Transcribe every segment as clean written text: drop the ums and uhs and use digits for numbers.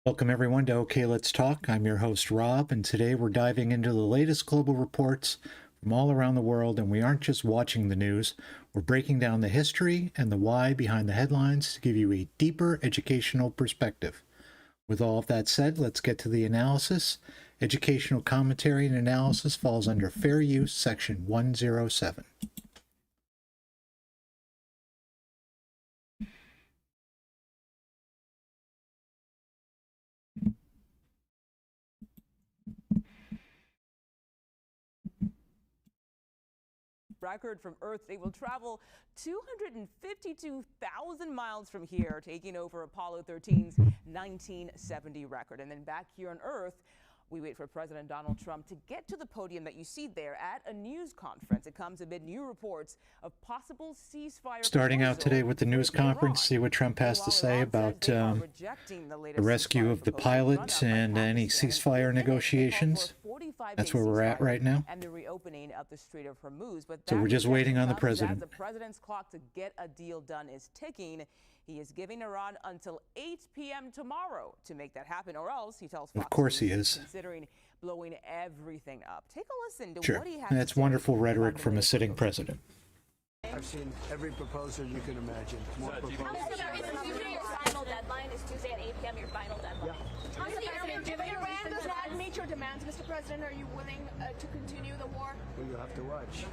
Welcome everyone to OK Let's Talk. I'm your host Rob, and today we're diving into the latest global reports from all around the world, and we aren't just watching the news, we're breaking down the history and the why behind the headlines to give you a deeper educational perspective. With all of that said, let's get to the analysis. Educational commentary and analysis falls under Fair Use, Section 107. Record from Earth. They will travel 252,000 miles from here, taking over Apollo 13's 1970 record. And then back here on Earth, we wait for President Donald Trump to get to the podium that you see there at a news conference. It comes amid new reports of possible ceasefire. Starting out today with the news conference, see what Trump has to say about the rescue of the pilot and any ceasefire negotiations. That's where we're at right now. And the reopening of the Strait of Hormuz. But so we're just waiting on the president. The president's clock to get a deal done is ticking. He is giving Iran until 8 p.m. tomorrow to make that happen, or else, he tells Fox, of course he is considering blowing everything up. Take a listen to what he has to say. That's wonderful rhetoric from a sitting president. I've seen every proposal you can imagine. More proposals. Is Tuesday your final deadline? Is Tuesday at 8 p.m. your final deadline? Yeah. If Iran does not meet your demands, Mr. President, are you willing to continue the war? Well, you have to watch.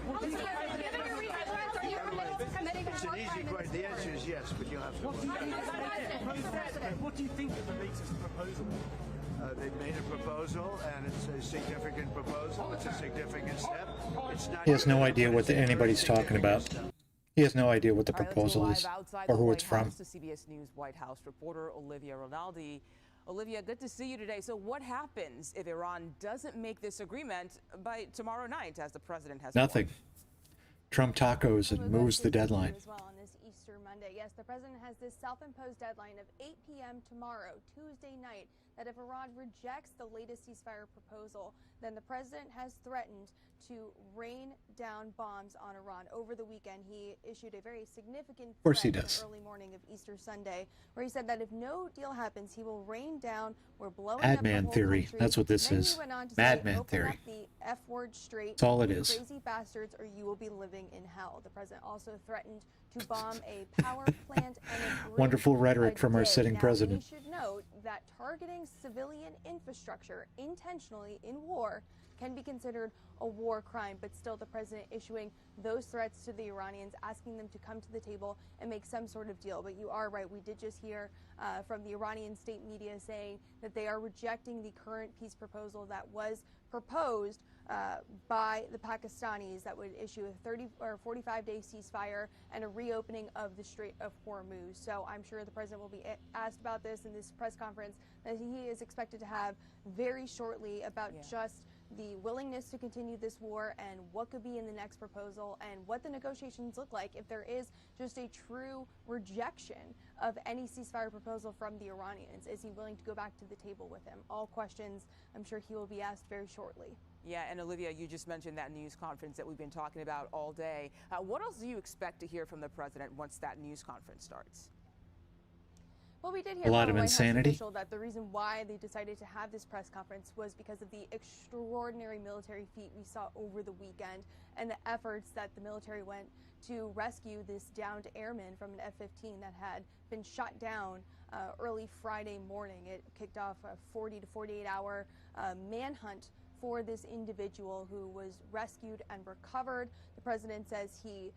It's an easy question. The answer is yes, but you'll have to watch. What do you think of the latest proposal? They've made a proposal, and it's a significant proposal. It's a significant step. It's not. He has no idea what anybody's talking about. He has no idea what the proposal is or who it's from. To CBS News White House reporter Olivia Rinaldi. Olivia, good to see you today. So what happens if Iran doesn't make this agreement by tomorrow night, as the president has Nothing. Trump tacos and moves the deadline. As well on this Easter Monday. Yes, the president has this self-imposed deadline of 8 p.m. tomorrow, Tuesday night, that if Iran rejects the latest ceasefire proposal, then the president has threatened to rain down bombs on Iran. Over the weekend, he issued a very significant threat in the early morning of Easter Sunday, where he said that if no deal happens, he will rain down. We're blowing up the whole theory. country. That's what this is. Madman theory. The F-word straight. That's all it is. Crazy bastards, or you will be living in hell. The president also threatened to bomb a power plant and a bridge. Wonderful rhetoric from our sitting president. We should note that targeting civilian infrastructure intentionally in war can be considered a war crime, but still the president issuing those threats to the Iranians, asking them to come to the table and make some sort of deal. But you are right. We did just hear from the Iranian state media saying that they are rejecting the current peace proposal that was proposed by the Pakistanis that would issue a 30 or 45-day ceasefire and a reopening of the Strait of Hormuz. So I'm sure the president will be asked about this in this press conference that he is expected to have very shortly about just the willingness to continue this war and what could be in the next proposal and what the negotiations look like if there is just a true rejection of any ceasefire proposal from the Iranians. Is he willing to go back to the table with him? All questions I'm sure he will be asked very shortly. Yeah, and Olivia, you just mentioned that news conference that we've been talking about all day. What else do you expect to hear from the president once that news conference starts? Well, we did hear a lot from of White House insanity. official that the reason why they decided to have this press conference was because of the extraordinary military feat we saw over the weekend and the efforts that the military went to rescue this downed airman from an F-15 that had been shot down early Friday morning. It kicked off a 40 to 48 hour manhunt for this individual who was rescued and recovered. The president says he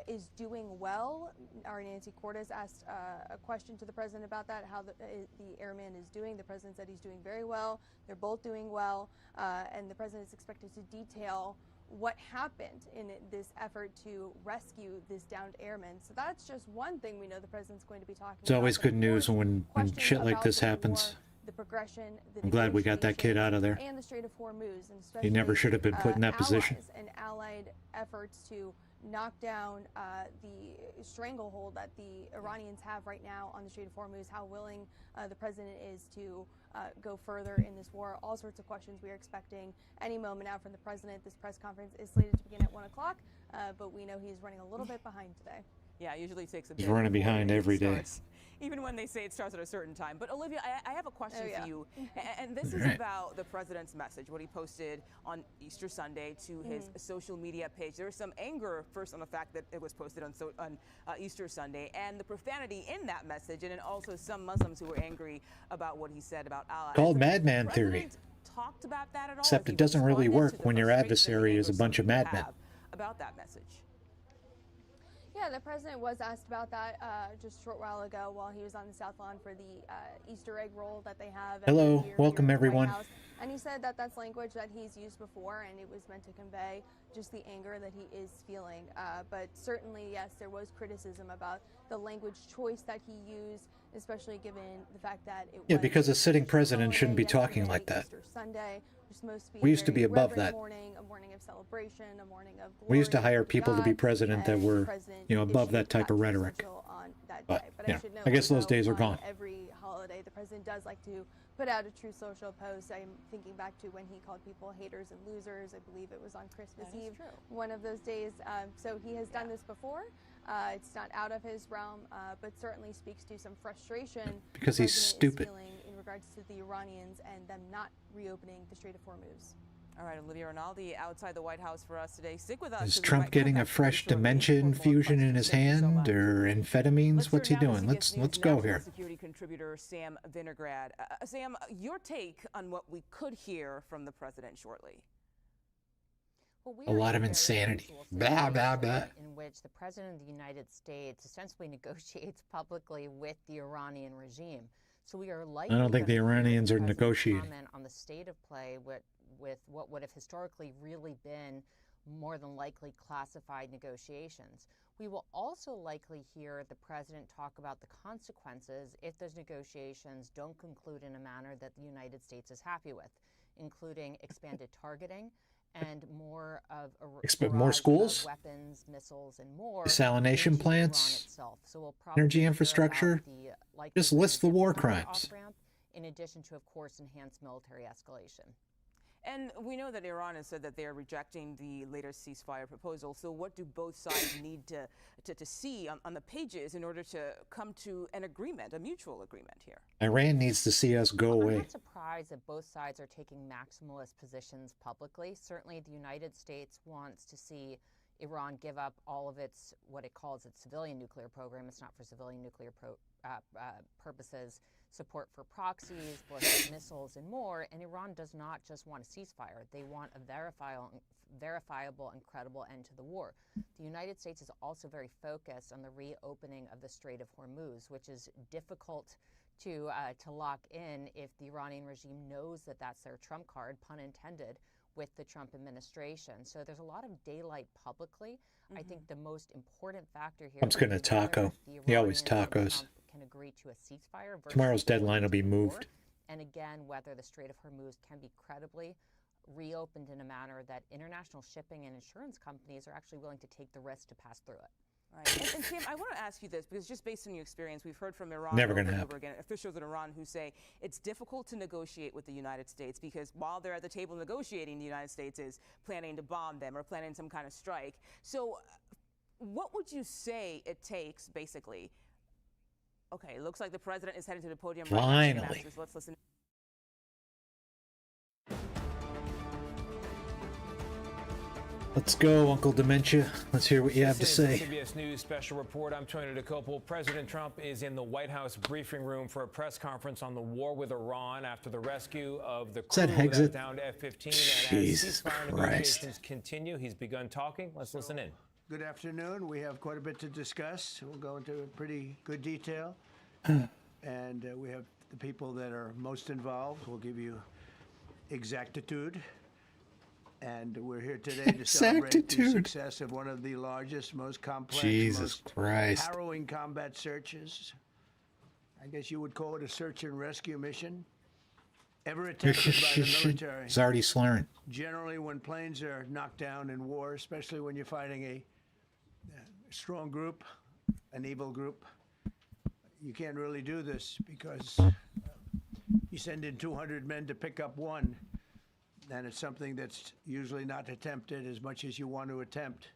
is doing well. Our Nancy Cordes asked a question to the president about that, how the airman is doing. The president said he's doing very well. They're both doing well. And the president is expected to detail what happened in this effort to rescue this downed airman. So that's just one thing we know the president's going to be talking about. It's always good news when shit like this happens. The progression, I'm glad we got that kid out of there. And the Strait of Hormuz, and he never should have been put in that position. And allied efforts to knock down the stranglehold that the Iranians have right now on the Strait of Hormuz, how willing the president is to go further in this war. All sorts of questions we are expecting any moment now from the president. This press conference is slated to begin at 1 o'clock, but we know he's running a little bit behind today. Yeah, it usually takes a He's bit. running before behind it every day. starts, even when they say it starts at a certain time. But Olivia, I have a question Oh, yeah. for you, and this is Right. about the president's message, what he posted on Easter Sunday to his social media page. There was some anger first on the fact that it was posted on Easter Sunday, and the profanity in that message, and then also some Muslims who were angry about what he said about Allah. Called Has the Madman theory. president talked about that at all? Except Has he it doesn't really responded work to the when your frustration and the adversary is anger a bunch some of people madmen. have about that message? Yeah, the president was asked about that just a short while ago while he was on the South Lawn for the Easter egg roll that they have. Hello, every year welcome here at the White everyone. House. And he said that that's language that he's used before, and it was meant to convey just the anger that he is feeling. But certainly, yes, there was criticism about the language choice that he used, especially given the fact that it Yeah, was because a sitting Easter president shouldn't be holiday talking like yesterday, that. Easter Sunday, which is supposed to be We used to be very above reverent that. morning, a morning of celebration, a morning of glory. We used to hire to people to be God, president that and the were, president above issued that type of Truth rhetoric. Social on that But, day. But yeah, I should note, I guess those although days are on gone. every holiday, the president does like to put out a Truth Social post. I'm thinking back to when he called people haters and losers. I believe it was on Christmas That is Eve, true. one of those days. So he has done this before. It's not out of his realm, but certainly speaks to some frustration Because the he's president is stupid. feeling in regards to the Iranians and them not reopening the Strait of Hormuz. All right, Olivia Rinaldi outside the White House for us today. Stick with us. Is 'cause we Trump might come getting a back very fresh shortly dementia for more infusion in questions. his Thank you so hand much. or amphetamines? Let's What's he turn now to doing? CBS News Let's go national here. security contributor Sam Vinograd. Sam, your take on what we could hear from the president shortly. Well, we A are lot in of very insanity. unusual Blah, blah, situation blah. in which the president of the United States essentially negotiates publicly with the Iranian regime. So we are likely I don't think the gonna hear Iranians are president negotiating. comment on the state of play with what would have historically really been more than likely classified negotiations. We will also likely hear the president talk about the consequences if those negotiations don't conclude in a manner that the United States is happy with, including expanded targeting and more of a Expect barrage more of schools? weapons, missiles, and more Desalination into Iran plants? itself. So we'll probably Energy hear infrastructure? about the likely Just list the war power crimes. off-ramp, in addition to, of course, enhanced military escalation. And we know that Iran has said that they are rejecting the latest ceasefire proposal. So what do both sides need to see on the pages in order to come to an agreement, a mutual agreement here? Iran needs to see us go I'm away. not surprised that both sides are taking maximalist positions publicly. Certainly, the United States wants to see Iran give up all of its, what it calls its civilian nuclear program. It's not for civilian nuclear purposes, support for proxies, ballistic missiles, and more. And Iran does not just want a ceasefire. They want a verifiable and credible end to the war. The United States is also very focused on the reopening of the Strait of Hormuz, which is difficult to lock in if the Iranian regime knows that that's their trump card, pun intended, with the Trump administration. So there's a lot of daylight publicly. I think the most important factor here Trump's gonna is whether taco. the He always Iranians and tacos. Trump can agree to a ceasefire versus Tomorrow's going deadline will be to war, moved. and again, whether the Strait of Hormuz can be credibly reopened in a manner that international shipping and insurance companies are actually willing to take the risk to pass through it. Right. And Sam, I want to ask you this, because just based on your experience, we've heard from Iran Never over gonna and happen. over again, officials in Iran who say it's difficult to negotiate with the United States because while they're at the table negotiating, the United States is planning to bomb them or planning some kind of strike. So what would you say it takes, basically? Okay, it looks like the president is heading to the podium right now. Finally. Ambassadors, let's listen. Let's go, Uncle Dementia. Let's hear what you have to This is say. the CBS News special report. I'm Tony DeCopel. President Trump is in the White House briefing room for a press conference on the war with Iran after the rescue of the crew that Hexit? downed F-15. And Jesus as ceasefire Christ. negotiations continue, he's begun talking. Let's listen in. Good afternoon. We have quite a bit to discuss. We'll go into pretty good detail. And we have the people that are most involved. We'll give you exactitude. And we're here today to celebrate the Exactitude. success of one of the largest, most complex, Jesus most Christ. harrowing combat searches. I guess you would call it a search and rescue mission ever attempted by the military. He's already slurring. Generally, when planes are knocked down in war, especially when you're fighting a strong group, an evil group, you can't really do this because you send in 200 men to pick up one, and it's something that's usually not attempted as much as you want to attempt.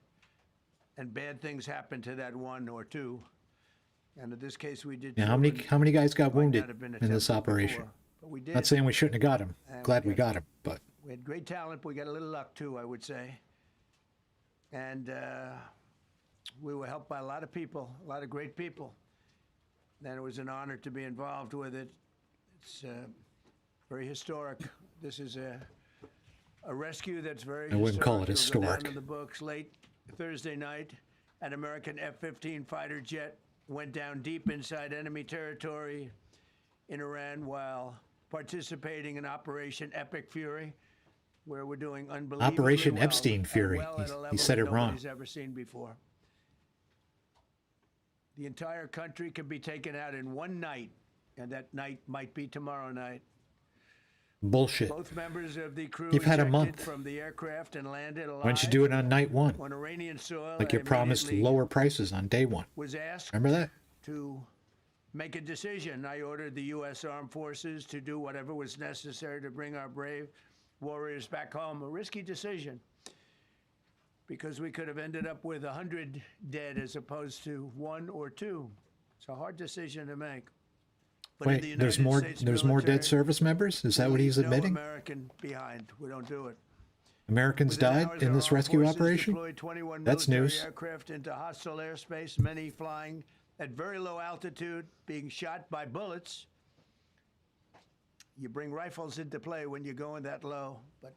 and bad things happen to that one or two. And in this case, we did. Yeah, how many guys got wounded in this operation? But we did. Not saying we shouldn't have got him. And Glad we got him, but we had great talent. We got a little luck too, I would say. And we were helped by a lot of people, a lot of great people. And it was an honor to be involved with it. It's very historic. This is a rescue that's very I wouldn't call it It'll go down historic. in the books. Late Thursday night, an American F-15 fighter jet went down deep inside enemy territory in Iran while participating in Operation Epic Fury, where we're doing unbelievably Operation well, Epstein and Fury. well at a He level said it that wrong. nobody's ever seen before. The entire country can be taken out in one night, and that night might be tomorrow night. bullshit. Both members of the crew You've had a ejected month. from the aircraft and landed alive. Why don't you do it on night one? On Iranian soil, Like you and promised immediately lower prices on day one. was asked Remember that? to make a decision. I ordered the U.S. Armed Forces to do whatever was necessary to bring our brave warriors back home. A risky decision, because we could have ended up with 100 dead as opposed to 1 or 2. It's a hard decision to make. But in the Wait, there's United more. States There's more military, dead service members. Is that what he's leave admitting? No American behind. We don't do it. Americans Within died hours, in our this armed rescue forces operation. deployed 21 That's military news. aircraft into hostile airspace, many flying at very low altitude, being shot by bullets. You bring rifles into play when you're going that low, but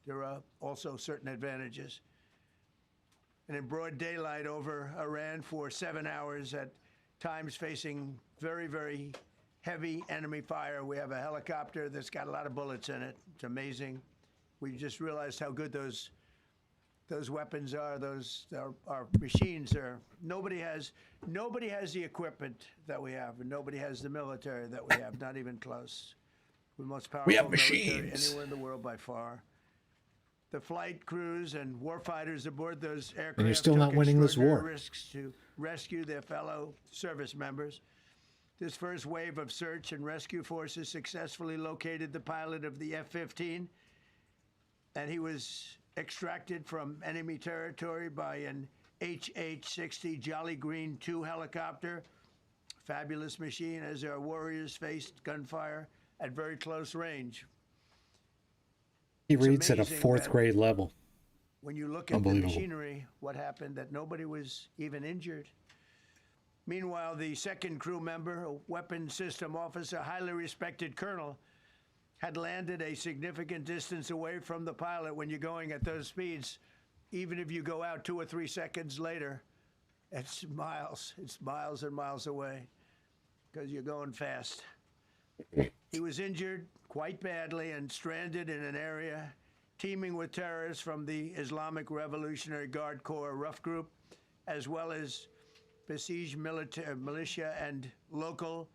there are also certain advantages. And in broad daylight over Iran for 7 hours, at times facing very, very heavy enemy fire. We have a helicopter that's got a lot of bullets in it. It's amazing. We just realized how good those weapons are. Those our machines are. Nobody has the equipment that we have, and nobody has the military that we have. Not even close. We're the most powerful have military machines. anywhere in the world by far. The flight crews and warfighters aboard those aircraft And you're still took not winning this extraordinary war. risks to rescue their fellow service members. This first wave of search and rescue forces successfully located the pilot of the F-15, and he was extracted from enemy territory by an HH-60 Jolly Green II helicopter. Fabulous machine as our warriors faced gunfire at very close range. He It's reads at a amazing fourth that grade level. when you look at the Unbelievable. machinery, what happened, that nobody was even injured. Meanwhile, the second crew member, a weapons system officer, highly respected colonel, had landed a significant distance away from the pilot. When you're going at those speeds, even if you go out 2 or 3 seconds later, it's miles and miles away, because you're going fast. He was injured quite badly and stranded in an area teeming with terrorists from the Islamic Revolutionary Guard Corps rough group, as well as besieged militia and local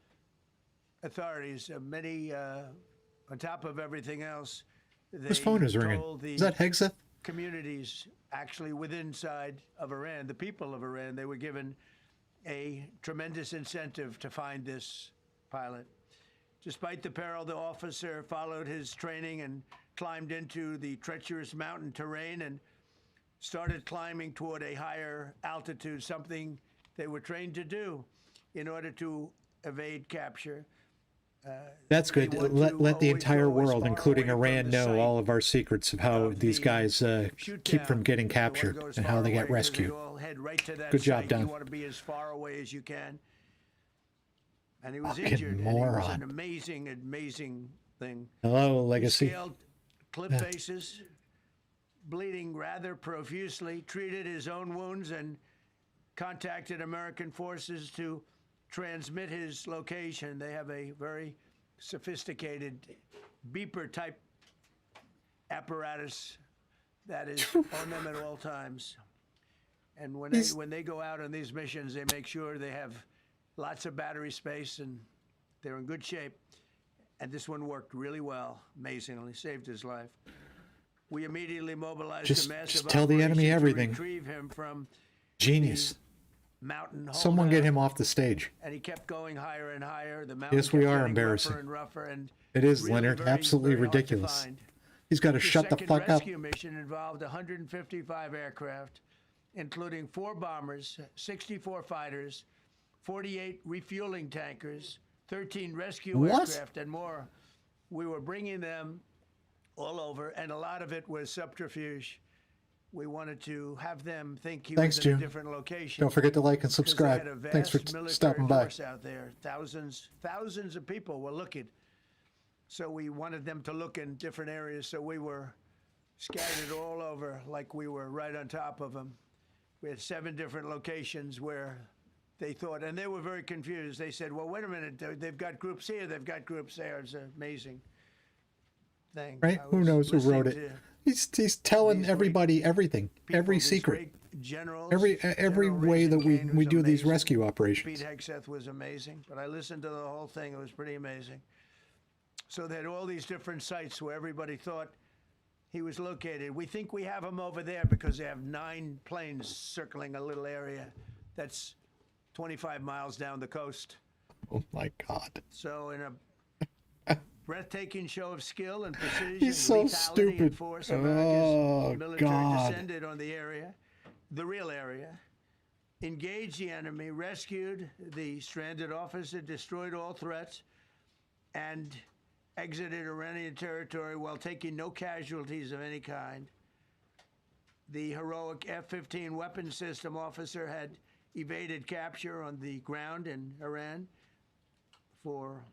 authorities. Many, on top of everything else, His phone is ringing. told the Is that Hegseth? communities actually within side of Iran, the people of Iran, they were given a tremendous incentive to find this pilot. Despite the peril, the officer followed his training and climbed into the treacherous mountain terrain and started climbing toward a higher altitude, something they were trained to do in order to evade capture. That's good. They want Let to the always entire go as world, far including away from Iran, the know site all of our secrets of how of these the guys shoot keep down. from getting They wanna captured go as and far how they away get 'cause rescued. They all head right to that Good job, site. Don. You want to be as far away as you can. And he was Fucking injured. And it was moron. an amazing, amazing thing. Hello, He Legacy. scaled cliff faces, bleeding rather profusely, treated his own wounds, and contacted American forces to transmit his location. They have a very sophisticated beeper-type apparatus that is on them at all times. And when they go out on these missions, they make sure they have lots of battery space and they're in good shape. And this one worked really well, amazingly, saved his life. We immediately mobilized Just- a massive just tell the enemy operation to everything. retrieve him from Genius. mountain Someone get holdout. him off the stage. And he kept going higher and higher. The mountain Yes, we kept are getting embarrassing. rougher and rougher, and It is, really Leonard. very, Absolutely very hard to ridiculous. find. He's got to The shut the second fuck up. rescue mission involved 155 aircraft, including 4 bombers, 64 fighters, 48 refueling tankers, 13 rescue What? aircraft, and more. We were bringing them all over, and a lot of it was subterfuge. We wanted to have them think he Thanks, was in June. a different location. Don't forget to like and because they subscribe. had a Thanks for vast military stopping by. force out there. Thousands of people were looking. So we wanted them to look in different areas. So we were scattered all over like we were right on top of them. We had 7 different locations where they thought, and they were very confused. They said, well, wait a minute, they've got groups here, they've got groups there. It's an amazing thing. Right? I Who was knows who wrote listening it? to He's telling these everybody everything, people, every these secret, great generals. every General way that we Reason-Kane was do these amazing. rescue operations. Pete Hegseth was amazing, but I listened to the whole thing. It was pretty amazing. So they had all these different sites where everybody thought he was located. We think we have him over there because they have 9 planes circling a little area that's 25 miles down the coast. Oh my God. So in a breathtaking show of skill and precision, He's so lethality, stupid. and force, Oh, America's military God. descended on the area, the real area, engaged the enemy, rescued the stranded officer, destroyed all threats, and exited Iranian territory while taking no casualties of any kind. The heroic F-15 weapons system officer had evaded capture on the ground in Iran for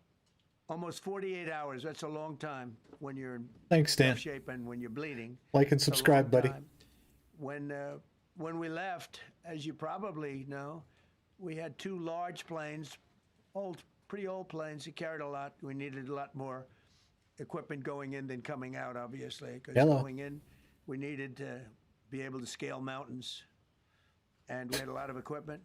almost 48 hours. That's a long time when you're in Thanks, Dan. rough shape and when you're bleeding. Like and It's a subscribe, long buddy. time. When we left, as you probably know, we had 2 large planes, pretty old planes that carried a lot. We needed a lot more equipment going in than coming out, obviously, because Hello. going in, we needed to be able to scale mountains, and we had a lot of equipment.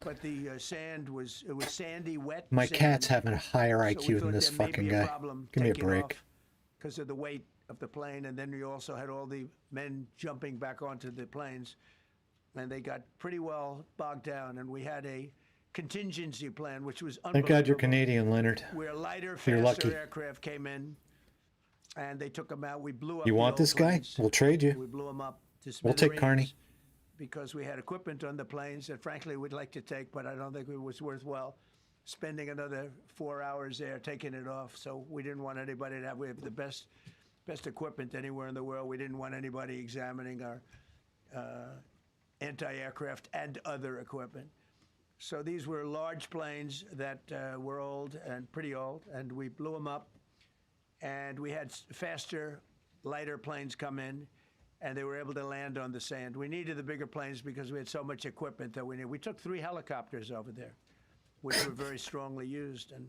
But the sand was sandy, wet. My sand. cat's having a higher So we IQ than thought this there may fucking be a guy. problem Give me a taking break. off because of the weight of the plane, and then we also had all the men jumping back onto the planes, and they got pretty well bogged down. And we had a contingency plan, which was Thank God you're unbelievable, Canadian, Leonard. where lighter, You're faster lucky. aircraft came in, and they took them out. We blew up. You the want old this guy? planes. We'll trade you. We blew them up to We'll take Carney. smithereens because we had equipment on the planes that, frankly, we'd like to take, but I don't think it was worthwhile spending another 4 hours there taking it off. So we didn't want anybody to have. We have the best equipment anywhere in the world. We didn't want anybody examining our anti-aircraft and other equipment. So these were large planes that were old and pretty old, and we blew them up. And we had faster, lighter planes come in, and they were able to land on the sand. We needed the bigger planes because we had so much equipment that we needed. We took 3 helicopters over there, which were very strongly used, and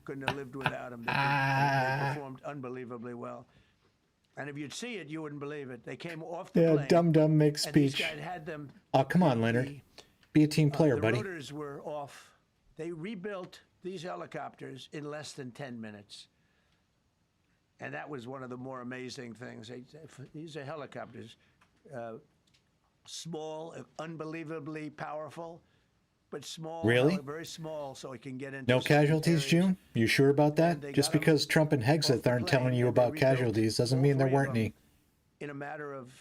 couldn't have lived without them. They performed unbelievably well. And if you'd see it, you wouldn't believe it. They came off the plane. Yeah, Dum makes and these speech. guys had them. Oh, come on, Leonard. Be a team player, The buddy. rotors were off. They rebuilt these helicopters in less than 10 minutes. And that was one of the more amazing things. These are helicopters, small, unbelievably powerful, but small. Really? Very small, so it can get into. No certain casualties, areas. June? You sure about And that? they Just got 'em because Trump and off Hegseth the aren't plane, telling you and they about rebuilt casualties doesn't all mean there 3 of weren't them any. in a matter of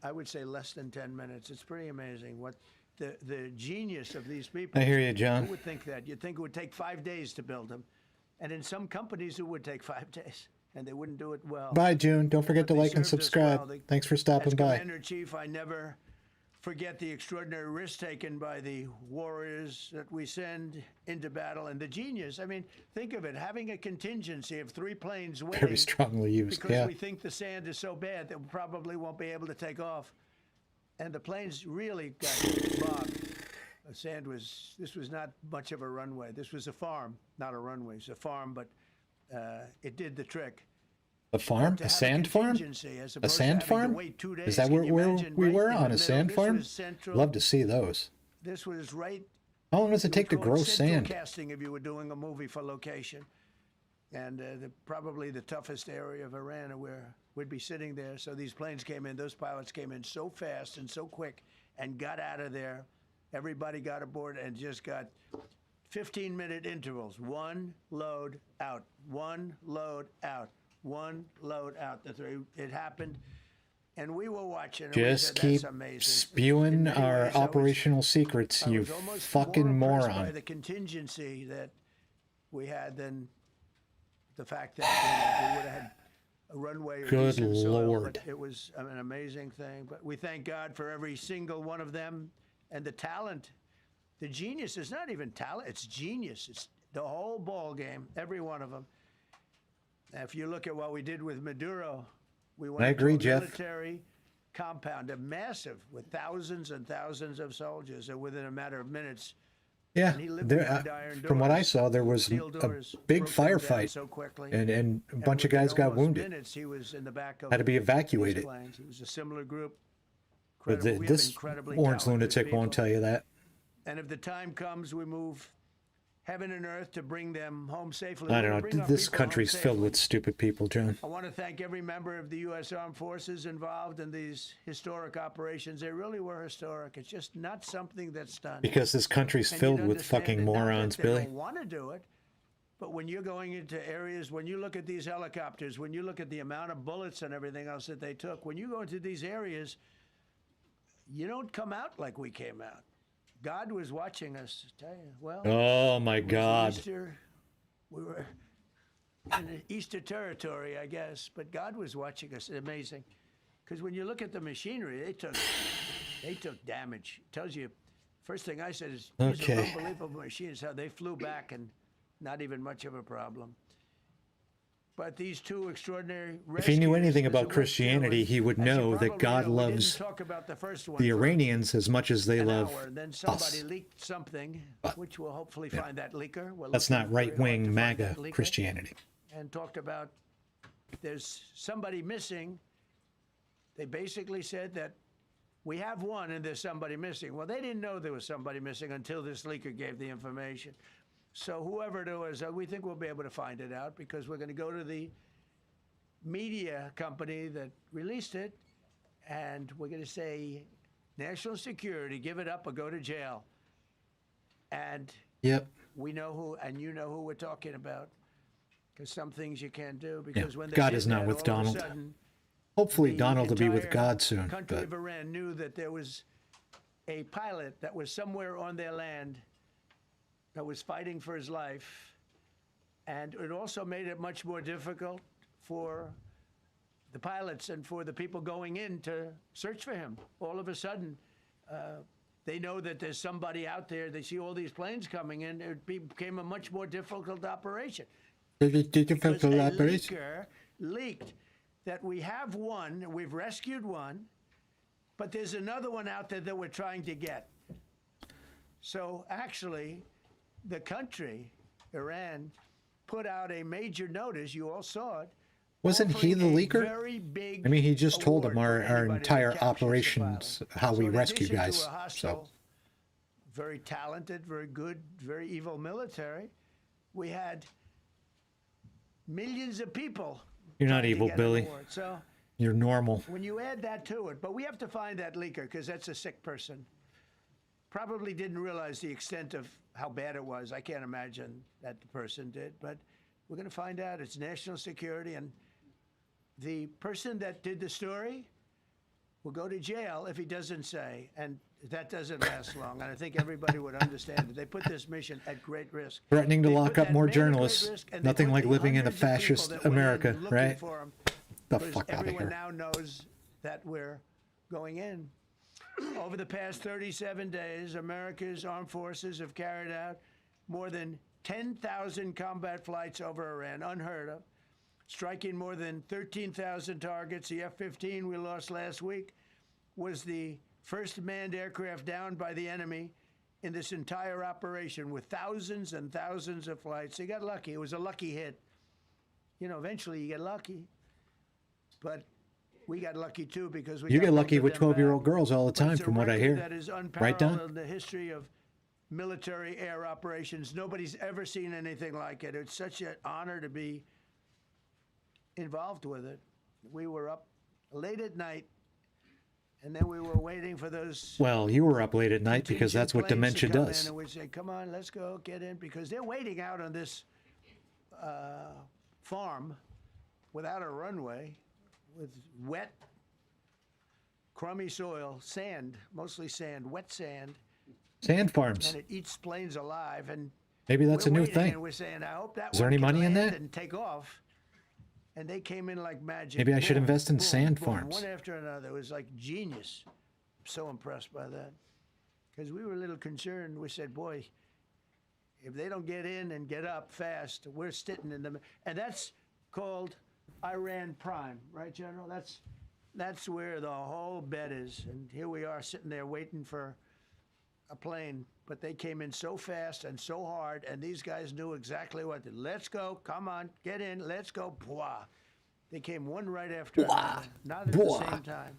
I would say less than 10 minutes. It's pretty amazing what the genius of these people. I hear you, John. Who would think that? You'd think it would take 5 days to build them. And in some companies, it would take 5 days, and they wouldn't do it well. Bye, June. Don't forget to But they like and served us subscribe. well. They- Thanks for stopping As by. Commander-in-Chief, I never forget the extraordinary risk taken by the warriors that we send into battle, and the genius. I mean, think of it, having a contingency of 3 planes waiting. Very strongly used, Because yeah. we think the sand is so bad that we probably won't be able to take off. And the planes really got bogged. This was not much of a runway. This was a farm, not a runway. It's a farm, but it did the trick. A farm? To A have sand farm? contingency as A opposed to sand having to farm? wait 2 days. Is that Can where you imagine? we Right were in on the a middle. sand This farm? was central. Love to see those. This was right. How long does it take to would call grow central sand? casting if you were doing a movie for location. And probably the toughest area of Iran where we'd be sitting there. So these planes came in, those pilots came in so fast and so quick and got out of there. Everybody got aboard and just got 15-minute intervals. 1 load out, 1 load out, 1 load out. It happened. And we were watching. And we Just said, keep that's amazing. spewing In many our ways, I was- operational secrets, I you was almost fucking more impressed by moron. the contingency that we had than the fact that we would have had a runway or Good decent soil, Lord. but it was an amazing thing. But we thank God for every single one of them and the talent. The genius is not even talent, it's genius. It's the whole ball game, every one of them. Now, if you look at what we did with Maduro, we went I agree, to a Jeff. military compound, a massive, with thousands and thousands of soldiers, and within a matter of minutes, Yeah, and he lived there, behind iron from what I doors, saw, there was steel a doors, big broke them down firefight, so quickly. and a bunch of within guys got almost wounded. Minutes, he was in the back of Had to be these evacuated. planes. It was a similar group. But Incredible. We have this incredibly orange talented lunatic won't people. tell you that. And if the time comes, we move heaven and earth to bring them home safely. I We're don't gonna know. bring our This people home country's filled safely. with stupid people, John. I want to thank every member of the U.S. Armed Forces involved in these historic operations. They really were historic. It's just not something that's done. Because this country's And filled you'd with understand fucking it, not that morons, they Billy. don't want to do it, but when you're going into areas, when you look at these helicopters, when you look at the amount of bullets and everything else that they took, when you go into these areas, you don't come out like we came out. God was watching us. Tell you, well, Oh my it was God. Easter. We were in the Easter territory, I guess, but God was watching us. Amazing, because when you look at the machinery, they took damage. It tells you. First thing I said is, these are Okay. unbelievable machines. How they flew back and not even much of a problem. But these two extraordinary If he knew rescuers, anything as about it went Christianity, through, he would as you know that probably God know, we didn't loves talk about the first one the for Iranians as much as they an love hour, and then somebody us. leaked something, which we'll hopefully find that leaker. We're That's looking not very hard to right-wing find MAGA that leaker. Christianity. And talked about there's somebody missing. They basically said that we have one and there's somebody missing. Well, they didn't know there was somebody missing until this leaker gave the information. So whoever it was, we think we'll be able to find it out because we're going to go to the media company that released it, and we're going to say, national security, give it up or go to jail. And Yep. we know who, and you know who we're talking about, because some things you can't do. Because when they God did is not that, with all Donald. Of a sudden, Hopefully the Donald will be with entire God soon. country But of Iran knew that there was a pilot that was somewhere on their land that was fighting for his life, and it also made it much more difficult for the pilots and for the people going in to search for him. All of a sudden, they know that there's somebody out there. They see all these planes coming in. It became a much more difficult operation. Because a leaker leaked that we have one, we've rescued one, but there's another one out there that we're trying to get. So actually, the country, Iran, put out a major notice, you all saw it. Wasn't he the offering a leaker? very big I mean, he just told award him our for anybody that entire captures the operations, pilot. how we So in rescue addition to guys. a hostile, very talented, very good, very evil military, we had millions of people. You're not trying to evil, get an Billy. award. So You're normal. when you add that to it, but we have to find that leaker because that's a sick person. Probably didn't realize the extent of how bad it was. I can't imagine that the person did, but we're going to find out. It's national security, and the person that did the story will go to jail if he doesn't say, and that doesn't last long. And I think everybody would understand it. They put this mission at great risk. Threatening to They lock put up that more man at great journalists. risk, and they Nothing put like the living in a hundreds of people fascist that went in America, looking right? for 'em, The because fuck out of everyone here. now knows that we're going in. Over the past 37 days, America's armed forces have carried out more than 10,000 combat flights over Iran, unheard of, striking more than 13,000 targets. The F-15 we lost last week was the first manned aircraft downed by the enemy in this entire operation, with thousands and thousands of flights. They got lucky. It was a lucky hit. You know, eventually you get lucky. But we got lucky too because we You got get both lucky of with them 12-year-old back. girls all the But time, it's a from what I record hear. That is Right, unparalleled Don? in the history of military air operations. Nobody's ever seen anything like it. It's such an honor to be involved with it. We were up late at night, and then we were waiting for those Well, you were up late at night because contingent that's what planes to dementia come does. in, and we say, come on, let's go, get in, because they're waiting out on this farm without a runway, with wet crummy soil, sand, mostly sand, wet sand, Sand farms. and it eats planes alive. And Maybe that's a we're new waiting, thing. And we're saying, I hope that Is there one any can money in land that? and take off. And they came in like magic. Maybe I should Boom, invest in boom, sand boom, farms. one after another. It was like genius. So impressed by that. Because we were a little concerned. We said, boy, if they don't get in and get up fast, we're sitting in them. And that's called Iran Prime, right, General? That's where the whole bet is. And here we are sitting there waiting for a plane. But they came in so fast and so hard, and these guys knew exactly what to do. Let's go, come on, get in, let's go. Bwah. They came one right after another, not at the same time.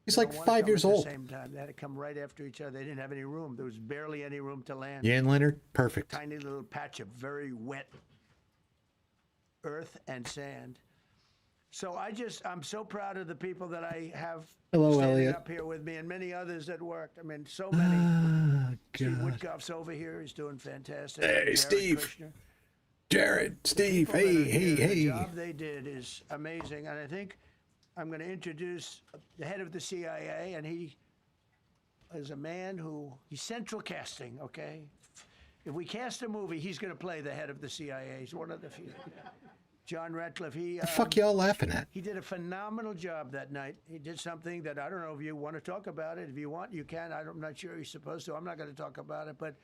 He's They like don't wanna 5 come years at the old. same time. They had to come right after each other. They didn't have any room. There was barely any room to land. Jan Leonard, perfect. Tiny little patch of very wet earth and sand. So I'm so proud of the people that I have Hello, standing Elliot. up here with me, and many others that worked. I mean, so many. Ah, Steve God. Woodcoff's over here. He's doing fantastic. Hey, Jared Steve. Kushner. Jared, Steve, People that hey, are hey, here, The hey. job they did is amazing. And I think I'm going to introduce the head of the CIA, and he is a man he's central casting, okay? If we cast a movie, he's going to play the head of the CIA. He's one of the few. John Ratcliffe. The fuck y'all laughing at? He did a phenomenal job that night. He did something that I don't know if you want to talk about it. If you want, you can. I'm not sure he's supposed to. I'm not going to talk about it, but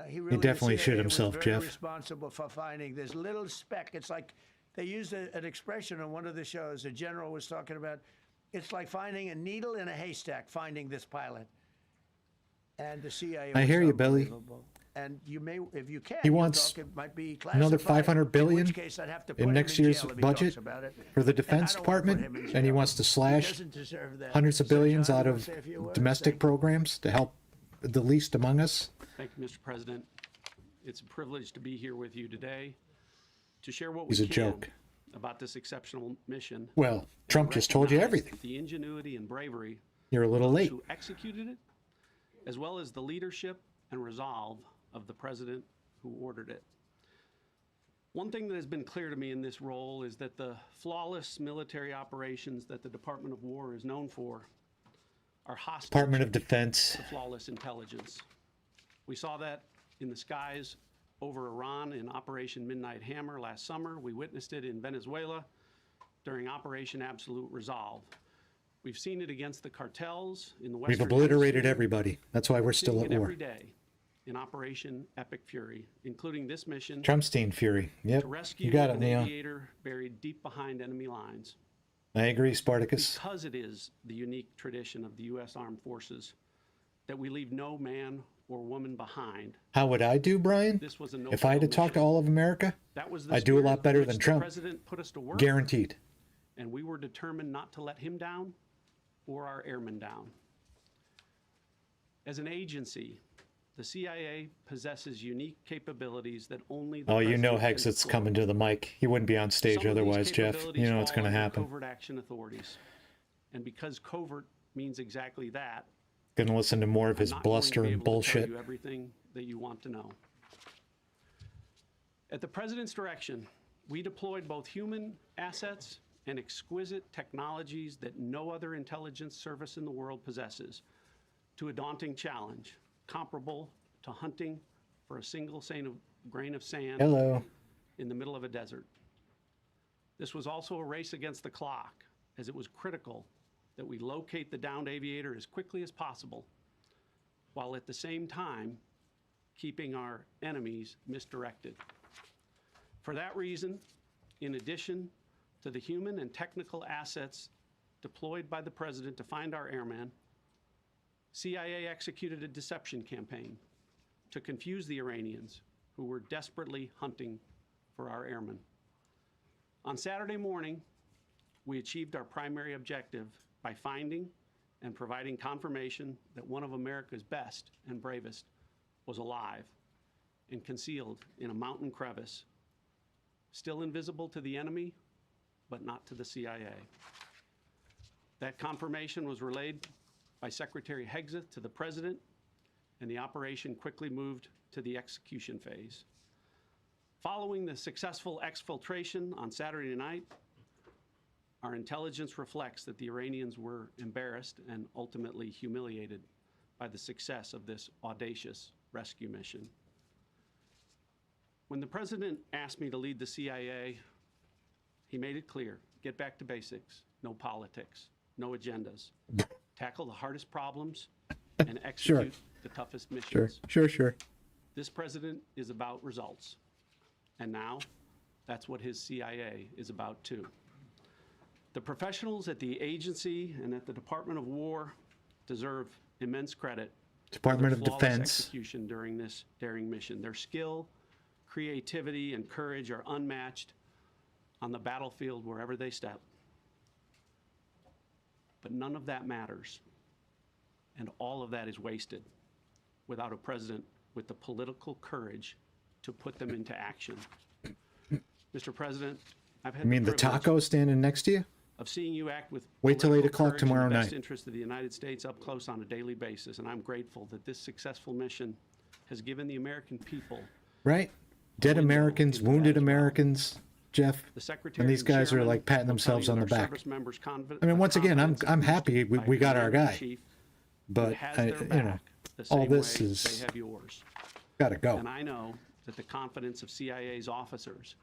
he really definitely the shit CIA himself, was very Jeff. responsible for finding this little speck. It's like they used an expression on one of the shows. The general was talking about. It's like finding a needle in a haystack. Finding this pilot, and the CIA. I was hear you, Billy. unbelievable. And you may, if you can, He you wants talk, it might be another classified, $500 billion in which case I'd have to put in him next in year's jail if he budget talks about it. for the And I Defense don't wanna put Department, him in and he jail. wants to He slash doesn't deserve that. hundreds of So, billions John, out you wanna of say a few words? domestic Thank you. programs to help the least among us. Thank you, Mr. President. It's a privilege to be here with you today to share what He's we a can joke. about this exceptional mission. Well, Trump just told you Recognize everything. The ingenuity and bravery You're a little late. who executed it, as well as the leadership and resolve of the president who ordered it. One thing that has been clear to me in this role is that the flawless military operations that the Department of War is known for are hostile Department of Defense. to flawless intelligence. We saw that in the skies over Iran in Operation Midnight Hammer last summer. We witnessed it in Venezuela during Operation Absolute Resolve. We've seen it against the cartels in the We've Western obliterated Hemisphere. everybody. That's why we're still Seeing at it war. every day in Operation Epic Fury, including this mission Trumpstein Fury. Yep. to rescue You got it, an Neil. aviator buried deep behind enemy lines. I agree, Spartacus. Because it is the unique tradition of the U.S. Armed Forces that we leave no man or woman behind. How would I do, Brian? This was a If I had to talk to all of America, That was the I'd do a spirit lot with better which than the Trump. President put us to work, guaranteed. and we were determined not to let him down or our airmen down. As an agency, the CIA possesses unique capabilities that only the Oh, you know president can Hexit's deploy. coming to the mic. He wouldn't be on stage Some of these otherwise, Jeff. capabilities You know what's fall going to under happen. Covert action authorities. And because covert means exactly that, Going to listen to more of I'm his not going to bluster be and able to tell bullshit. you everything that you want to know. At the president's direction, we deployed both human assets and exquisite technologies that no other intelligence service in the world possesses to a daunting challenge comparable to hunting for a single grain of sand Hello. in the middle of a desert. This was also a race against the clock, as it was critical that we locate the downed aviator as quickly as possible, while at the same time keeping our enemies misdirected. For that reason, in addition to the human and technical assets deployed by the president to find our airmen, CIA executed a deception campaign to confuse the Iranians who were desperately hunting for our airmen. On Saturday morning, we achieved our primary objective by finding and providing confirmation that one of America's best and bravest was alive and concealed in a mountain crevice, still invisible to the enemy, but not to the CIA. That confirmation was relayed by Secretary Hegseth to the president, and the operation quickly moved to the execution phase. Following the successful exfiltration on Saturday night, Our intelligence reflects that the Iranians were embarrassed and ultimately humiliated by the success of this audacious rescue mission. When the president asked me to lead the CIA, he made it clear, get back to basics, no politics, no agendas. Tackle the hardest problems and execute the toughest missions. Sure. This president is about results. And now, that's what his CIA is about too. The professionals at the agency and at the Department of War deserve immense credit Department for of their flawless Defense. execution during this daring mission. Their skill, creativity, and courage are unmatched on the battlefield wherever they step. But none of that matters, and all of that is wasted without a president with the political courage to put them into action. Mr. President, I've had I mean, the privilege taco standing next to you? of seeing you act with Wait till 8 political o'clock courage in tomorrow the best night. interest of the United States up close on a daily basis, and I'm grateful that this successful mission has given the American people Right? Dead window Americans, into that wounded as well. Americans, Jeff. The Secretary And these and guys are Chairman like patting will tell themselves you on the their back. service members' I mean, once again, I'm confidence is happy boosted we by got our guy. Commander-in-Chief who But has I, their you back know, the all same this way is they have yours. gotta go. And I know that the confidence of CIA's officers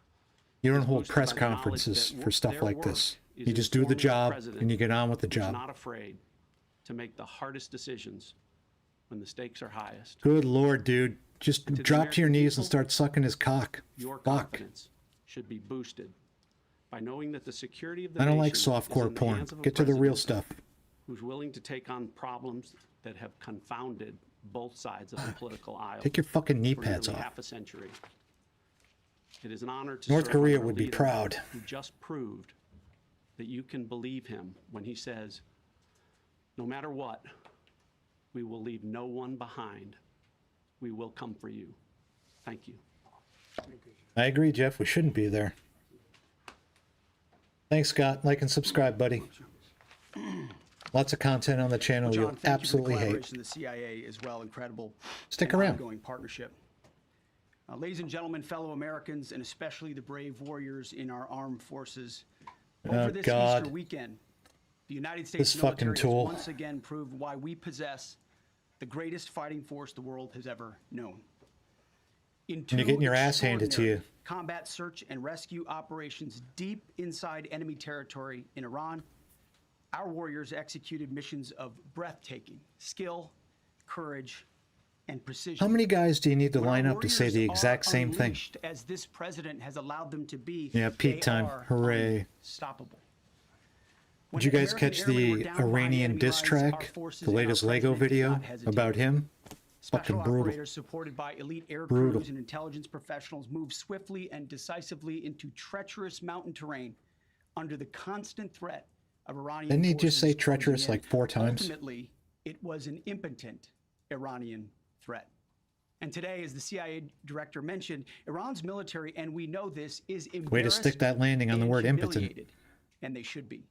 You don't is hold boosted press by the knowledge conferences that for stuff their like work this. is You just do the informing a job president and you get on with the who's job. not afraid to make the hardest decisions when the stakes are highest. Good Lord, dude. Just to the drop to your American knees and people, start sucking his cock. Your Fuck. confidence should be boosted by knowing that the security of the I don't like nation is softcore in the porn. hands of a Get to the real president stuff. who's willing to take on problems that have confounded both sides of the political aisle Take your fucking knee for pads nearly off. half a century. It is an honor to North serve Korea under a would be leader proud. who just proved that you can believe him when he says, no matter what, we will leave no one behind. We will come for you. Thank you. I agree, Jeff. We shouldn't be there. Thanks, Scott. Like and subscribe, buddy. Lots of content on the channel John, you'll thank you for the absolutely hate. collaboration with the CIA as well. Incredible. Stick and around. Ongoing partnership. Ladies and gentlemen, fellow Americans, and especially the brave warriors in our armed forces, over this God. Easter weekend, the United States This fucking military tool. has once again proved why we possess the greatest fighting force the world has ever known. In You're getting your ass handed to you. extraordinary combat search and rescue operations deep inside enemy territory in Iran, our warriors executed missions of breathtaking skill, courage, and precision. How many guys do you need to When our line up to say the warriors exact are same thing? unleashed, as this president has allowed them to be, Yeah, peak they time. are Hooray. unstoppable. Did you guys catch the Iranian diss track? The latest Lego video about him? Special Fucking brutal. operators supported by elite air Brutal. crews and intelligence professionals moved swiftly and decisively into treacherous mountain terrain under the constant threat of Iranian Didn't he just say forces treacherous closing in. like 4 times? Ultimately, it was an impotent Iranian threat. And today, as the CIA director mentioned, Iran's military, and we know this, is embarrassed Way to stick that landing on the and word impotent. humiliated, and they should be.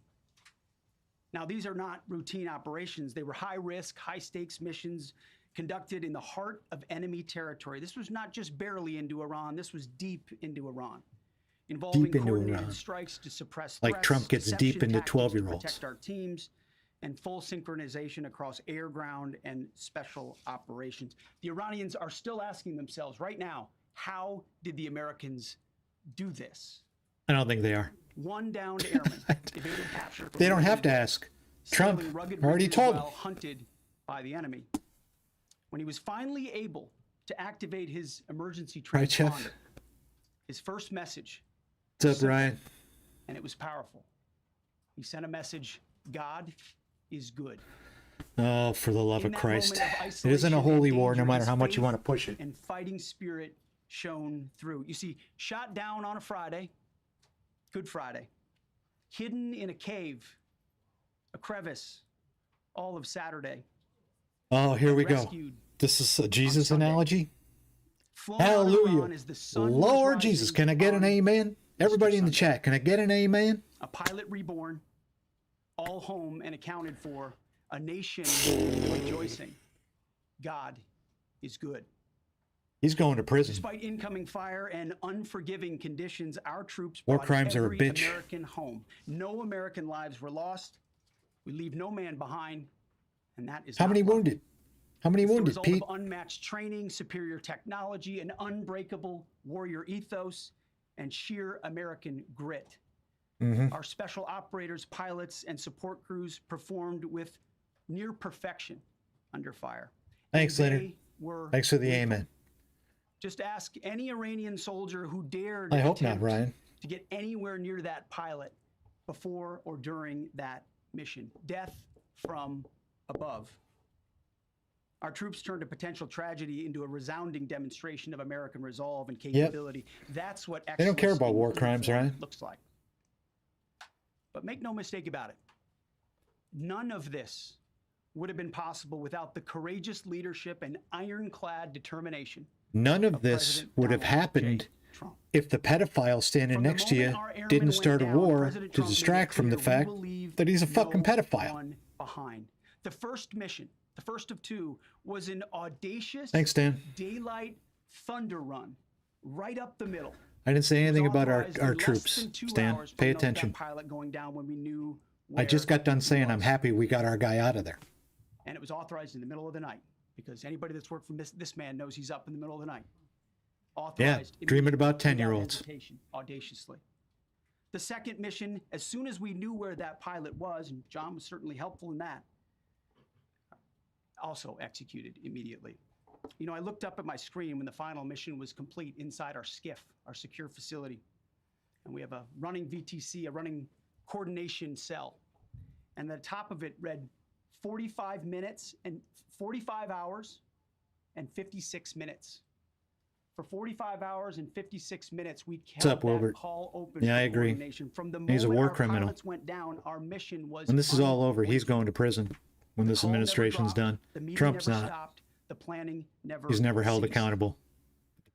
Now, these are not routine operations. They were high-risk, high-stakes missions conducted in the heart of enemy territory. This was not just barely into Iran. This was deep into Iran, involving Deep into coordinated Iran. strikes to suppress Like threats, Trump gets deception deep into tactics to 12-year-olds. protect our teams, and full synchronization across air, ground, and special operations. The Iranians are still asking themselves right now, how did the Americans do this? I don't think they are. One downed airman evaded capture from They don't have Northern to ask. Trump sailing rugged already ridges told while him. hunted by the enemy. When he was finally able to activate his emergency Right, Jeff? transponder, his first message, What's up, simple, Ryan? and it was powerful. He sent a message, God is good. Oh, for the love In of that Christ. moment of It isn't a isolation holy and war, no danger, matter his how much you faith want to push it. And fighting spirit shone through. You see, shot down on a Friday, Good Friday, hidden in a cave, a crevice, all of Saturday. Oh, here we go. rescued This is a Jesus Sunday. analogy. Flown out of Iran Hallelujah. as the sun was Lord rising Jesus, can I get an on amen? Everybody in the Sunday. chat, can I get an amen? A pilot reborn, all home and accounted for, a nation rejoicing. God is good. He's going to prison. Despite incoming fire and unforgiving conditions, our troops War brought crimes are a every bitch. American home. No American lives were lost. We leave no man behind, and that is How not many luck. wounded? How many It's the wounded, result Pete? of unmatched training, superior technology, an unbreakable warrior ethos, and sheer American grit. Mm-hmm. Our special operators, pilots, and support crews performed with near perfection under fire. Thanks, And Leonard. they were Thanks for the lethal. amen. Just ask any Iranian soldier who dared I hope not, attempt Ryan. to get anywhere near that pilot before or during that mission. Death from above. Our troops turned a potential tragedy into a resounding demonstration of American resolve and capability. That's what They don't care excellence about in war crimes, uniform Ryan. looks like. But make no mistake about it. None of this would have been possible without the courageous leadership and ironclad determination None of of this President would have Donald J. happened Trump. if the pedophile standing From the next to moment you our airmen didn't went start a down, war President to Trump made it distract from the clear, "We fact will leave that he's a fucking no pedophile." one behind. The first mission, the first of two, was an audacious Thanks, Dan. daylight thunder run right up the middle. I didn't say It was anything about authorized in our less troops, than 2 Stan. hours Pay from that attention. pilot going down when we knew I just where got done he saying I'm was. happy we got our guy out of there. And it was authorized in the middle of the night because anybody that's worked for this man knows he's up in the middle of the night. Authorized dreaming about immediately, without 10-year-olds. hesitation, audaciously. The second mission, as soon as we knew where that pilot was, and John was certainly helpful in that, also executed immediately. You know, I looked up at my screen when the final mission was complete inside our SCIF, our secure facility. And we have a running VTC, a running coordination cell. And the top of it read 45 minutes and 45 hours and 56 minutes. For 45 hours and 56 minutes, we kept up, that Wilbert? call open. Yeah, for I agree. coordination. From the He's a moment war our criminal. pilots went down, our mission was When this is all over, he's unwavering. going to prison. When this Call never administration's dropped, done. the meeting Trump's never not. stopped, the planning never He's never held ceased. accountable.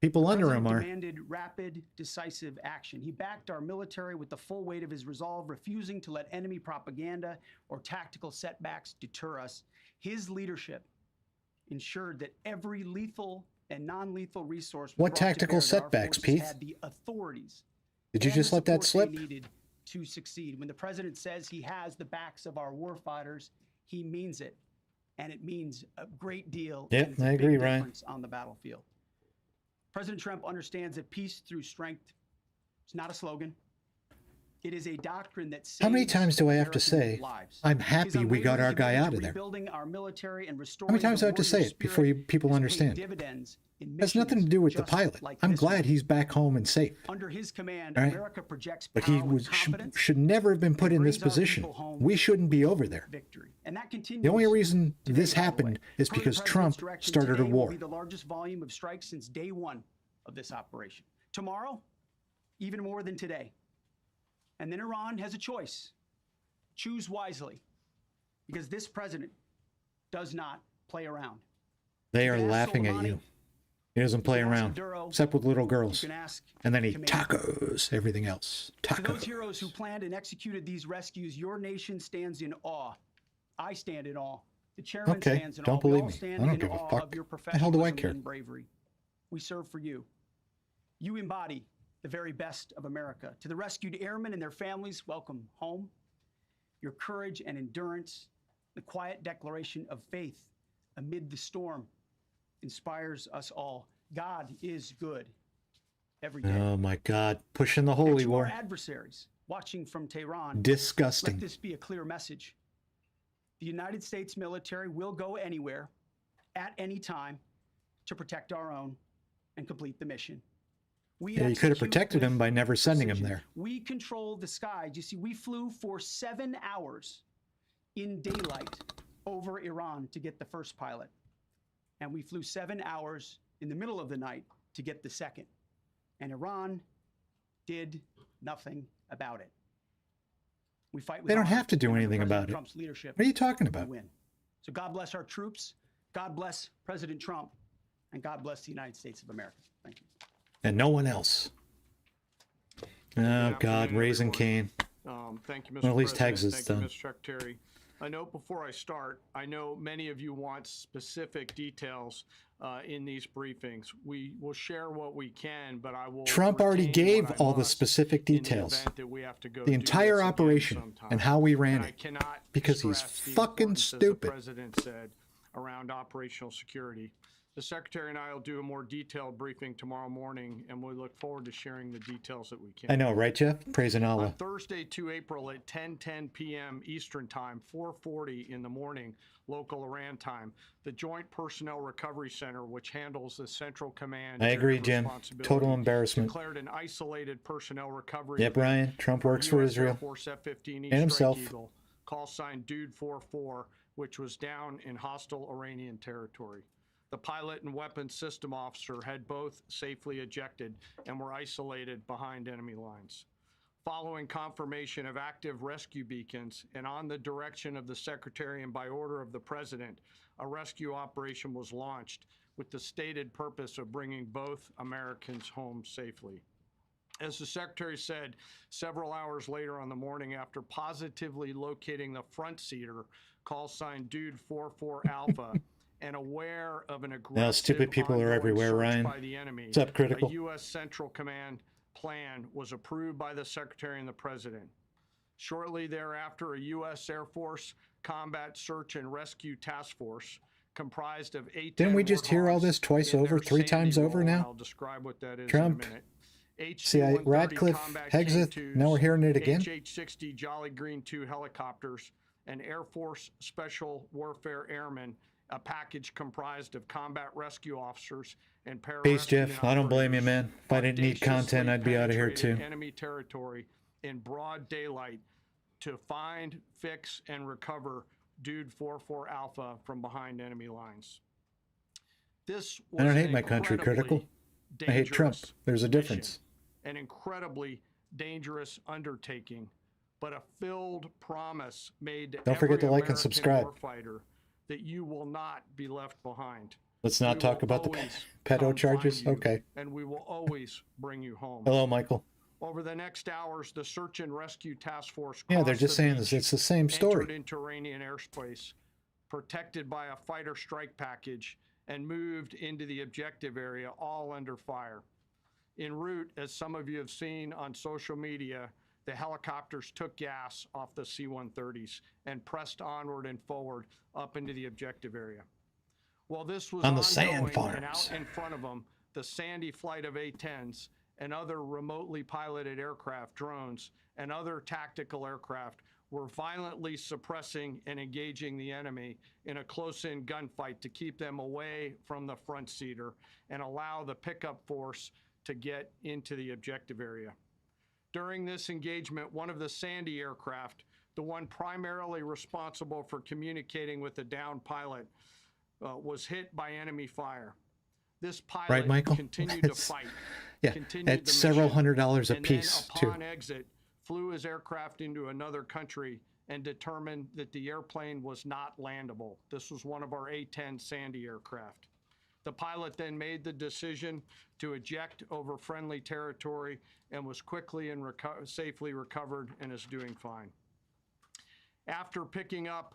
People under him President are. demanded rapid, decisive action. He backed our military with the full weight of his resolve, refusing to let enemy propaganda or tactical setbacks deter us. His leadership ensured that every lethal and non-lethal resource was What brought to tactical bear, that our setbacks, forces Pete? had the authorities Did you and just the let that support slip? they needed to succeed. When the president says he has the backs of our warfighters, he means it, and it means a great deal. Yep, and it's a I big agree, Ryan. difference on the battlefield. President Trump understands that peace through strength is not a slogan. It is a doctrine that saves How many times do I have to American say, lives. I'm His happy we got unwavering our guy commitment out to of there? rebuilding our military and How restoring many times do the I have to say warrior it before spirit people has paid understand? dividends in Has nothing to missions do with the just pilot. like I'm this glad one. he's back home and safe. Under his command, All right? America projects But power he with was, confidence should never have been put and in this brings our position. people home We shouldn't be over there. victory. And that continues. The only reason today, this by the way. happened is Per the because president's Trump direction, started a today will war. be the largest volume of strikes since day one of this operation. Tomorrow, even more than today. And then Iran has a choice. Choose wisely, because this president does not play around. They You are can ask laughing at Soleimani, you. He doesn't play you can ask around, Maduro, except with little you girls. can ask And then he Khamenei. tacos everything else. To those heroes Tacos. who planned and executed these rescues, your nation stands in awe. I stand in awe. The chairman Okay, stands in don't awe. We believe all me. stand I don't in give a awe fuck. of your The hell do I professionalism care? and bravery. We serve for you. You embody the very best of America. To the rescued airmen and their families, welcome home. Your courage and endurance, the quiet declaration of faith amid the storm, inspires us all. God is good every day. Oh my God. Pushing the And holy to our war. adversaries watching from Tehran, let Disgusting. this be a clear message. The United States military will go anywhere, at any time, to protect our own and complete the mission. We Yeah, you could have execute protected him with by never sending him precision. there. We control the skies. You see, we flew for 7 hours in daylight over Iran to get the first pilot. And we flew 7 hours in the middle of the night to get the second. And Iran did nothing about it. We fight with They don't honor, have to do and under anything President about it. Trump's leadership, What are you talking we about? win. So God bless our troops. God bless President Trump. And God bless the United States of America. Thank you. And no one else. Oh God, afternoon, raising everyone. Cain. Thank you, Mr. Well, at least President. Tegs is Thank done. you, Mr. Secretary. A note before I start, I know many of you want specific details in these briefings. We will share what we can, but I will Trump already retain gave what I all the must specific in the details. event that we have to go The do entire this again operation sometime. and how we ran And I it. cannot Because he's stress the fucking importance, as stupid. the president said, around operational security. The Secretary and I will do a more detailed briefing tomorrow morning, and we look forward to sharing the details that we can. I know, right, Jeff? Praising On Allah. Thursday, 2 April at 10:10 p.m. Eastern Time, 4:40 in the morning, local Iran time, the Joint Personnel Recovery Center, which handles the Central Command I area agree, of Jim. responsibility, Total embarrassment. declared an isolated personnel recovery Yep, event Ryan. Trump from works for US Israel. Air Force F-15E And himself. Strike Eagle, call sign Dude 44, which was down in hostile Iranian territory. The pilot and weapons system officer had both safely ejected and were isolated behind enemy lines. Following confirmation of active rescue beacons and on the direction of the Secretary and by order of the President, a rescue operation was launched with the stated purpose of bringing both Americans home safely. As the Secretary said, several hours later on the morning after positively locating the front seater, call sign Dude 44 Alpha, and aware of an aggressive Now, stupid people are ongoing everywhere, search Ryan. by the enemy, What's up, Critical? a U.S. Central Command plan was approved by the Secretary and the President. Shortly thereafter, a U.S. Air Force Combat Search and Rescue Task Force comprised of 8 Didn't we just hear all this twice over, 3 times over now? I'll describe what that is Trump, in a minute. CIA, HC-130 Radcliffe, combat Hexeth, King now we're 2s, hearing it again. HH-60 Jolly Green 2 helicopters, and Air Force Special Warfare Airmen, a package comprised of combat rescue officers and Peace, pararescue Jeff. I don't blame you, man. If I didn't need content, I'd be out of here too. Enemy territory in broad daylight to find, fix, and recover Dude 44 Alpha from behind enemy lines. This was I don't hate an my country, incredibly Critical. I hate Trump. dangerous There's a mission, difference. an incredibly dangerous undertaking, but a filled promise made to Don't forget every to like and American subscribe. warfighter that you will not be left behind. Let's not We talk will about the always pedo come charges. find you, Okay. and we will always bring you home. Hello, Michael. Over the next hours, the Search and Rescue Task Force Yeah, they're crossed just the saying beach, this. It's the same story. entered into Iranian airspace, protected by a fighter strike package, and moved into the objective area, all under fire. En route, as some of you have seen on social media, the helicopters took gas off the C-130s and pressed onward and forward up into the objective area. While this was On the sand ongoing and farms. out in front of them, the Sandy flight of A-10s and other remotely piloted aircraft, drones, and other tactical aircraft were violently suppressing and engaging the enemy in a close-in gunfight to keep them away from the front seater and allow the pickup force to get into the objective area. During this engagement, one of the Sandy aircraft, the one primarily responsible for communicating with the downed pilot, was hit by enemy fire. This pilot Right, Michael? continued to It's- fight. Yeah, continued at the several mission, $100s a and piece, then too. upon exit, flew his aircraft into another country and determined that the airplane was not landable. This was one of our A-10 Sandy aircraft. The pilot then made the decision to eject over friendly territory and was quickly and safely recovered and is doing fine. After picking up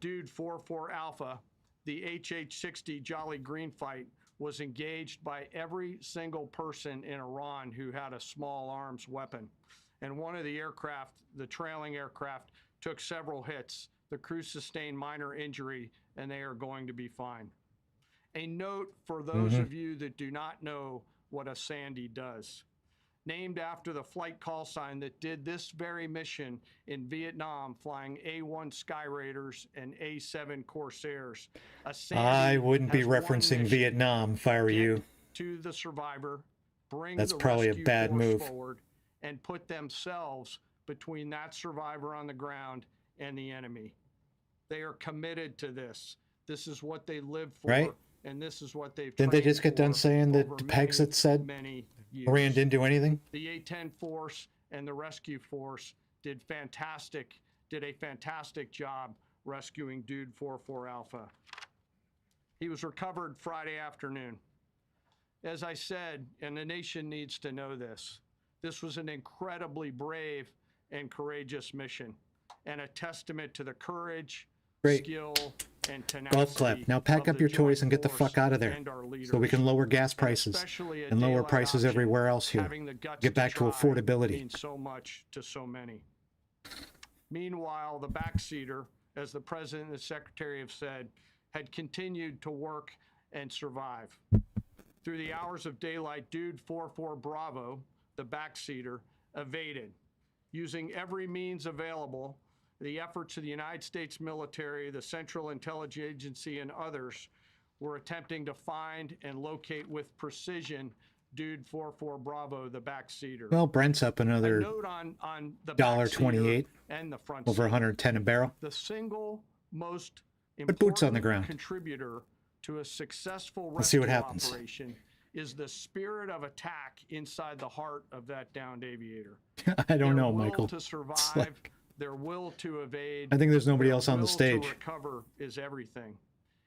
Dude 44 Alpha, the HH-60 Jolly Green fight was engaged by every single person in Iran who had a small arms weapon. And one of the aircraft, the trailing aircraft, took several hits. The crew sustained minor injury, and they are going to be fine. A note for those of you that do not know what a Sandy does. Named after the flight call sign that did this very mission in Vietnam, flying A-1 Sky Raiders and A-7 Corsairs. A Sandy I wouldn't be has one referencing mission: Vietnam if I were get you. to the survivor, bring That's the probably a rescue bad force move. forward, and put themselves between that survivor on the ground and the enemy. They are committed to this. This is what they live for, Right? and this is what they've Didn't they trained just get done for saying that over the pegs that said many years. Iran didn't do anything? The A-10 force and the rescue force did a fantastic job rescuing Dude 44 Alpha. He was recovered Friday afternoon. As I said, and the nation needs to know this, this was an incredibly brave and courageous mission. and a testament to the courage, Great. skill, and tenacity. Golf clap. Now pack of up the your toys joint and get the force fuck out of there and our so we leaders. can lower gas prices Especially a and lower daylight prices option, everywhere else here. having the guts Get back to try affordability. means so much to so many. Meanwhile, the backseater, as the president and the secretary have said, had continued to work and survive. Through the hours of daylight, Dude 44 Bravo, the backseater, evaded. Using every means available, the efforts of the United States military, the Central Intelligence Agency, and others were attempting to find and locate with precision Dude 44 Bravo, the backseater. Well, Brent's up A another note on the $1.28, backseater and the front over seat. 110 a barrel. The single most Put boots on the important ground. contributor to a successful Let's see rescue what happens. operation is the spirit of attack inside the heart of that downed aviator. I don't know, Their will Michael. to survive, It's like, their will to evade. I think there's nobody their else on the will stage. To recover is everything.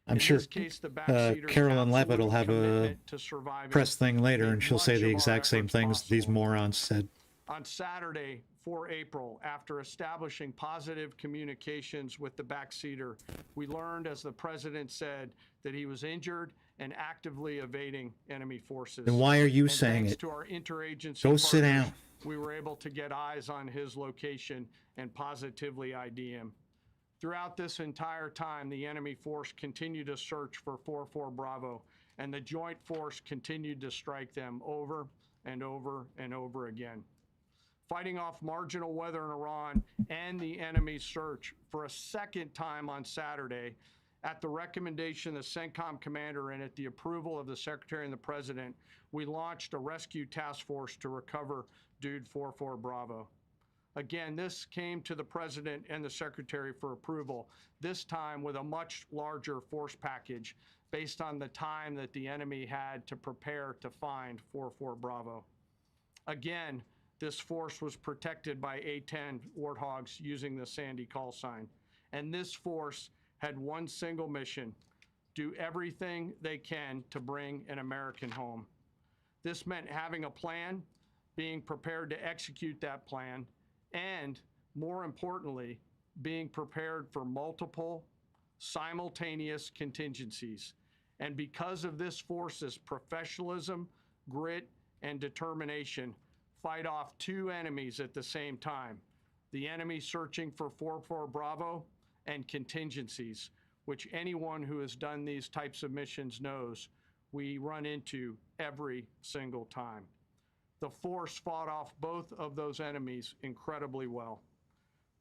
I'm In sure this case, the backseater's Carolyn Levitt will have absolute a commitment to surviving press thing later made and she'll say much the of our exact same efforts things these possible. morons said. On Saturday, 4 April, after establishing positive communications with the backseater, we learned, as the president said, that he was injured and actively evading enemy forces. Then why are you And saying thanks it? to our interagency Go sit partners, down. We were able to get eyes on his location and positively ID him. Throughout this entire time, the enemy force continued to search for 44 Bravo, and the joint force continued to strike them over and over and over again. Fighting off marginal weather in Iran and the enemy's search for a second time on Saturday, at the recommendation of the CENTCOM commander and at the approval of the Secretary and the President, we launched a rescue task force to recover Dude 44 Bravo. Again, this came to the President and the Secretary for approval, this time with a much larger force package based on the time that the enemy had to prepare to find 44 Bravo. Again, this force was protected by A-10 Warthogs using the Sandy call sign. And this force had one single mission: do everything they can to bring an American home. This meant having a plan, being prepared to execute that plan, and more importantly, being prepared for multiple simultaneous contingencies. And because of this force's professionalism, grit, and determination, fight off two enemies at the same time: the enemy searching for 44 Bravo and contingencies, which anyone who has done these types of missions knows we run into every single time. The force fought off both of those enemies incredibly well.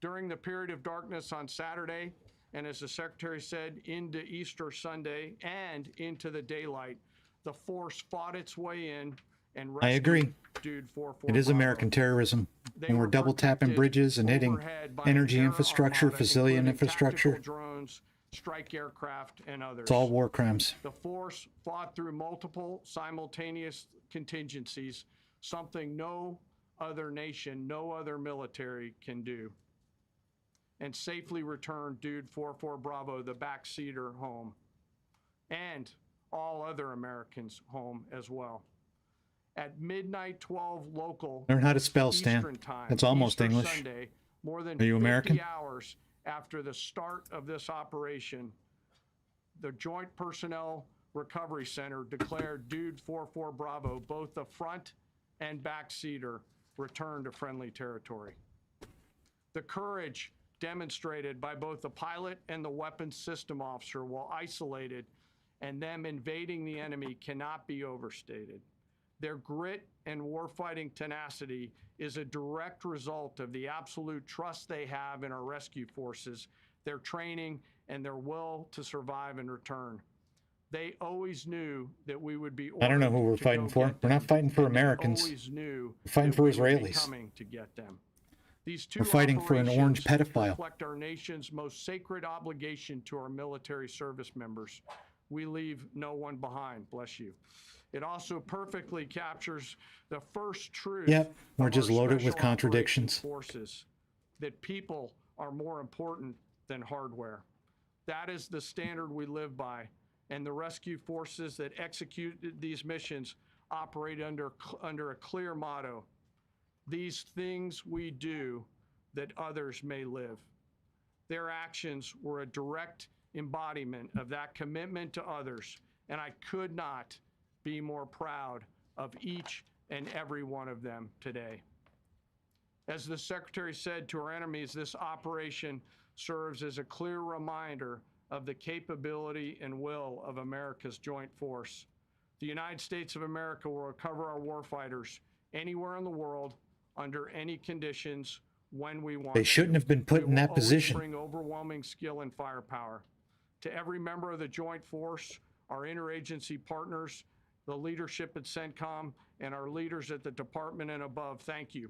During the period of darkness on Saturday, and as the Secretary said, into Easter Sunday and into the daylight, the force fought its way in and rescued I agree. Dude 44 It is Bravo. American terrorism. They When we're were double tapping protected bridges and hitting overhead by a energy terror infrastructure, armada, civilian including infrastructure, tactical drones, strike aircraft, and others. it's all war crimes. The force fought through multiple simultaneous contingencies, something no other nation, no other military can do, and safely returned Dude 44 Bravo, the backseater, home, and all other Americans home as well. At midnight 12 local Learn how to spell, Stan. Eastern time, That's almost Easter English. Sunday, more than Are you 50 American? hours after the start of this operation, the Joint Personnel Recovery Center declared Dude 44 Bravo, both the front and back seater, returned to friendly territory. The courage demonstrated by both the pilot and the weapons system officer while isolated and them invading the enemy cannot be overstated. Their grit and warfighting tenacity is a direct result of the absolute trust they have in our rescue forces, their training, and their will to survive and return. They always knew that we would be ordered I don't know who we're to fighting go for. get We're not them, fighting for and they Americans. always knew We're fighting that for we would be Israelis. coming to get them. These two We're fighting for an orange operations pedophile. reflect our nation's most sacred obligation to our military service members. We leave no one behind, bless you. It also perfectly captures the first truth Yep, we're of just our loaded with special contradictions. operations forces, that people are more important than hardware. That is the standard we live by, and the rescue forces that execute these missions operate under a clear motto: these things we do that others may live. Their actions were a direct embodiment of that commitment to others, and I could not be more proud of each and every one of them today. As the Secretary said to our enemies, this operation serves as a clear reminder of the capability and will of America's joint force. The United States of America will recover our warfighters anywhere in the world, under any conditions, when we want They shouldn't have been put in that position. Bring overwhelming skill and firepower. To every member of the joint force, our interagency partners, the leadership at CENTCOM, and our leaders at the department and above, thank you.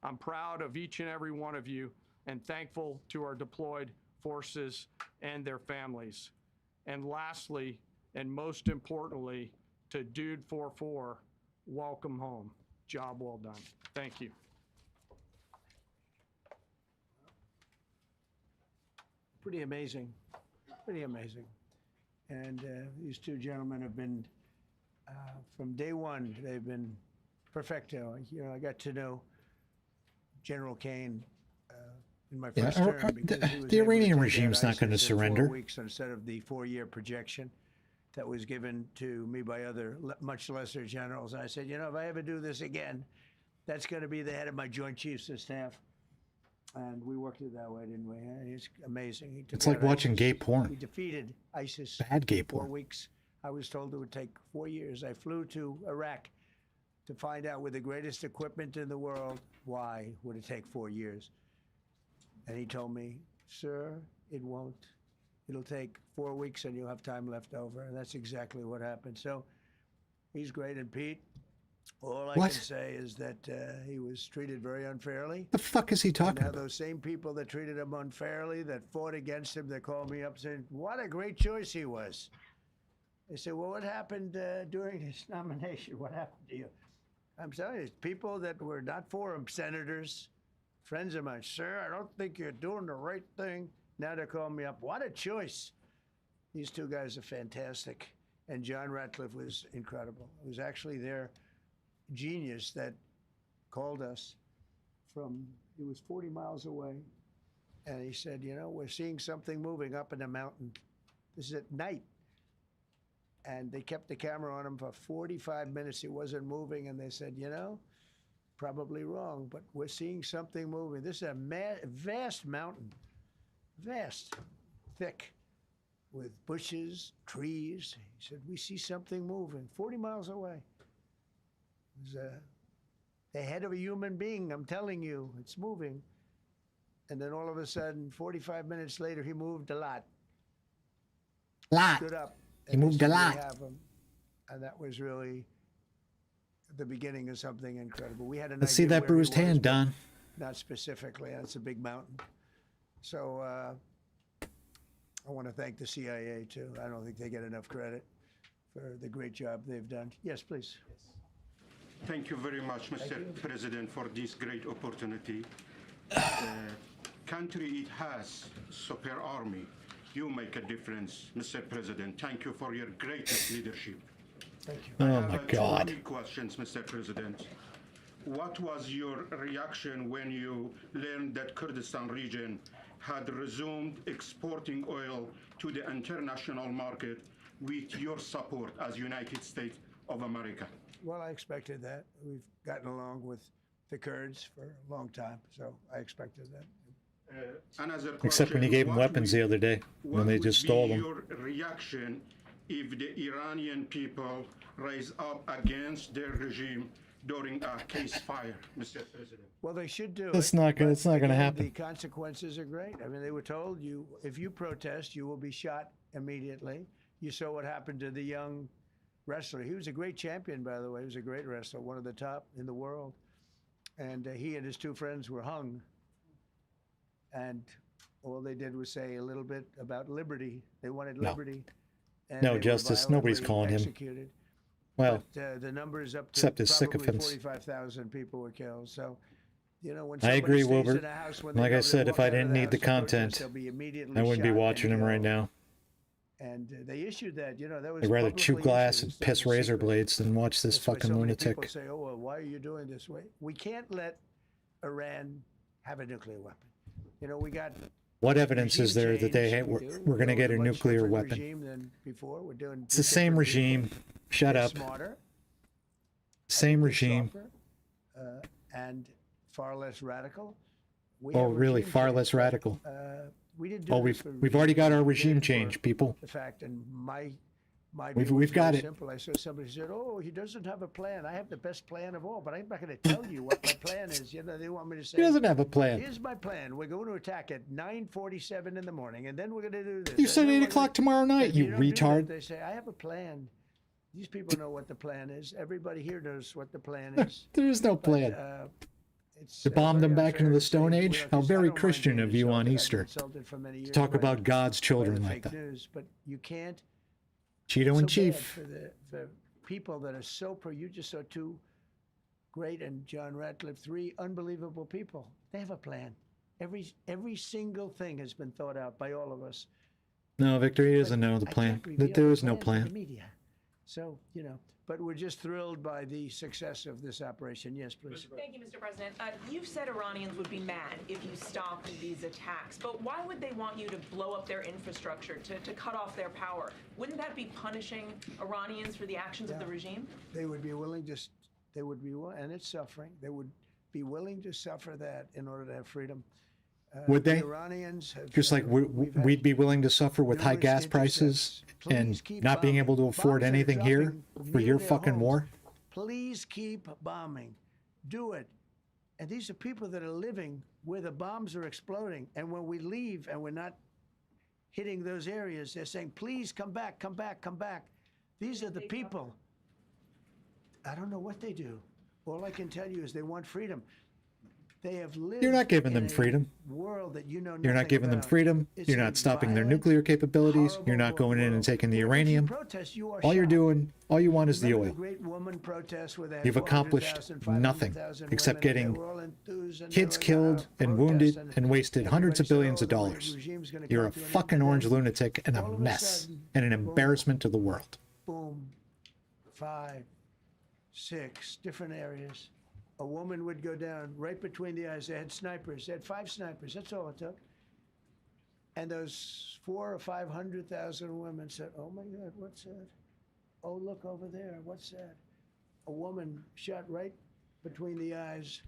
I'm proud of each and every one of you and thankful to our deployed forces and their families. And lastly, and most importantly, to Dude 44, welcome home. Job well done. Thank you. Pretty amazing, pretty amazing. And these two gentlemen have been, from day one, they've been perfecto. You know, I got to know General Kane in my first term. Because he was the able to Iranian take regime's out not going to ISIS in 4 surrender. weeks instead of the 4-year projection that was given to me by other much lesser generals. I said, you know, if I ever do this again, that's going to be the head of my Joint Chiefs of Staff. And we worked it that way, didn't we? It's amazing. He took It's like out watching ISIS. gay porn. We defeated ISIS. Bad gay in 4 porn. weeks. I was told it would take 4 years. I flew to Iraq to find out with the greatest equipment in the world, why would it take 4 years? And he told me, sir, it won't. It'll take 4 weeks and you'll have time left over. And that's exactly what happened. So he's great. And Pete, all I What? can say is that he was treated very unfairly. The fuck is he talking Now about? those same people that treated him unfairly, that fought against him, that called me up saying, what a great choice he was. They said, well, what happened during his nomination? What happened to you? I'm telling you, people that were not for him, senators, friends of mine, sir, I don't think you're doing the right thing. Now they're calling me up. What a choice. These two guys are fantastic. And John Ratcliffe was incredible. It was actually their genius that called us from, he was 40 miles away. And he said, you know, we're seeing something moving up in the mountain. This is at night. And they kept the camera on him for 45 minutes. He wasn't moving. And they said, you know, probably wrong, but we're seeing something moving. This is a vast mountain, vast, thick, with bushes, trees. He said, we see something moving 40 miles away. It was the head of a human being, I'm telling you, it's moving. And then all of a sudden, 45 minutes later, he moved a lot. Stood up. He moved a lot. And that was really the beginning of something incredible. We had an Let's see idea that where he bruised was, hand, but Don. not specifically. That's a big mountain. So I want to thank the CIA, too. I don't think they get enough credit for the great job they've done. Yes, please. Thank you very much, Mr. President, for this great opportunity. Country, it has super army. You make a difference, Mr. President. Thank you for your greatest leadership. Thank you. Oh my God. Two questions, Mr. President. What was your reaction when you learned that Kurdistan region had resumed exporting oil to the international market with your support as United States of America? Well, I expected that. We've gotten along with the Kurds for a long time, so I expected that. Another Except when he question, gave them what weapons the other day, when they just stole them. What would be your reaction if the Iranian people rise up against their regime during a ceasefire, Mr. President? Well, they should do It's it. not gonna- but it's not gonna again, happen. The consequences are great. I mean, they were told if you protest, you will be shot immediately. You saw what happened to the young wrestler. He was a great champion, by the way. He was a great wrestler, one of the top in the world. And he and his two friends were hung. And all they did was say a little bit about liberty. They wanted liberty. And No they were justice. Nobody's violently calling him. executed. Well, But, the numbers up to except his probably sycophants. 45,000 people were killed. So, you know, when I somebody agree, stays Wilbert. in a house, when they Like know I they're said, if walking I out of didn't the need the house to protest, content, they'll be immediately I wouldn't be shot watching and him right killed. now. And they issued that, you know, that was I'd rather chew publicly glass issued and instead piss of a razor secret. blades than watch this That's why fucking so many lunatic. people say, oh, well, why are you doing this way? We can't let Iran have a nuclear weapon. You know, we got What evidence is there that they change. we're going to get a much nuclear different weapon? regime than before. We're doing It's the same regime. Shut They're up. Smarter, Same regime. softer, and far less radical. We Oh, have really? regime Far change. less radical. We didn't do Oh, this we've for already got our we did regime it for change, people. The fact, and my We've view was got very it. simple. I saw somebody said, "Oh, he doesn't have a plan. I have the best plan of all, but I'm not going to tell you what my plan is." You know, they want me to say, He doesn't have a plan. "Here's my plan. We're going to attack at 9:47 in the morning, and then we're going to do this." You and said then 8 we're o'clock gonna-" tomorrow night, And you don't do that. retard. They say, "I have a plan." These people know what the plan is. Everybody here knows what the plan is. There is no plan. It's, To bomb very them back unfair into the to say, Stone Age? well, How 'cause I very don't mind Christian being of you on insulted. I've been Easter insulted for many years to talk by- about God's by children the like fake that. news, but you can't. Cheeto so in bad chief. for the people that are so pro. You just saw two great and John Ratcliffe, three unbelievable people. They have a plan. Every single thing has been thought out by all of us. No, Victor, he doesn't know the I plan. can't reveal There the is no to the plan. media. So, you know, but we're just thrilled by the success of this operation. Yes, please. Thank you, Mr. President. You've said Iranians would be mad if you stopped these attacks, but why would they want you to blow up their infrastructure, to cut off their power? Wouldn't that be punishing Iranians for the actions of the regime? They would be willing to, they would be, and it's suffering, they would be willing to suffer that in order to have freedom. Would The they? Iranians have, Just like we've had we'd be willing to suffer with high numerous gas prices intercepts. and Please keep not being able to bombing. afford Bombs are anything here dropping for near your their fucking homes. war? Please keep bombing. Do it. And these are people that are living where the bombs are exploding. And when we leave and we're not hitting those areas, they're saying, please come back, come back, come back. These are the people. I don't know what they do. All I can tell you is they want freedom. They have lived You're not giving them in a freedom. world that you know You're not nothing giving them about. freedom. It's You're a not stopping their violent, nuclear capabilities. You're not horrible going in and world. taking the If you uranium. protest, you are All you're shot. doing, all you want is the Remember oil. the great woman protests where they had You've accomplished 400,000, nothing 500,000 except women, and getting they were all enthused and kids they were killed out and protesting, wounded and wasted hundreds of everybody billions said, of "Oh, the dollars. regime's gonna You're come a to an end," fucking and orange then lunatic and a all of mess sudden, and an boom, embarrassment to the world. boom, 5, 6 different areas. A woman would go down right between the eyes. They had snipers. They had 5 snipers. That's all it took. And those 400,000 or 500,000 women said, "Oh my God, what's that? Oh, look over there. What's that?" A woman shot right between the eyes.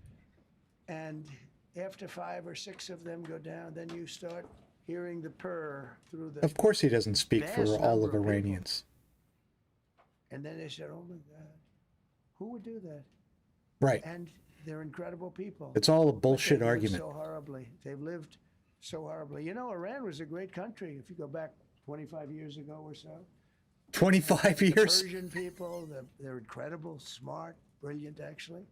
And after 5 or 6 of them go down, then you start hearing the purr through the. Of course he doesn't speak for vast all number of people. Iranians. And then they said, "Oh my God, who would do that?" Right. And they're incredible people. It's all a But bullshit they've lived argument. So horribly. They've lived so horribly. You know, Iran was a great country if you go back 25 years ago or so. 25 The years? Persian people, they're incredible, smart, brilliant, actually.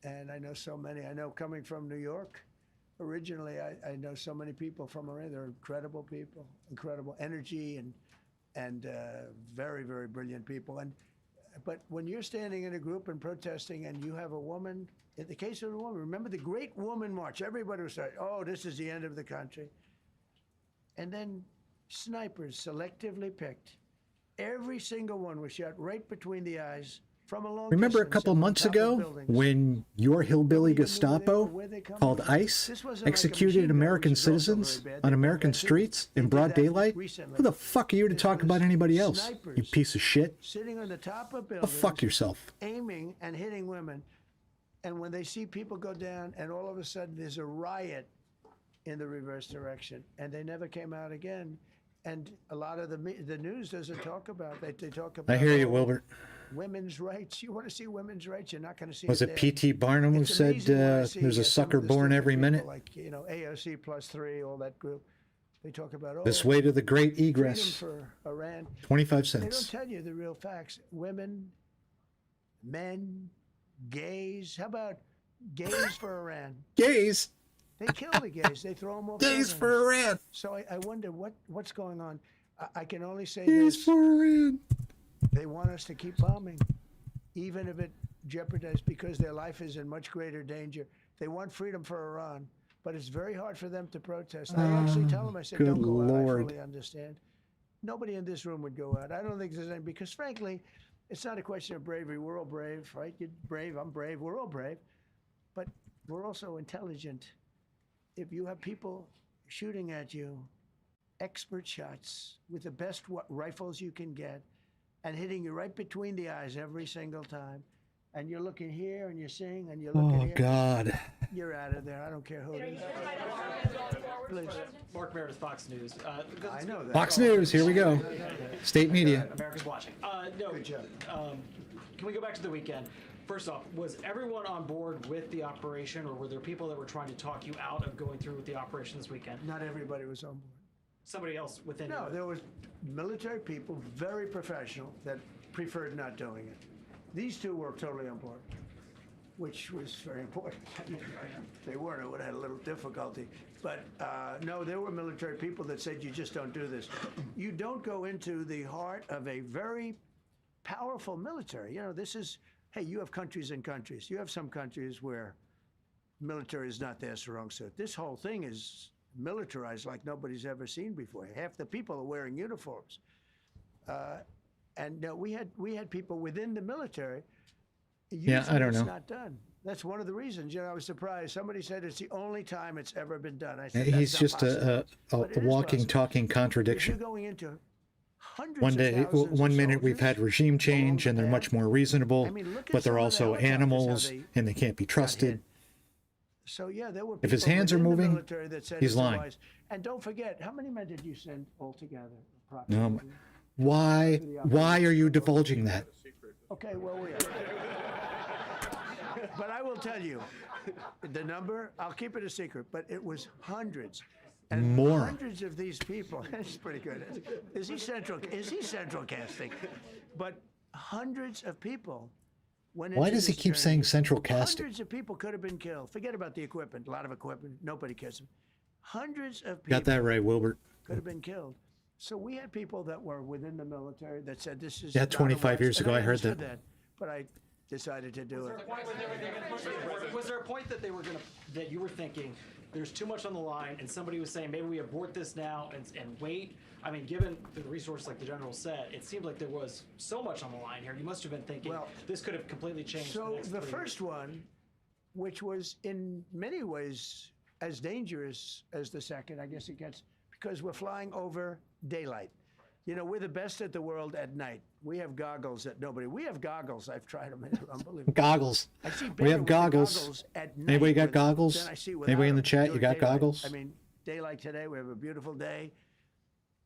And I know so many. I know coming from New York, originally, I know so many people from Iran. They're incredible people, incredible energy, and very, very brilliant people. But when you're standing in a group and protesting and you have a woman, in the case of the woman, remember the Great Woman March, everybody was saying, "Oh, this is the end of the country." And then snipers selectively picked. Every single one was shot right between the eyes from a long Remember a distance couple and on months top of ago buildings. when your hillbilly Nobody even knew Gestapo where they come called from. ICE This wasn't like a executed machine gun, American which is also citizens very bad. on They American did that too. streets They in did broad that daylight? recently. Who the fuck are you to This talk about was anybody else? snipers You piece of shit. sitting on the top of Go buildings, fuck yourself. aiming and hitting women. And when they see people go down, and all of a sudden there's a riot in the reverse direction, and they never came out again. And a lot of the news doesn't talk about that. They talk about I hear you, oh, Wilbert. women's rights. You want to see women's rights? You're not going to see Was it it there. P.T. Barnum who It's said amazing when I see, there's a some sucker of the born stupid every people minute? Like AOC +3, all that group. They talk about This way to the great freedom egress. for Iran. 25 They don't cents. tell you the real facts. Women, men, gays. How about gays for Iran? Gays? They kill the gays. They throw them off. Gays buildings. for Iran. So I wonder what's going on. I can only say Gays this. for Iran. They want us to keep bombing, even if it jeopardizes, because their life is in much greater danger. They want freedom for Iran, but it's very hard for them to protest. I actually tell them, I said, good don't go out. Lord. I fully understand. Nobody in this room would go out. I don't think there's any, because frankly, it's not a question of bravery. We're all brave, right? You're brave, I'm brave, we're all brave. But we're also intelligent. if you have people shooting at you, expert shots with the best rifles you can get, and hitting you right between the eyes every single time, and you're looking here and you're seeing and you're looking here. Oh, God. You're out of there. I don't care who it is. Please. Mark Meredith, Fox News. I know that. Fox News, here we go. State media. America's watching. No, Good job. Can we go back to the weekend? First off, was everyone on board with the operation, or were there people that were trying to talk you out of going through with the operation this weekend? Not everybody was on board. Somebody else within No, you? there was military people, very professional, that preferred not doing it. These two were totally on board, which was very important. If they weren't, it would have had a little difficulty. But no, there were military people that said, you just don't do this. You don't go into the heart of a very powerful military. You know, this is, hey, you have countries and countries. You have some countries where military is not their strong suit. This whole thing is militarized like nobody's ever seen before. Half the people are wearing uniforms. And we had people within the military. Yeah, I don't know. It's not done. That's one of the reasons. You know, I was surprised. Somebody said it's the only time it's ever been done. I said, He's that's just not possible. a walking, talking If contradiction. you're going into hundreds One of day, thousands of one minute we've had soldiers regime change and they're much more reasonable, I mean, look at but they're some of the also helicopters, how animals they and they can't be got trusted. hit. So yeah, there were If his people hands are within the moving, military that said he's it's lying. wise. And don't forget, how many men did you send altogether? Why are you divulging that? Okay, well, but I will tell you, the number, I'll keep it a secret, but it was hundreds. And More. hundreds of these people, that's pretty good. Is he central casting? But hundreds of people went Why into does he this keep journey. saying central casting? Hundreds of people could have been killed. Forget about the equipment, a lot of equipment, nobody cares. Hundreds of people Got that right, Wilbert. could have been killed. So we had people that were within the military that said this is Yeah, not a 25 wise- years and ago I heard understood that. But I decided to do it. Was there a point that that you were thinking there's too much on the line, and somebody was saying maybe we abort this now and wait? I mean, given the resource, like the general said, it seemed like there was so much on the line here. You must have been thinking this could have completely changed. So the the next 3 first years. one, which was in many ways as dangerous as the second, I guess it gets, because we're flying over daylight. You know, we're the best at the world at night. We have goggles that nobody. We have goggles. I've tried them. They're unbelievable. Goggles. I see We better have with the goggles. at night Anybody got with- goggles? than I see Anybody in the without chat? them You got during daylight. goggles? I mean, daylight today, we have a beautiful day.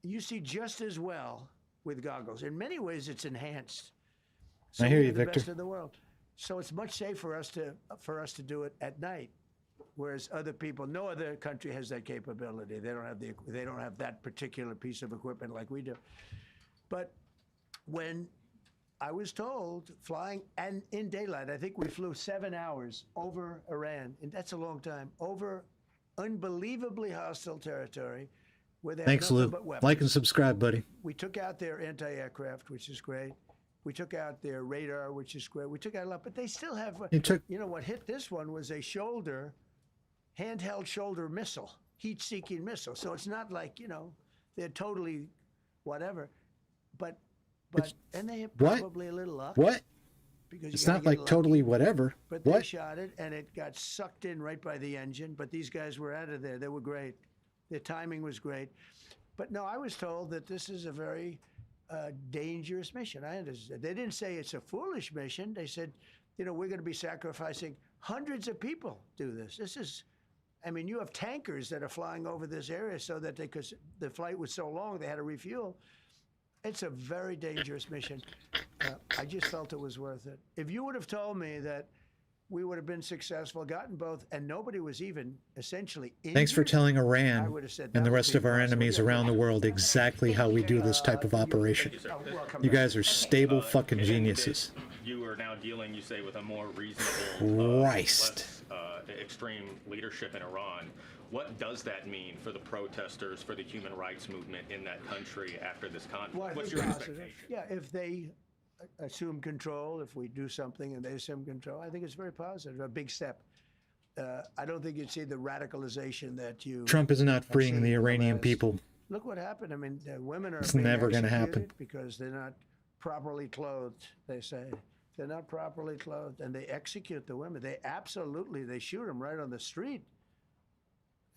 You see just as well with goggles. In many ways, it's enhanced. So I hear we're you, the Victor. best in the world. So it's much safer for us to do it at night, whereas other people, no other country has that capability. They don't have that particular piece of equipment like we do. But when I was told flying and in daylight, I think we flew 7 hours over Iran, and that's a long time, over unbelievably hostile territory where they have Thanks, nothing Lou. but weapons. Like and subscribe, buddy. We took out their anti-aircraft, which is great. We took out their radar, which is great. We took out a lot, but they still have. You know what hit this one was a handheld shoulder missile, heat-seeking missile. So it's not like they're totally whatever, but and they have probably a little luck. What? Because It's you gotta not get like lucky. totally whatever. But they What? shot it, and it got sucked in right by the engine. But these guys were out of there. They were great. Their timing was great. But no, I was told that this is a very dangerous mission. I understand. They didn't say it's a foolish mission. They said, we're going to be sacrificing hundreds of people. Do this. This is, I mean, you have tankers that are flying over this area so that because the flight was so long, they had to refuel. It's a very dangerous mission. I just felt it was worth it. If you would have told me that we would have been successful, gotten both, and nobody was even essentially injured, Thanks for telling I Iran would have said and that the would rest be of our possible. enemies Yeah. around the world exactly how we do this type of operation. You guys are stable fucking geniuses. You are now dealing, you say, with a more reasonable, Christ. less extreme leadership in Iran. What does that mean for the protesters, for the human rights movement in that country after this conflict? Well, I What's think your positive. expectation? Yeah, if they assume control, if we do something and they assume control, I think it's very positive, a big step. I don't think you'd see the radicalization that you. Trump is not have freeing seen the in Iranian last- people. Look what happened. I mean, women are It's being never gonna happen. executed because they're not properly clothed, they say. They're not properly clothed, and they execute the women. They shoot them right on the street.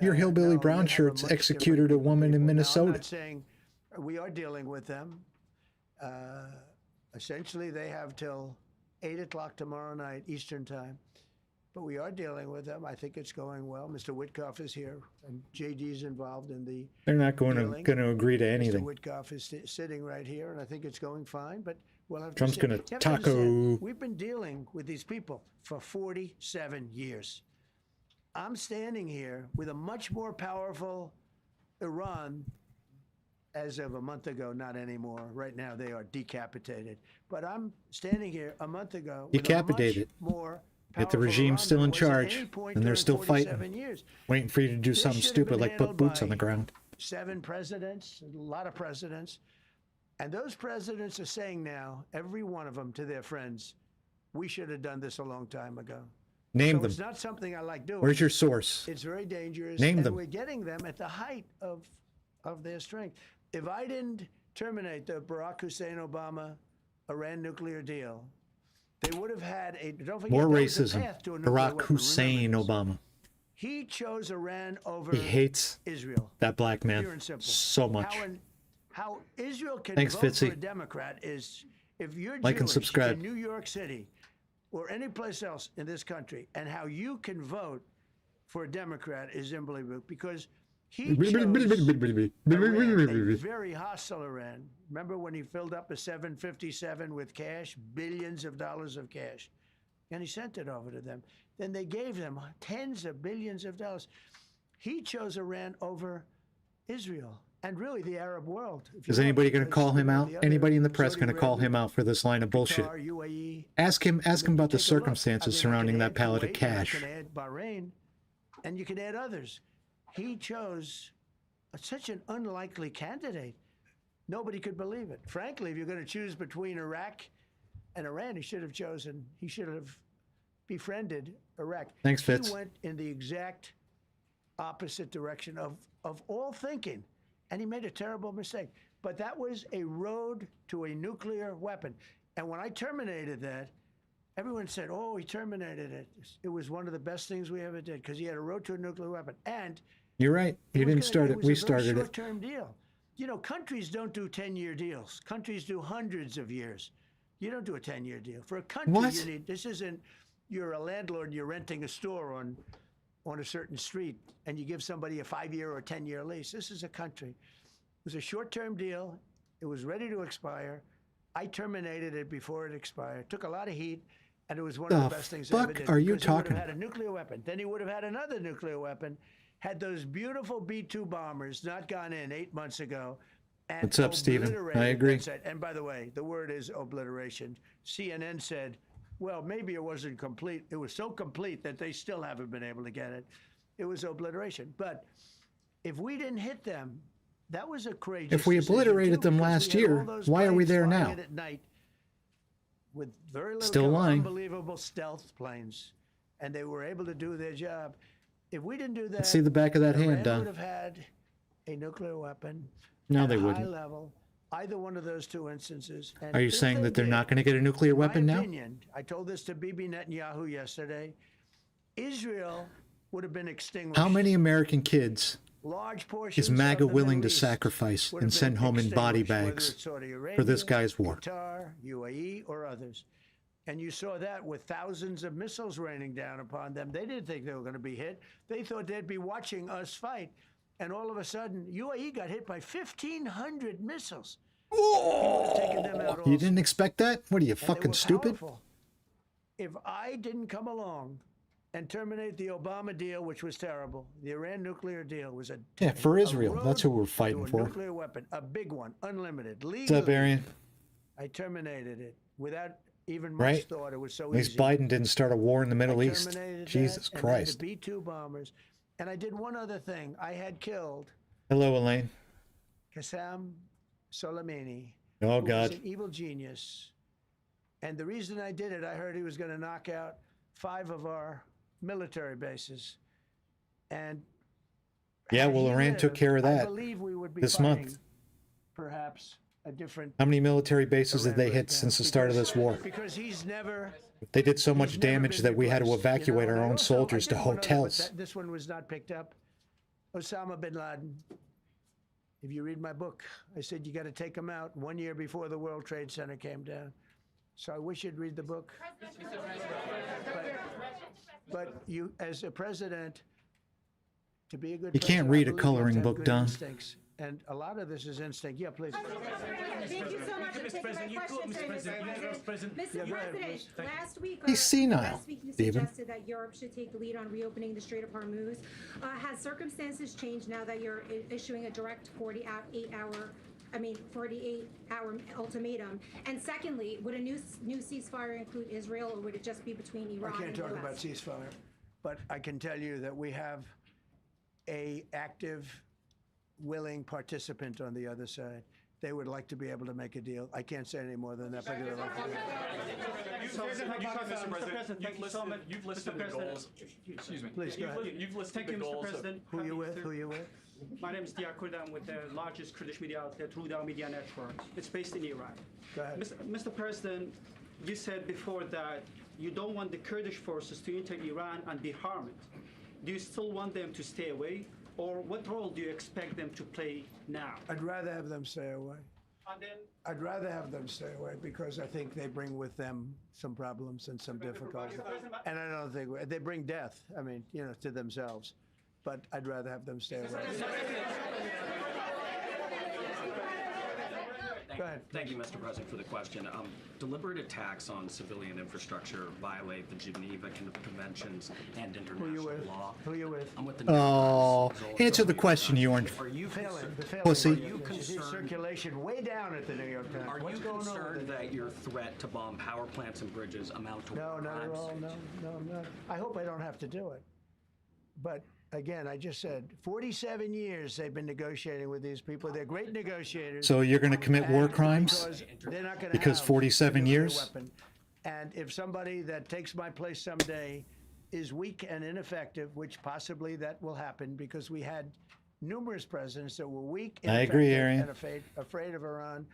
Your hillbilly No, brown they have a shirts much executed different a group of woman in people. Now, I'm Minnesota. not saying we are dealing with them. Essentially, they have till 8 o'clock tomorrow night Eastern time. But we are dealing with them. I think it's going well. Mr. Witkoff is here, and JD's involved in the They're not going dealing. to agree to Mr. anything. Witkoff is sitting right here, and I think it's going fine. But we'll have Trump's to see. going You to have understand, taco. we've been dealing with these people for 47 years. I'm standing here with a much more powerful Iran as of a month ago, not anymore. Right now, they are decapitated. But I'm standing here a month ago with Decapitated. a much more Yet the powerful regime's Iran still than in was at charge, any point and they're during still 47 fighting, years. waiting for you to do This something should have stupid been like put handled boots on by the ground. 7 presidents, a lot of presidents. And those presidents are saying now, every one of them to their friends, we should have done this a long time ago. Name So them. it's not something I like doing. Where's your source? It's very dangerous. Name and them. we're getting them at the height of their strength. If I didn't terminate the Barack Hussein Obama Iran nuclear deal, they would have had a, don't forget, More there was a racism. path to a nuclear Barack weapon. Hussein Remember this. Obama. He chose Iran over He hates Israel. that black Pure man and simple. so much. How Israel can Thanks, vote Fitzy. for a Democrat is if you're Like and Jewish subscribe. in New York City or any place else in this country, and how you can vote for a Democrat is unbelievable because he chose Iran, a very hostile Iran. Remember when he filled up a 757 with cash, billions of dollars of cash, and he sent it over to them. Then they gave them tens of billions of dollars. He chose Iran over Israel and really the Arab world. Is anybody going to call him out? Anybody in the press going to call him out for this line of bullshit? UAE. Ask him about the Take a look. circumstances I mean, I surrounding can that add pallet of Kuwait, cash. I can add Bahrain, and you can add others. He chose such an unlikely candidate. Nobody could believe it. Frankly, if you're going to choose between Iraq and Iran, he should have befriended Iraq. Thanks, Fitz. He went in the exact opposite direction of all thinking, and he made a terrible mistake. But that was a road to a nuclear weapon. And when I terminated that, everyone said, oh, he terminated it. It was one of the best things we ever did because he had a road to a nuclear weapon. And You're right. You didn't start it. We started it. Short-term deal. You know, countries don't do 10-year deals. Countries do hundreds of years. You don't do a 10-year deal. For a country, What? you need, this isn't, you're a landlord and you're renting a store on a certain street and you give somebody a 5-year or a 10-year lease. This is a country. It was a short-term deal. It was ready to expire. I terminated it before it expired. Took a lot of heat, and it was one of the best things I ever did. Are you because talking he would have had a nuclear weapon. Then he would have had another nuclear weapon. Had those beautiful B-2 bombers not gone in 8 months ago. And What's up, Stephen? obliterated I agree. that site. And by the way, the word is obliteration. CNN said, well, maybe it wasn't complete. It was so complete that they still haven't been able to get it. It was obliteration. But if we didn't hit them, that was a courageous If we decision, obliterated too, them because last we had all year, those why are we planes there flying now? in at night with very little Still cover, lying. unbelievable stealth planes, and they were able to do their job. If we didn't do that, Let's see the back of that Iran hand, Don. would have had a nuclear weapon. No, at they a high wouldn't. level, either one of those two instances. And Are you if saying they that they're did, not going to get a nuclear weapon my now? opinion, I told this to Bibi Netanyahu yesterday. Israel would have been extinguished. How many American kids Large portions is MAGA of the willing Middle to East sacrifice would and have send been home in body extinguished, whether bags it's Saudi for this Arabia, guy's war? Qatar, UAE, or others. And you saw that with thousands of missiles raining down upon them. They didn't think they were going to be hit. They thought they'd be watching us fight. And all of a sudden, UAE got hit by 1,500 missiles. Taken them out You also. didn't expect that? What are you, And they fucking were stupid? powerful. If I didn't come along and terminate the Obama deal, which was terrible, the Iran nuclear deal was Yeah, for a Israel. That's who we're road fighting to a for. nuclear weapon, a big one, unlimited, legally. What's up, Arian? I terminated it without even much Right? thought. It was so At least easy. Biden didn't start a war in the Middle I East. terminated Jesus that, and then Christ. the B-2 bombers, and I did one other thing. I had killed Hello, Elaine. Qassem Soleimani. Oh, who God. was an evil genius. And the reason I did it, I heard he was going to knock out 5 of our military bases. And Yeah, had well, he Iran took lived, care of I that believe we would be this fighting month. perhaps a different How many military bases did Iran they right hit now. since the start of this war? Because he's never They did so much he's never damage been that we had to replaced, you know, evacuate and our I own also- I soldiers to did one other, but hotels. this one was not picked up. Osama bin Laden. If you read my book, I said you got to take him out 1 year before the World Trade Center came down. So I wish you'd read the book. But you, as a president, to be a good You president, can't read I a believe you have coloring to have book, good Don. instincts. And a lot of this is instinct. Yeah, please. Thank you so much for taking my question, Mr. President. Mr. President, last week, He's senile, last week you Stephen. suggested that Europe should take the lead on reopening the Strait of Hormuz. Has circumstances changed now that you're issuing a direct 48-hour ultimatum? And secondly, would a new ceasefire include Israel, or would it just be between Iran I can't and talk the about US? ceasefire, but I can tell you that we have a active, willing participant on the other side. They would like to be able to make a deal. I can't say any more than that, but they'd like to do it. You've listed the goals. Excuse me. Please, go ahead. You've listed Thank the you, Mr. goals. President. Who you with? Who you with? My name is Diyar Kurd. I'm with the largest Kurdish media outlet, Ruda Media Network. It's based in Iran. Go ahead. Mr. President, you said before that you don't want the Kurdish forces to enter Iran and be harmed. Do you still want them to stay away? Or what role do you expect them to play now? I'd rather have them stay away. And then, I'd rather have them stay away because I think they bring with them some problems and some difficulties. And I don't think they bring death, I mean, you know, to themselves. But I'd rather have them stay away. Go ahead. Thank you, Mr. President, for the question. Deliberate attacks on civilian infrastructure violate the Geneva Conventions and international law. Who you with? I'm with the Oh, answer the question, you orange Are you pussy. Are you concerned? Circulation way down at the New York Times. Are What's you going on? concerned that your threat to bomb power plants and bridges amount to No, war not at crimes? all. No, I'm not. I hope I don't have to do it. But again, I just said 47 years they've been negotiating with these people. They're great negotiators. So you're going to commit war And crimes? because they're not gonna Because have 47 a nuclear years? weapon. And if somebody that takes my place someday is weak and ineffective, which possibly that will happen because we had numerous presidents that were weak, I agree, ineffective, Arian. and afraid of Iran.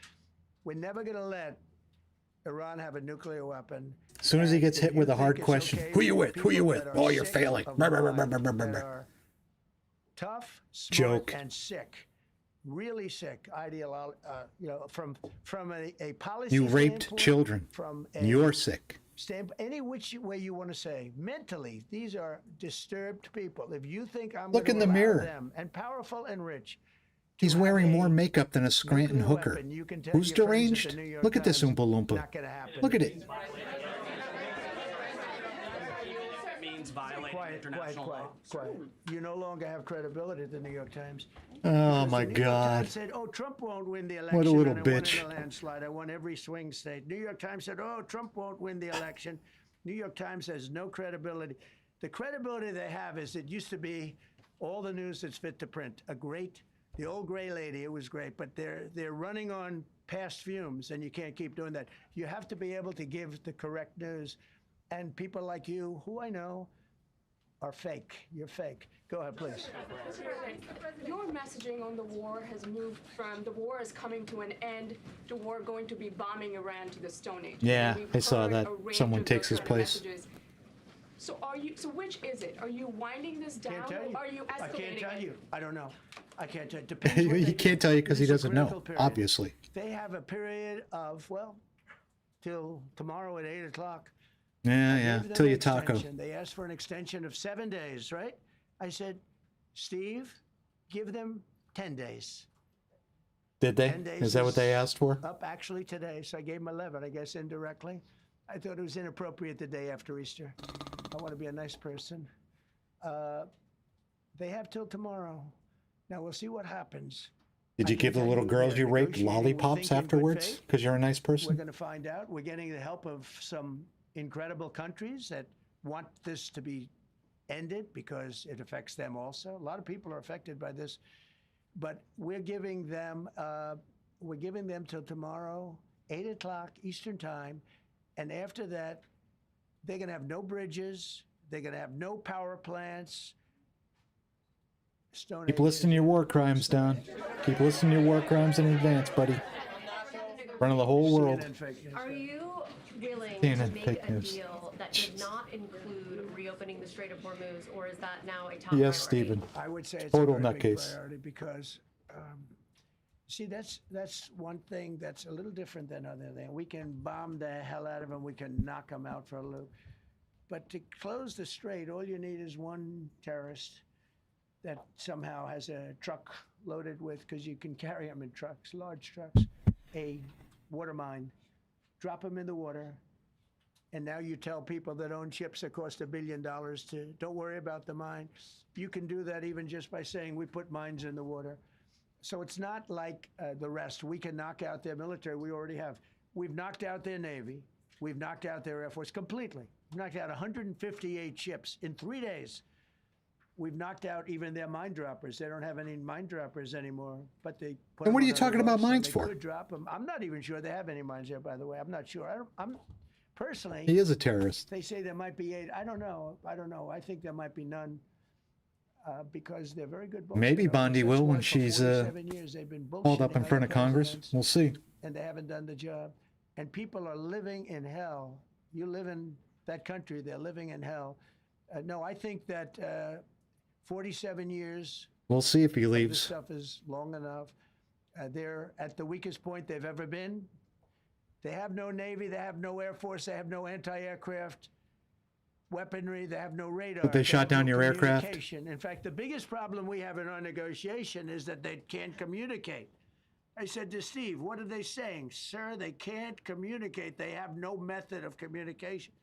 We're never going to let Iran have a nuclear weapon. As soon as he gets And hit if you with a think hard it's question, okay who you for with? Who you people with? that are Oh, you're sick failing. of Brr, brr, brr, lies, brr, brr, brr, that brr. are tough, smart, Joke. and sick, really sick, from a policy You raped standpoint, children. from You're sick. any which way you want to say, mentally, these are disturbed people. If you think I'm Look going in to the allow mirror. them, and powerful and rich, He's have wearing a more makeup than a Scranton nuclear hooker. weapon, you can tell Who's your friends at deranged? the New York Look at this Times, Oompa Loompa. not gonna happen. Look at it. That means violating Quiet, international law. quiet. You no longer have credibility at the New York Times. Oh, Because my the New York God. Times said, "Oh, Trump won't win the election." What a little and I won bitch. in a landslide. I won every swing state. New York Times said, "Oh, Trump won't win the election." New York Times has no credibility. The credibility they have is it used to be all the news that's fit to print. The old gray lady, it was great, but they're running on past fumes, and you can't keep doing that. You have to be able to give the correct news, and people like you, who I know, are fake. You're fake. Go ahead, please. Your messaging on the war has moved from the war is coming to an end to war going to be bombing Iran to the Stone Age. Yeah, And we've I saw heard that. a range Someone of takes those his kind of place. messages. So which is it? Are you winding this down Can't tell you. or are you escalating I can't tell it? you. I don't know. I can't tell you. Depends what He they can't do. tell you 'cause he This is a doesn't know, critical period. obviously. They have a period of, till tomorrow at 8 o'clock. Yeah, I yeah. gave them Till an you taco. extension. They asked for an extension of 7 days, right? I said, Steve, give them 10 days. Did they? 10 days Is that what they asked for? Up actually today, so I gave them 11, I guess indirectly. I thought it was inappropriate the day after Easter. I want to be a nice person. They have till tomorrow. Now we'll see what happens. Did I you can give the tell little you girls we are you raped negotiating with lollipops thinking good afterwards? faith. Because you're a nice We're person? going to find out. We're getting the help of some incredible countries that want this to be ended because it affects them also. A lot of people are affected by this, but we're giving them till tomorrow, 8 o'clock Eastern time, and after that, they're going to have no bridges. They're going to have no power plants. Stone Keep Age listing is- your war crimes, Don. Keep listing your war crimes in advance, buddy. In front of the whole world. CNN fake news. Are you willing CNN to make fake a news. deal that did not include reopening the Strait of Hormuz, or is that now a top Yes, priority? Stephen. I would say it's Total a very big nutcase. priority because, see, that's one thing that's a little different than other things. We can bomb the hell out of them. We can knock them out for a loop. But to close the strait, all you need is one terrorist that somehow has a truck loaded with, because you can carry them in trucks, large trucks, a water mine, drop them in the water, and now you tell people that own ships that cost $1 billion to don't worry about the mine. You can do that even just by saying we put mines in the water. So it's not like the rest. We can knock out their military. We already have. We've knocked out their Navy. We've knocked out their Air Force completely. We've knocked out 158 ships in 3 days. We've knocked out even their mine droppers. They don't have any mine droppers anymore, but they put And what them are you on talking about boats, so mines they for? could drop them. I'm not even sure they have any mines there, by the way. I'm not sure. I'm personally. He is a terrorist. They say there might be 8. I don't know. I think there might be none. Because they're very good bullshitters. Maybe Bondi That's will why when for she's 47 years they've been hauled up in bullshitting front of other Congress. presidents, We'll see. and they haven't done the job. And people are living in hell. You live in that country, they're living in hell. No, I think that 47 years We'll see if he of this leaves. stuff is long enough. They're at the weakest point they've ever been. They have no Navy, they have no Air Force, they have no anti-aircraft weaponry, they have no radar. But they shot have down no your aircraft? communication. In fact, the biggest problem we have in our negotiation is that they can't communicate. I said to Steve, what are they saying? Sir, they can't communicate. They have no method of communication.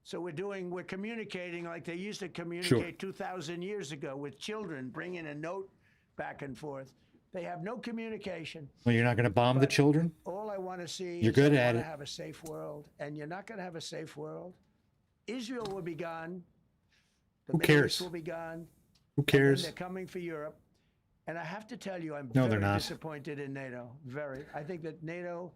So we're communicating like they used to communicate 2,000 years ago with children, bringing a note back and forth. They have no communication. Well, you're not going to bomb the children? All I want to see You're is good I at want it. to have a safe world, and you're not going to have a safe world. Israel will be gone. The Who Middle East cares? will be gone. Who And then cares? they're coming for Europe. And I have to tell you, I'm No, they're very not. disappointed in NATO. Very. I think that NATO,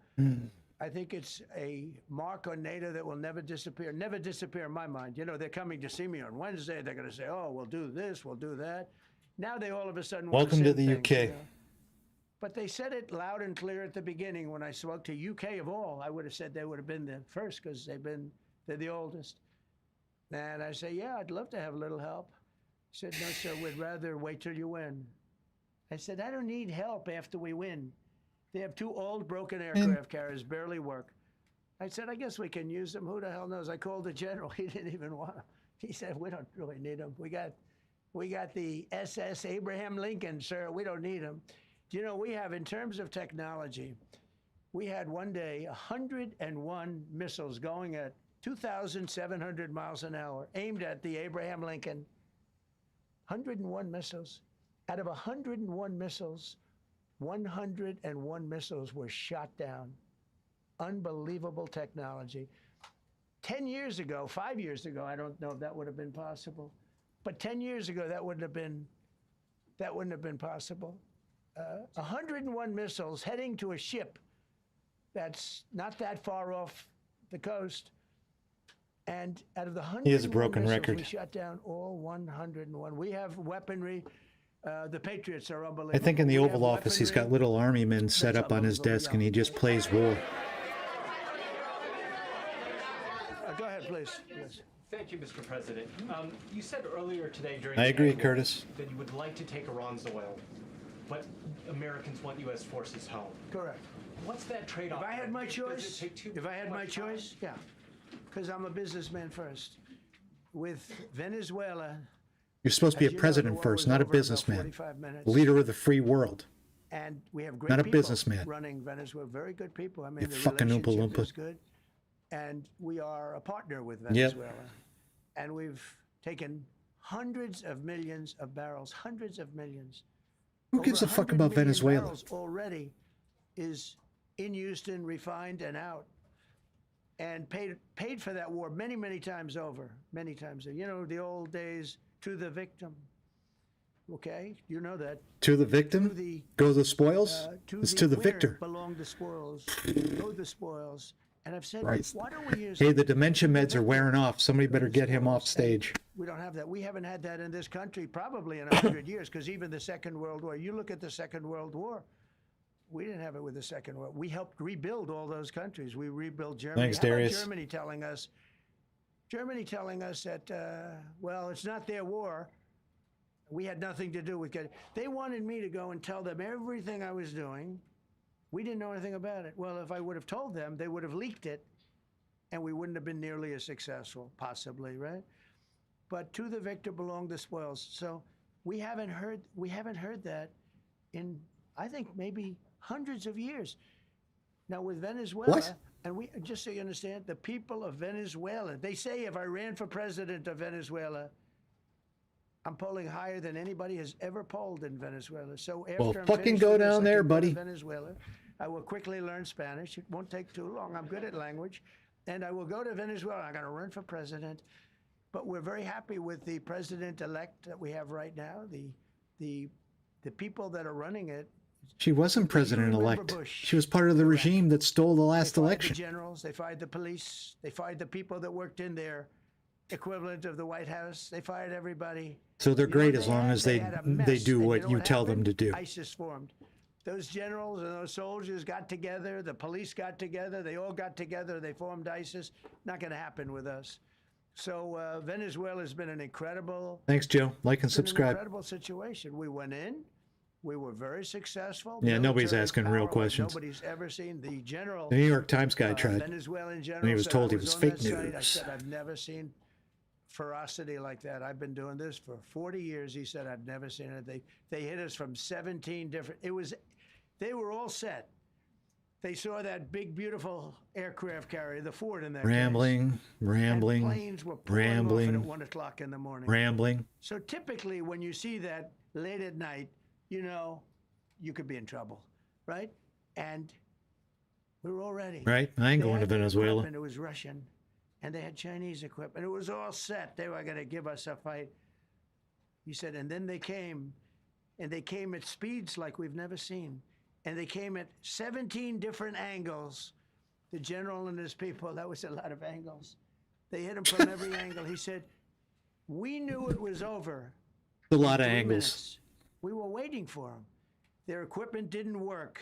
I think it's a mark on NATO that will never disappear. Never disappear in my mind. You know, they're coming to see me on Wednesday. They're going to say, oh, we'll do this, we'll do that. Now they all of a sudden want Welcome to send the things, UK. you know. But they said it loud and clear at the beginning when I spoke to UK of all. I would have said they would have been the first because they're the oldest. And I say, yeah, I'd love to have a little help. He said, no, sir, we'd rather wait till you win. I said, I don't need help after we win. They have 2 old broken aircraft carriers, barely work. I said, I guess we can use them. Who the hell knows? I called the general. He didn't even want them. He said, we don't really need them. We got the SS Abraham Lincoln, sir. We don't need them. Do you know, we have, in terms of technology, we had one day 101 missiles going at 2,700 miles an hour aimed at the Abraham Lincoln. 101 missiles. Out of 101 missiles, 101 missiles were shot down. Unbelievable technology. 10 years ago, 5 years ago, I don't know if that would have been possible, but 10 years ago, that wouldn't have been possible. 101 missiles heading to a ship that's not that far off the coast. And out of the 101 He has a broken missiles, record. we shot down all 101. We have weaponry. The Patriots are unbelievable. I think in the We Oval have Office, he's got weaponry. little army men set That's up on his desk and he just plays war. Go ahead, please. Yes. Thank you, Mr. President. You said earlier today during I the agree, annual Curtis. that you would like to take Iran's oil, but Americans want U.S. forces home. Correct. What's that trade-off? If I had my Does it choice, take too if I had much my time? choice, yeah, because I'm a businessman first. With Venezuela, You're supposed to be as a you know, president the war first, was not a over in about businessman. 45 minutes. Leader of the free world. And we have great Not a people businessman. running Venezuela. Very good people. I mean, You the fucking Oompa relationship Loompa. is good. And we are a partner with Venezuela. And we've taken hundreds of millions of barrels, hundreds of millions. Who gives a Over fuck 100 about million Venezuela? barrels already is in Houston, refined and out. And paid for that war many, many times over. Many times. You know, the old days, to the victim. Okay? You know that. To the victim? Go the spoils? It's to the winner victor. belong the spoils. Go the spoils. And I've said, Right. why don't we use Hey, the dementia meds are wearing off. Somebody better get him off stage. We don't have that. We haven't had that in this country probably in 100 years, because even the Second World War, you look at the Second World War, we didn't have it with the Second World. We helped rebuild all those countries. We rebuilt Germany. Thanks, How about Darius. Germany telling us, Germany telling us that, well, it's not their war. We had nothing to do with it. They wanted me to go and tell them everything I was doing. We didn't know anything about it. Well, if I would have told them, they would have leaked it, and we wouldn't have been nearly as successful, possibly, right? But to the victor belong the spoils. So we haven't heard that in, I think, maybe hundreds of years. Now with Venezuela, What? and we, just so you understand, the people of Venezuela, they say if I ran for president of Venezuela, I'm polling higher than anybody has ever polled in Venezuela. So after Well, I'm fucking finished go with this, down I there, can go to buddy. Venezuela. I will quickly learn Spanish. It won't take too long. I'm good at language. And I will go to Venezuela. I'm going to run for president. But we're very happy with the president-elect that we have right now. The people that are running it. She wasn't president-elect. Bush? She was part of the regime that stole the last They fired election. the generals. They fired the police. They fired the people that worked in their equivalent of the White House. They fired everybody. So they're You know, great as long as they had a mess. do And what know you tell them happened? to do. ISIS formed. Those generals and those soldiers got together. The police got together. They all got together. They formed ISIS. Not going to happen with us. So Venezuela has been an incredible. Thanks, Joe. Like and It's been an subscribe. incredible situation. We went in. We were very successful. Yeah, nobody's Military asking power real like questions. Nobody's ever seen. The general. The New York Times guy tried. Venezuelan general. And he was said, told I he was on fake that site. I news. said, I've never seen ferocity like that. I've been doing this for 40 years. He said, I've never seen it. They hit us from 17 different. They were all set. They saw that big, beautiful aircraft carrier, the Ford in that case. Rambling, And planes were pouring off at rambling, 1 o'clock in the morning. rambling. So typically, when you see that late at night, you know you could be in trouble, right? And we were all ready. Right? I ain't They going to had the Venezuela. equipment, it was Russian, and they had Chinese equipment. It was all set. They were going to give us a fight. He said, and then they came, and they came at speeds like we've never seen. And they came at 17 different angles. The general and his people, that was a lot of angles. They hit him from every angle. He said, we knew it was over. A lot of in 3 angles. minutes. We were waiting for them. Their equipment didn't work.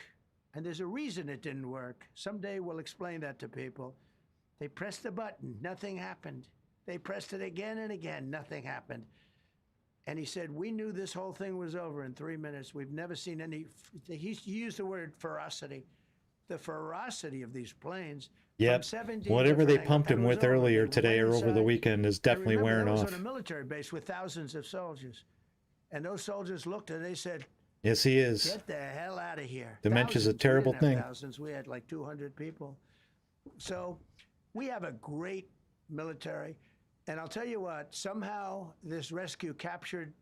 And there's a reason it didn't work. Someday we'll explain that to people. They pressed the button, nothing happened. They pressed it again and again, nothing happened. And he said, we knew this whole thing was over in 3 minutes. We've never seen any, he used the word ferocity. The ferocity of these planes. Yep. From 17 Whatever they different pumped him angles. with And it was over. earlier They were today or right over the inside. weekend is definitely Remember, wearing that off. was on a military base with thousands of soldiers. And those soldiers looked and they said, Yes, he is. get the hell out of here. Dementia's a Thousands. We terrible didn't have thing. Thousands. We had like 200 people. So we have a great military. And I'll tell you what, somehow this rescue captured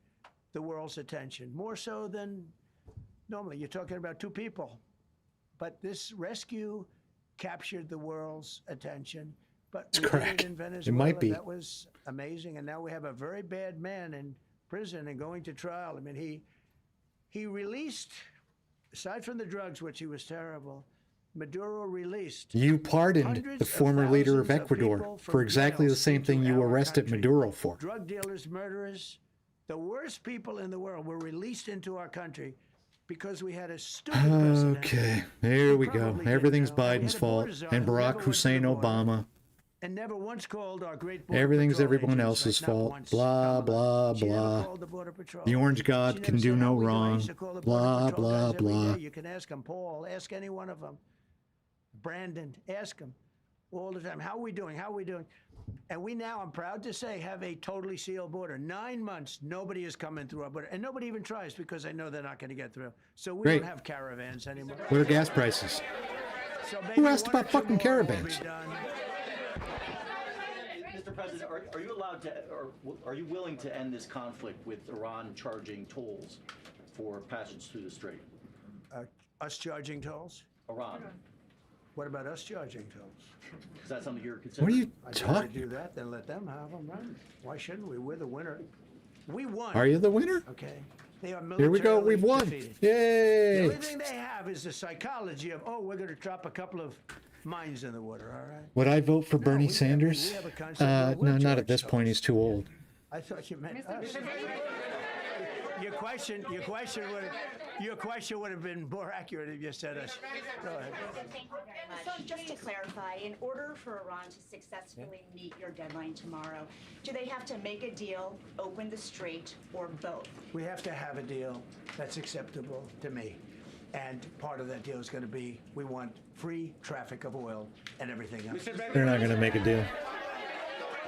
the world's attention, more so than normally. You're talking about 2 people. But this rescue captured the world's attention. But It's we did correct. it in Venezuela. It might be. That was amazing. And now we have a very bad man in prison and going to trial. I mean, he released, aside from the drugs, which he was terrible, Maduro released. You pardoned hundreds the of former leader of thousands Ecuador people for from exactly the jails same thing into you our arrested country. Maduro for. Drug dealers, murderers, the worst people in the world were released into our country because we had a stupid president. Okay, there we go. probably didn't Everything's know. We had Biden's a fault. border zone And who never Barack went to Hussein the border. Obama. And never once called our great border Everything's patrol everyone agents, else's like, not fault. once. Blah, blah, She never blah. called the border patrol. The orange She god never can do said, no "How we doing?" I wrong. used to call the border Blah, patrol blah, guys every blah. day. You can ask them, Paul, ask any one of them. Brandon, ask them all the time. How are we doing? How are we doing? And we now, I'm proud to say, have a totally sealed border. 9 months, nobody is coming through our border. And nobody even tries because they know they're not going to get through. So we Great. don't have caravans anymore. What are gas prices? So Who maybe asked 1 or about 2 fucking more will be caravans? done. Mr. President, are you allowed to, or are you willing to end this conflict with Iran charging tolls for passage through the strait? Us charging tolls? Iran. What about us charging tolls? Is that something you're considering? What are you I'd rather talking? do that than let them have them, right? Why shouldn't we? We're the winner. We won. Are you the winner? Okay. They are Here we go. militarily We've won. defeated. The Yay! only thing they have is the psychology of, oh, we're going to drop a couple of mines in the water, all right? Would I vote for Bernie Sanders? we have a concept where we'll No, not charge at this point. He's too old. I thought you meant us. your question would have been more accurate if you said us. Go ahead. Thank you very much. So just to clarify, in order for Iran to successfully meet your deadline tomorrow, do they have to make a deal, open the strait, or both? We have to have a deal that's acceptable to me. And part of that deal is going to be we want free traffic of oil and everything else. They're not going to make a deal.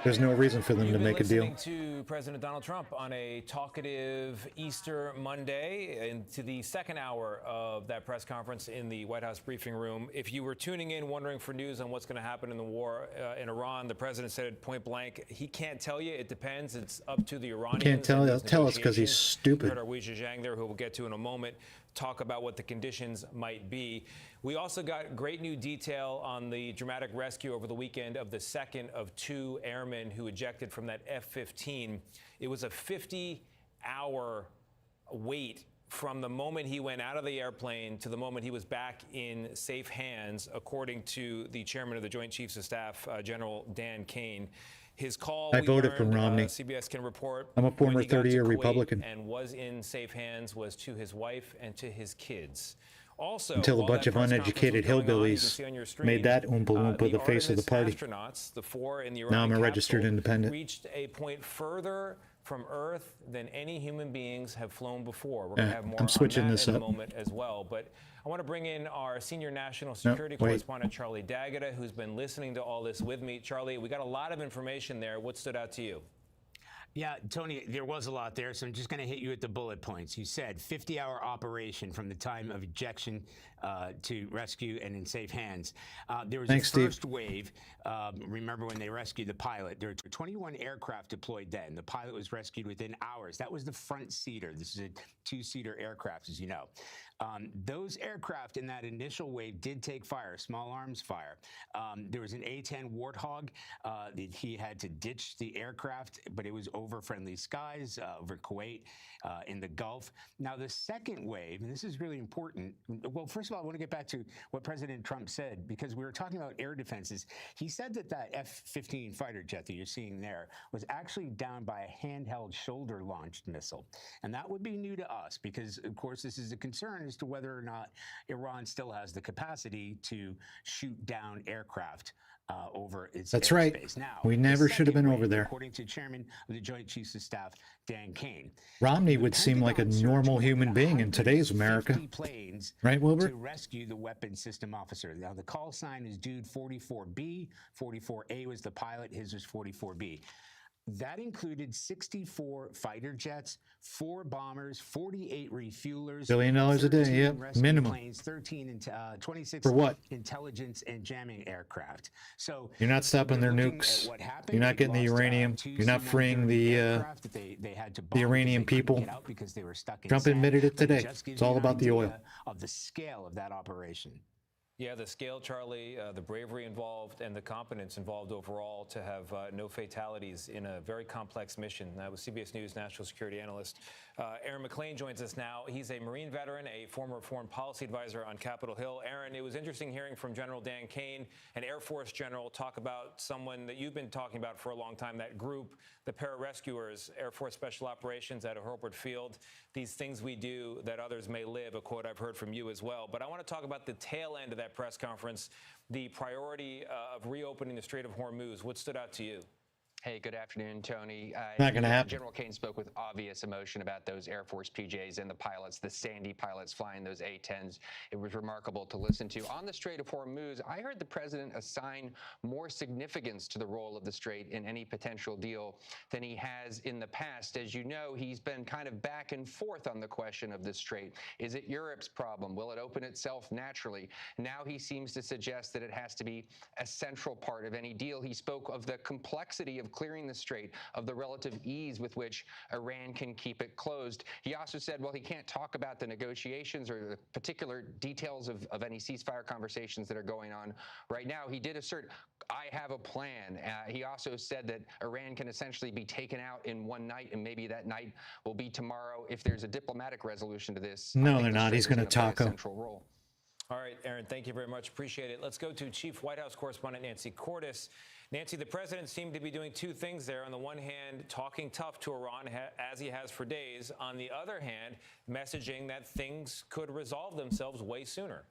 There's no reason for them to make a deal. Listening to President Donald Trump on a talkative Easter Monday into the second hour of that press conference in the White House briefing room. If you were tuning in wondering for news on what's going to happen in the war in Iran, the president said point blank, he can't tell you. It depends. It's up to the Iranians. Can't tell us because he's stupid. You heard our Wei Zhejiang there, who we'll get to in a moment, talk about what the conditions might be. We also got great new detail on the dramatic rescue over the weekend of the second of two airmen who ejected from that F-15. It was a 50-hour wait from the moment he went out of the airplane to the moment he was back in safe hands, according to the chairman of the Joint Chiefs of Staff, General Dan Kane. His call, I voted for Romney. CBS can report. I'm a former when he got to 30-year Kuwait Republican. And was in safe hands was to his wife and to his kids. Also, Until a while bunch that of press uneducated conference was going on, you can hillbillies see on your screen, made that Oompa Loompa the face of the party. Astronauts, the four in the Now I'm a Iranian registered capsule, independent. reached a point further from Earth than any human beings have flown before. We're going to have more I'm switching on that this in a up. moment as well. But I want to bring in our senior national security correspondent, Charlie D'Agata, who's been listening to all this with me. Charlie, we got a lot of information there. What stood out to you? Yeah, Tony, there was a lot there, so I'm just going to hit you at the bullet points. You said 50-hour operation from the time of ejection to rescue and in safe hands. There was a first wave. Remember when they rescued the pilot? There were 21 aircraft deployed then. The pilot was rescued within hours. That was the front seater. This is a two-seater aircraft, as you know. Those aircraft in that initial wave did take fire, small arms fire. There was an A-10 Warthog. He had to ditch the aircraft, but it was over friendly skies, over Kuwait, in the Gulf. Now, the second wave, and this is really important. Well, first of all, I want to get back to what President Trump said, because we were talking about air defenses. He said that that F-15 fighter jet that you're seeing there was actually down by a handheld shoulder-launched missile. And that would be new to us, because, of course, this is a concern as to whether or not Iran still has the capacity to shoot down aircraft over its That's airspace. right. Now, We never should have been over there. According to Chairman of the Joint Chiefs of Staff, Dan Kane, Romney would seem like a normal human being in today's America. planes Right, Wilbur? to rescue the weapons system officer. Now, the call sign is Dude 44B. 44A was the pilot. His was 44B. That included 64 fighter jets, 4 bombers, 48 refuelers, $1 billion a day, 13 yep, rescue minimum. planes, 26 For what? intelligence and jamming aircraft. So You're not stopping their looking nukes. at what happened. You're not They getting the lost, uranium. two You're not freeing C-130 the aircraft that they had to bomb the because Iranian they couldn't people. get out because they were stuck in Trump sand. admitted it But today. just gives It's all you an about the oil. idea of the scale of that operation. Yeah, the scale, Charlie, the bravery involved and the competence involved overall to have no fatalities in a very complex mission. That was CBS News national security analyst Aaron McClain joins us now. He's a Marine veteran, a former foreign policy advisor on Capitol Hill. Aaron, it was interesting hearing from General Dan Kane, an Air Force general, talk about someone that you've been talking about for a long time, that group, the pararescuers, Air Force Special Operations out of Hurlburt Field. These things we do that others may live, a quote I've heard from you as well. But I want to talk about the tail end of that press conference, the priority of reopening the Strait of Hormuz. What stood out to you? Hey, good afternoon, Tony. Not gonna happen. General Kane spoke with obvious emotion about those Air Force PJs and the pilots, the Sandy pilots flying those A-10s. It was remarkable to listen to. On the Strait of Hormuz, I heard the president assign more significance to the role of the Strait in any potential deal than he has in the past. As you know, he's been kind of back and forth on the question of the Strait. Is it Europe's problem? Will it open itself naturally? Now he seems to suggest that it has to be a central part of any deal. He spoke of the complexity of clearing the Strait, of the relative ease with which Iran can keep it closed. He also said, well, he can't talk about the negotiations or the particular details of any ceasefire conversations that are going on right now. He did assert, I have a plan. He also said that Iran can essentially be taken out in one night, and maybe that night will be tomorrow if there's a diplomatic resolution to this. No, they're not. He's going to taco. Central role. All right, Aaron, thank you very much. Appreciate it. Let's go to Chief White House Correspondent Nancy Cordes. Nancy, the president seemed to be doing two things there. On the one hand, talking tough to Iran, as he has for days. On the other hand, messaging that things could resolve themselves way sooner.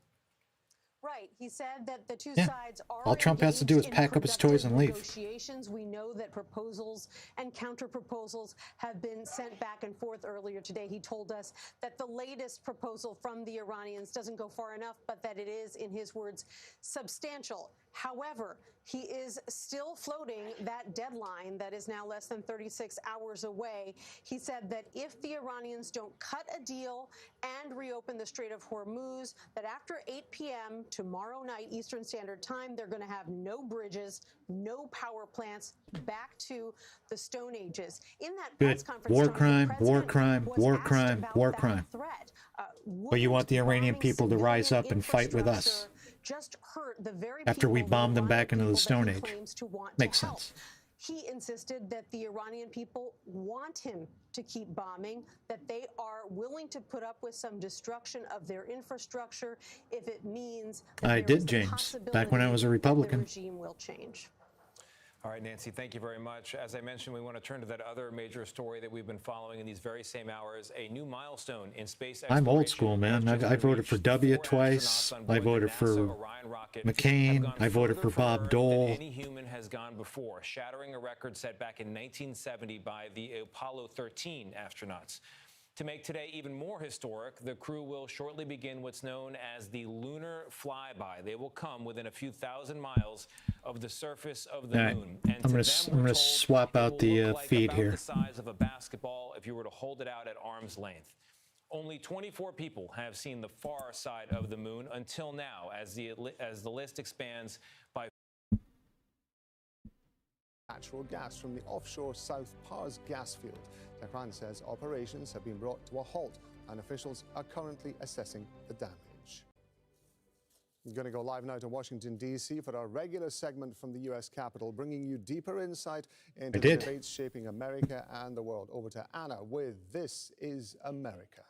Right. He said that the two Yeah. sides are All Trump has to do is pack up his toys and leave. Negotiations. We know that proposals and counter proposals have been sent back and forth. Earlier today, he told us that the latest proposal from the Iranians doesn't go far enough, but that it is, in his words, substantial. However, he is still floating that deadline that is now less than 36 hours away. He said that if the Iranians don't cut a deal and reopen the Strait of Hormuz, that after 8 p.m. tomorrow night Eastern Standard Time, they're going to have no bridges, no power plants, back to the Stone Ages. In that press conference, War Tony, crime, the war president crime, was war asked crime, about war that crime. threat. But you want the Iranian people to rise civilian up and fight with us just hurt the very after we people, bombed the them back into Iranian the people Stone that he Age. claims to want Makes to help. sense. He insisted that the Iranian people want him to keep bombing, that they are willing to put up with some destruction of their infrastructure if it means that I there did, is the James, back when I was a Republican. that the regime will change. All right, Nancy, thank you very much. As I mentioned, we want to turn to that other major story that we've been following in these very same hours, a new milestone in space exploration. I'm old school, man. I voted for W twice. I voted for McCain. I voted for Bob Dole. Any human has gone before, shattering a record set back in 1970 by the Apollo 13 astronauts. To make today even more historic, the crew will shortly begin what's known as the lunar flyby. They will come within a few thousand miles of the surface of the moon. And I'm gonna swap out the feed here. The size of a basketball if you were to hold it out at arm's length. Only 24 people have seen the far side of the moon until now, as the list expands by natural gas from the offshore South Pars gas field. Tehran says operations have been brought to a halt and officials are currently assessing the damage. We're going to go live now to Washington, D.C. for our regular segment from the U.S. Capitol, bringing you deeper insight into the debates shaping America and the world. Over to Anna with This Is America.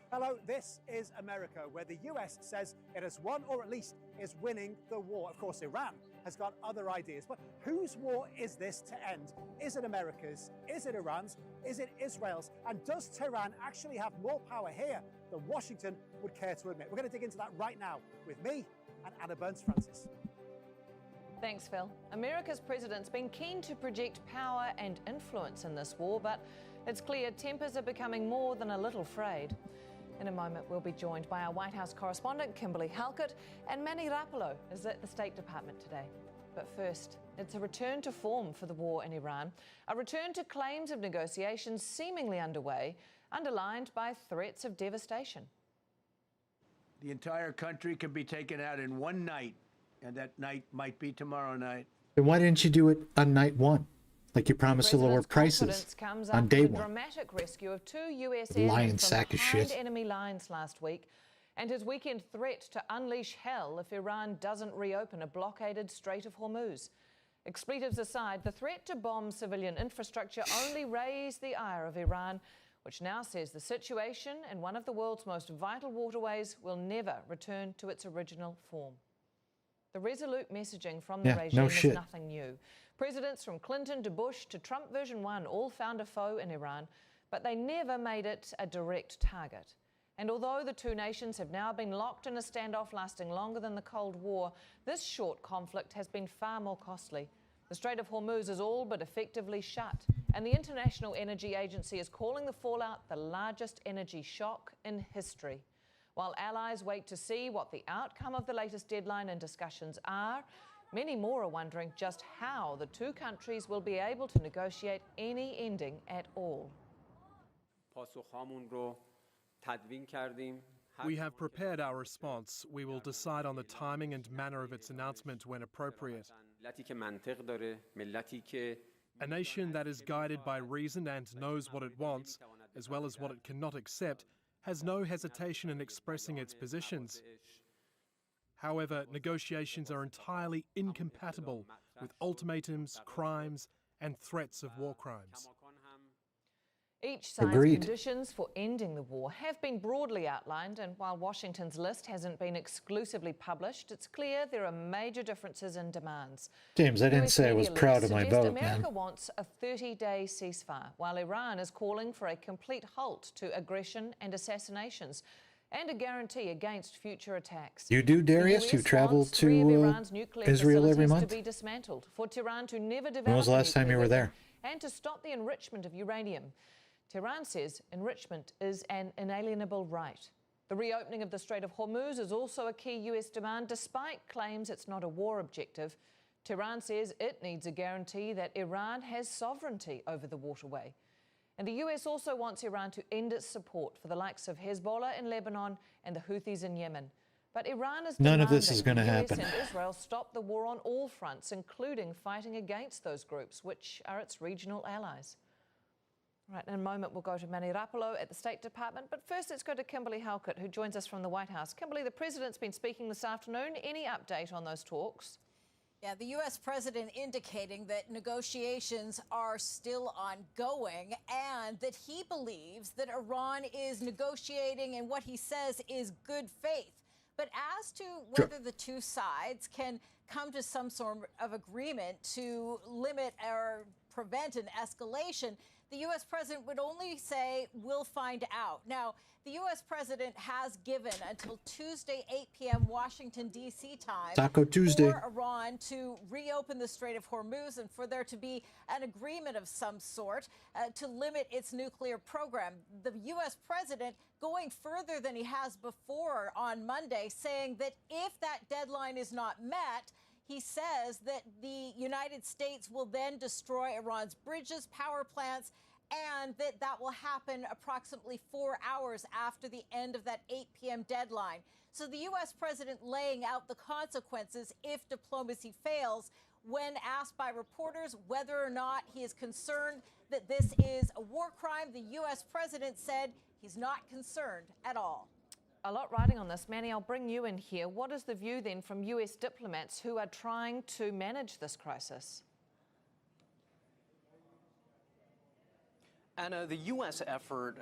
Hello, this is America, where the US says it has won, or at least is winning, the war. Of course, Iran has got other ideas. But whose war is this to end? Is it America's? Is it Iran's? Is it Israel's? And does Tehran actually have more power here than Washington would care to admit? We're going to dig into that right now with me and Anna Burns-Francis. Thanks, Phil. America's president's been keen to project power and influence in this war, but it's clear tempers are becoming more than a little frayed. In a moment, we'll be joined by our White House correspondent, Kimberly Halkett, and Manny Rapallo is at the State Department today. But first, it's a return to form for the war in Iran, a return to claims of negotiations seemingly underway, underlined by threats of devastation. The entire country can be taken out in one night, and that night might be tomorrow night. Then why didn't you do it on night one? Like you promised to lower prices on day The one. dramatic rescue of 2 U.S. Lying airmen sack from of behind shit. enemy lines last week, and his weekend threat to unleash hell if Iran doesn't reopen a blockaded Strait of Hormuz. Expletives aside, the threat to bomb civilian infrastructure only raised the ire of Iran, which now says the situation in one of the world's most vital waterways will never return to its original form. The resolute messaging from the regime is nothing new. Presidents from Clinton to Bush to Trump version 1 all found a foe in Iran, but they never made it a direct target. And although the two nations have now been locked in a standoff lasting longer than the Cold War, this short conflict has been far more costly. The Strait of Hormuz is all but effectively shut, and the International Energy Agency is calling the fallout the largest energy shock in history. While allies wait to see what the outcome of the latest deadline and discussions are, many more are wondering just how the two countries will be able to negotiate any ending at all. We have prepared our response. We will decide on the timing and manner of its announcement when appropriate. A nation that is guided by reason and knows what it wants, as well as what it cannot accept, has no hesitation in expressing its positions. However, negotiations are entirely incompatible with ultimatums, crimes, and threats of war crimes. Each side's Agreed. conditions for ending the war have been broadly outlined, and while Washington's list hasn't been exclusively published, it's clear there are major differences in demands. James, I didn't US say I was media proud leaks of my suggest vote, America man. wants a 30-day ceasefire, while Iran is calling for a complete halt to aggression and assassinations, and a guarantee against future attacks. You do, Darius? The You US travel wants 3 of to Iran's nuclear Israel every facilities month? to be dismantled, for Tehran to never develop When was the a last time you nuclear were weapon, there? and to stop the enrichment of uranium. Tehran says enrichment is an inalienable right. The reopening of the Strait of Hormuz is also a key US demand, despite claims it's not a war objective. Tehran says it needs a guarantee that Iran has sovereignty over the waterway. And the US also wants Iran to end its support for the likes of Hezbollah in Lebanon and the Houthis in Yemen. But Iran is None of this is demanding gonna the US happen. and Israel stop the war on all fronts, including fighting against those groups, which are its regional allies. Right, in a moment we'll go to Manny Rapolo at the State Department, but first let's go to Kimberly Halkett, who joins us from the White House. Kimberly, the President's been speaking this afternoon. Any update on those talks? Yeah, the U.S. president indicating that negotiations are still ongoing and that he believes that Iran is negotiating in what he says is good faith. But as to whether the two sides can come to some sort of agreement to limit or prevent an escalation, the U.S. president would only say, we'll find out. Now, the U.S. president has given until Tuesday, 8 p.m. Washington, D.C. time Taco Tuesday. for Iran to reopen the Strait of Hormuz and for there to be an agreement of some sort to limit its nuclear program. The U.S. president going further than he has before on Monday, saying that if that deadline is not met, he says that the United States will then destroy Iran's bridges, power plants, and that will happen approximately 4 hours after the end of that 8 p.m. deadline. So the U.S. president laying out the consequences if diplomacy fails. When asked by reporters whether or not he is concerned that this is a war crime, the U.S. president said he's not concerned at all. A lot riding on this. Manny, I'll bring you in here. What is the view then from US diplomats who are trying to manage this crisis? Anna, the U.S. effort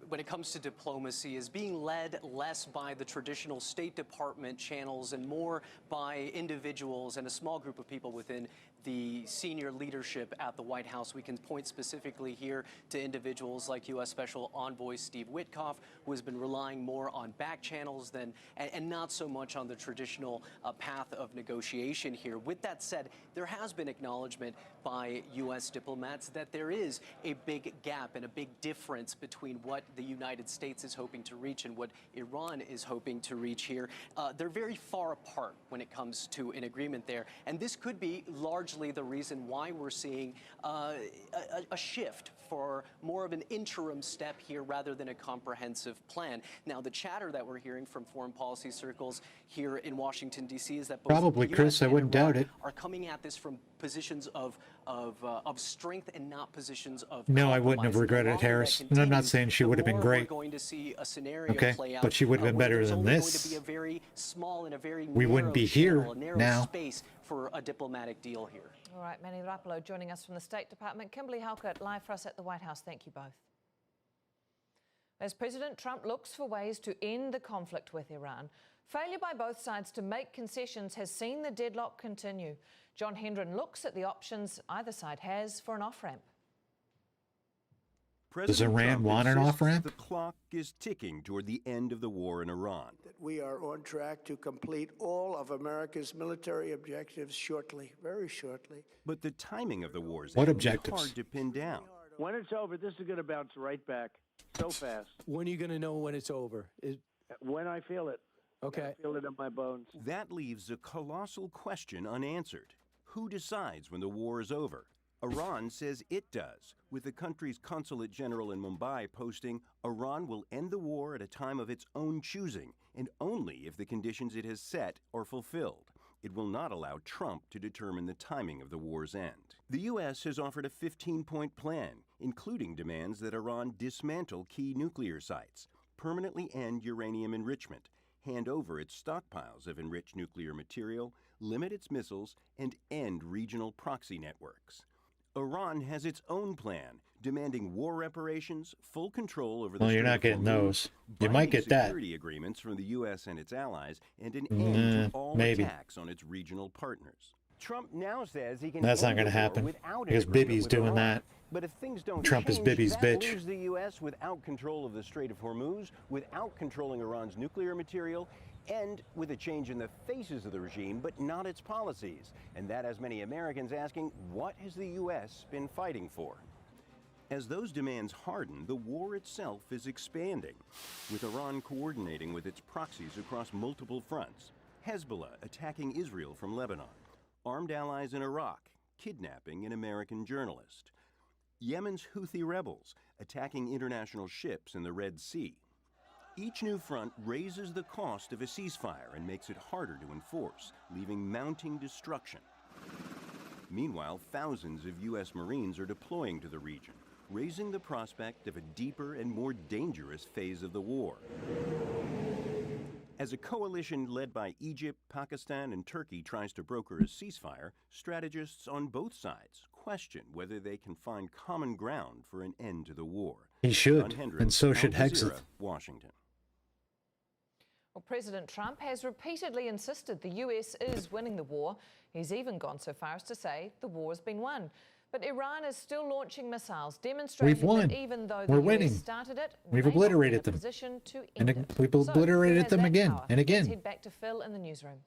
when it comes to diplomacy is being led less by the traditional State Department channels and more by individuals and a small group of people within the senior leadership at the White House. We can point specifically here to individuals like U.S. Special Envoy Steve Witkoff, who has been relying more on back channels than and not so much on the traditional path of negotiation here. With that said, there has been acknowledgement by U.S. diplomats that there is a big gap and a big difference between what the United States is hoping to reach and what Iran is hoping to reach here. They're very far apart when it comes to an agreement there, and this could be largely the reason why we're seeing a shift for more of an interim step here rather than a comprehensive plan. Now, the chatter that we're hearing from foreign policy circles here in Washington, D.C. is that both Probably, the US Chris. I and wouldn't Iran doubt it. are coming at this from positions of strength and not positions of No, I wouldn't have compromise. regretted The longer that Harris. And I'm not continues, saying she the would have been more great. We're going to see a scenario Okay, play out, but she would have been where better there's than only this. going to be a very small and a very We wouldn't be here channel, a narrow now. space for a diplomatic deal here. All right, Manny Rapolo joining us from the State Department. Kimberly Halkett, live for us at the White House. Thank you both. As President Trump looks for ways to end the conflict with Iran, failure by both sides to make concessions has seen the deadlock continue. John Hendren looks at the options either side has for an off-ramp. Does Iran want an off-ramp? The clock is ticking toward the end of the war in Iran. We are on track to complete all of America's military objectives shortly, very shortly. But the timing of the war's What end is objectives? hard to pin down. When it's over, this is going to bounce right back so fast. When are you going to know when it's over? When I feel it. Okay. I feel it in my bones. That leaves a colossal question unanswered. Who decides when the war is over? Iran says it does, with the country's consulate general in Mumbai posting, Iran will end the war at a time of its own choosing, and only if the conditions it has set are fulfilled. It will not allow Trump to determine the timing of the war's end. The U.S. has offered a 15-point plan, including demands that Iran dismantle key nuclear sites, permanently end uranium enrichment, hand over its stockpiles of enriched nuclear material, limit its missiles, and end regional proxy networks. Iran has its own plan, demanding war reparations, full control over the Well, you're Strait not of getting Hormuz, those. You might binding get that. security agreements from the U.S. and its allies, and an end to all maybe. attacks on its regional partners. Trump now says he can That's not end going to the war happen without an because agreement Bibi's with doing Iran. that. But if things don't Trump is change, Bibi's that bitch. leaves the U.S. without control of the Strait of Hormuz, without controlling Iran's nuclear material, and with a change in the faces of the regime, but not its policies. And that has many Americans asking, what has the U.S. been fighting for? As those demands harden, the war itself is expanding, with Iran coordinating with its proxies across multiple fronts. Hezbollah attacking Israel from Lebanon, armed allies in Iraq, kidnapping an American journalist. Yemen's Houthi rebels attacking international ships in the Red Sea. Each new front raises the cost of a ceasefire and makes it harder to enforce, leaving mounting destruction. Meanwhile, thousands of U.S. Marines are deploying to the region, raising the prospect of a deeper and more dangerous phase of the war. As a coalition led by Egypt, Pakistan, and Turkey tries to broker a ceasefire, strategists on both sides question whether they can find common ground for an end to the war. He should, and so should Al Jazeera, Hexeth. Washington. Well, President Trump has repeatedly insisted the US is winning the war. He's even gone so far as to say the war has been won. But Iran is still launching missiles, demonstrating We've won. that even though We're the winning. US started it, We've may not be obliterated in a them. position to And end it. we've So, obliterated who has them that again power? and again. Let's head back to Phil in the newsroom.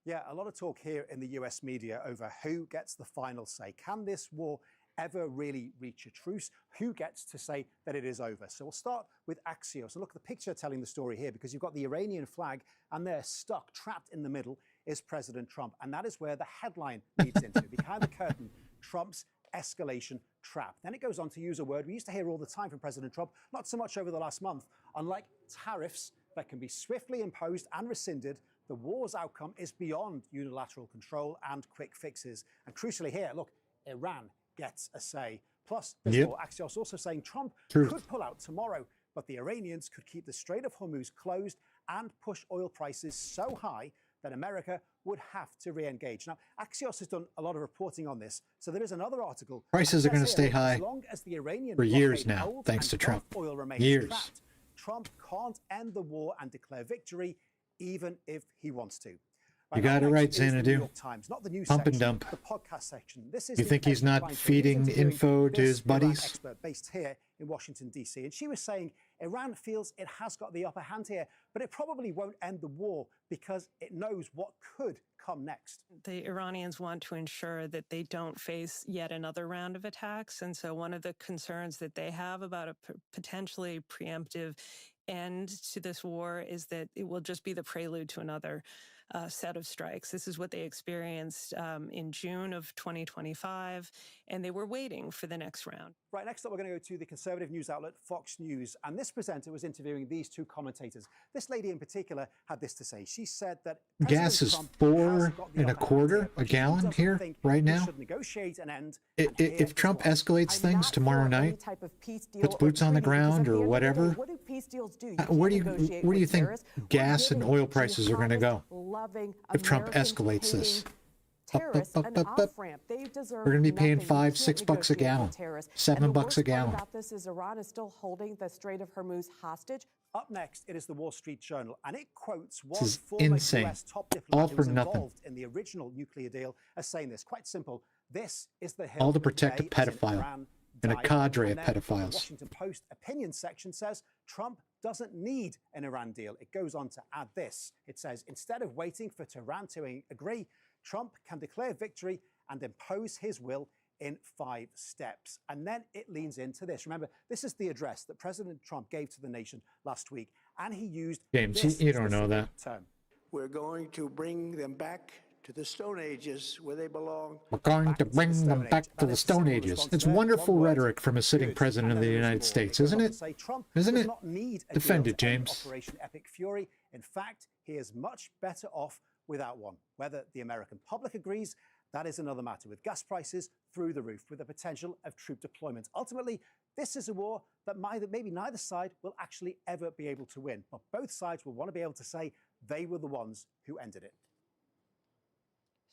Yeah, a lot of talk here in the US media over who gets the final say. Can this war ever really reach a truce? Who gets to say that it is over? So we'll start with Axios. And look at the picture telling the story here, because you've got the Iranian flag and they're stuck, trapped in the middle is President Trump. And that is where the headline leads into. Behind the curtain, Trump's escalation trap. Then it goes on to use a word we used to hear all the time from President Trump, not so much over the last month. Unlike tariffs that can be swiftly imposed and rescinded, the war's outcome is beyond unilateral control and quick fixes. And crucially here, look, Iran gets a say. Plus, there's more. Axios also saying Trump could pull out tomorrow, but the Iranians could keep the Strait of Hormuz closed and push oil prices so high that America would have to re-engage. Now, Axios has done a lot of reporting on this, so there is another article. Prices are going to stay high as long as the Iranian for years blockade now, holds thanks and to Trump. Gulf oil remains Years. trapped, Trump can't end the war and declare victory, even if he wants to. You got it right, Next is the New Xanadu. York Times, not the news Pump and section, dump. the podcast section. This is You the think he's headline not line. feeding He's interviewing info to this his Iran buddies? expert based here in Washington, D.C. And she was saying Iran feels it has got the upper hand here, but it probably won't end the war because it knows what could come next. The Iranians want to ensure that they don't face yet another round of attacks. And so one of the concerns that they have about a potentially preemptive end to this war is that it will just be the prelude to another set of strikes. This is what they experienced in June of 2025, and they were waiting for the next round. Right, next up, we're going to go to the conservative news outlet Fox News. And this presenter was interviewing these two commentators. This lady in particular had this to say. She said that Gas is $4.25 a gallon here right now. Negotiate an end. If Trump escalates things tomorrow night, puts boots on the ground or whatever, where do you think gas and oil prices are going to go if Trump escalates this? Up. We're going to be paying $5-6 a gallon, $7 a gallon. About this is Iran is still holding the Strait of Hormuz hostage. Up next, it is the Wall Street Journal, and it quotes one This is former insane. US top diplomat All who for was nothing. involved in the original nuclear deal as saying this. Quite simple. This is the hill All to that protect a they, as in pedophile Iran, and a die. cadre And of then pedophiles. The Washington Post opinion section says Trump doesn't need an Iran deal. It goes on to add this. It says, instead of waiting for Tehran to agree, Trump can declare victory and impose his will in 5 steps. And then it leans into this. Remember, this is the address that President Trump gave to the nation last week, and he used James, this you don't know that. term. We're going to bring them back to the Stone Ages where they belong. We're going to bring them back to the Stone Ages. It's wonderful rhetoric from a sitting president of the United States, isn't it? Isn't it? Defend it, James. Operation Epic Fury. In fact, he is much better off without one. Whether the American public agrees, that is another matter, with gas prices through the roof, with the potential of troop deployment. Ultimately, this is a war that maybe neither side will actually ever be able to win, but both sides will want to be able to say they were the ones who ended it.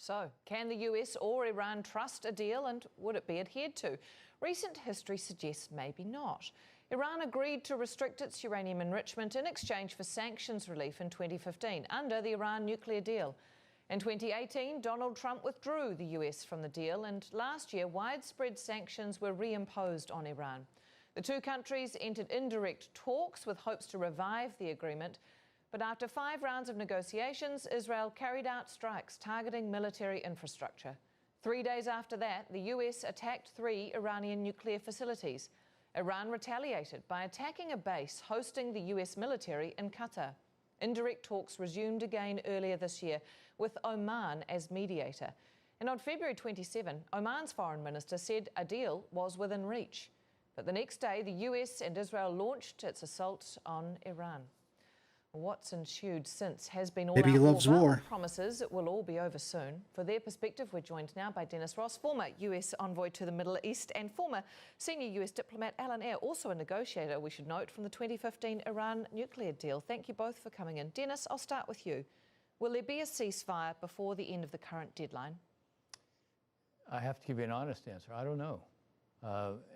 So, can the US or Iran trust a deal, and would it be adhered to? Recent history suggests maybe not. Iran agreed to restrict its uranium enrichment in exchange for sanctions relief in 2015 under the Iran nuclear deal. In 2018, Donald Trump withdrew the US from the deal, and last year, widespread sanctions were reimposed on Iran. The two countries entered indirect talks with hopes to revive the agreement. But after 5 rounds of negotiations, Israel carried out strikes targeting military infrastructure. 3 days after that, the US attacked 3 Iranian nuclear facilities. Iran retaliated by attacking a base hosting the US military in Qatar. Indirect talks resumed again earlier this year, with Oman as mediator. And on February 27, Oman's foreign minister said a deal was within reach. But the next day, the US and Israel launched its assault on Iran. What's ensued since has been all Maybe he out loves war. Promises it will all be over soon. For their perspective, we're joined now by Dennis Ross, former US envoy to the Middle East, and former senior US diplomat Alan Eyre, also a negotiator, we should note, from the 2015 Iran nuclear deal. Thank you both for coming in. Dennis, I'll start with you. Will there be a ceasefire before the end of the current deadline? I have to give you an honest answer. I don't know.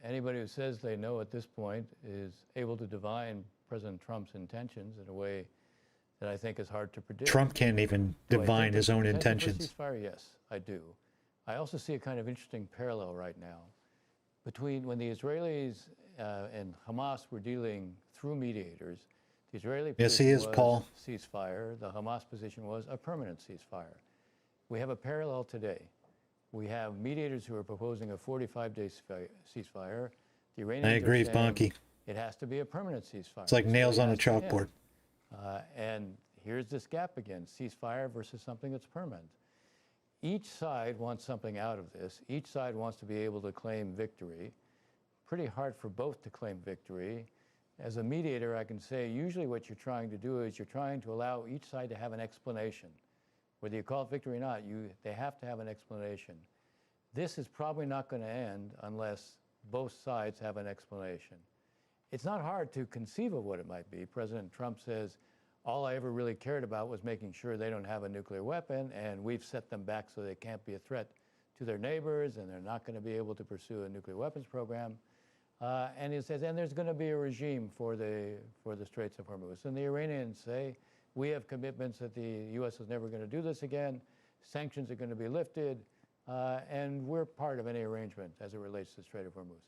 Anybody who says they know at this point is able to divine President Trump's intentions in a way that I think is hard to predict. Trump can't even divine his own intentions. Ceasefire, yes, I do. I also see a kind of interesting parallel right now between when the Israelis and Hamas were dealing through mediators. The Israeli position was ceasefire. The Hamas position was a permanent ceasefire. We have a parallel today. We have mediators who are proposing a 45-day ceasefire. The Iranians I agree are with saying Bonky. It has to be a permanent ceasefire. It's like nails on a chalkboard. And here's this gap again, ceasefire versus something that's permanent. Each side wants something out of this. Each side wants to be able to claim victory. Pretty hard for both to claim victory. As a mediator, I can say usually what you're trying to do is you're trying to allow each side to have an explanation. Whether you call it victory or not, they have to have an explanation. This is probably not going to end unless both sides have an explanation. It's not hard to conceive of what it might be. President Trump says, all I ever really cared about was making sure they don't have a nuclear weapon, and we've set them back so they can't be a threat to their neighbors, and they're not going to be able to pursue a nuclear weapons program. And he says, and there's going to be a regime for the Straits of Hormuz. And the Iranians say, we have commitments that the U.S. is never going to do this again. Sanctions are going to be lifted, and we're part of any arrangement as it relates to the Strait of Hormuz.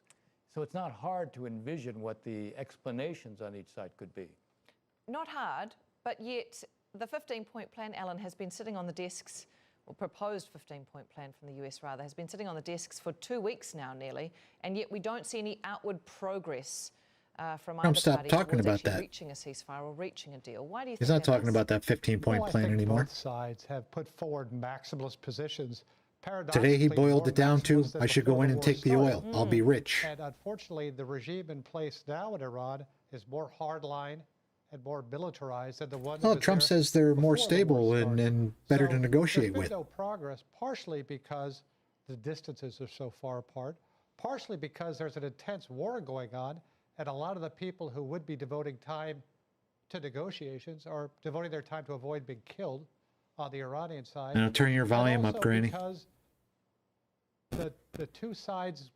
So it's not hard to envision what the explanations on each side could be. Not hard, but yet the 15-point plan, Alan, has been sitting on the desks, or proposed 15-point plan from the US rather, has been sitting on the desks for 2 weeks now nearly, and yet we don't see any outward progress from either party towards actually reaching a ceasefire or reaching a deal. Why do you think he's not talking about that 15-point plan anymore? Both sides have put forward maximalist positions. Today he boiled it down to, I should go in and take the oil. I'll be rich. And unfortunately, the regime in place now in Iran is more hardline and more militarized than the one. Well, Trump says they're more stable and better to negotiate with. There's been no progress, partially because the distances are so far apart, partially because there's an intense war going on, and a lot of the people who would be devoting time to negotiations are devoting their time to avoid being killed on the Iranian side. Now turn your volume up, Granny. Because the two sides'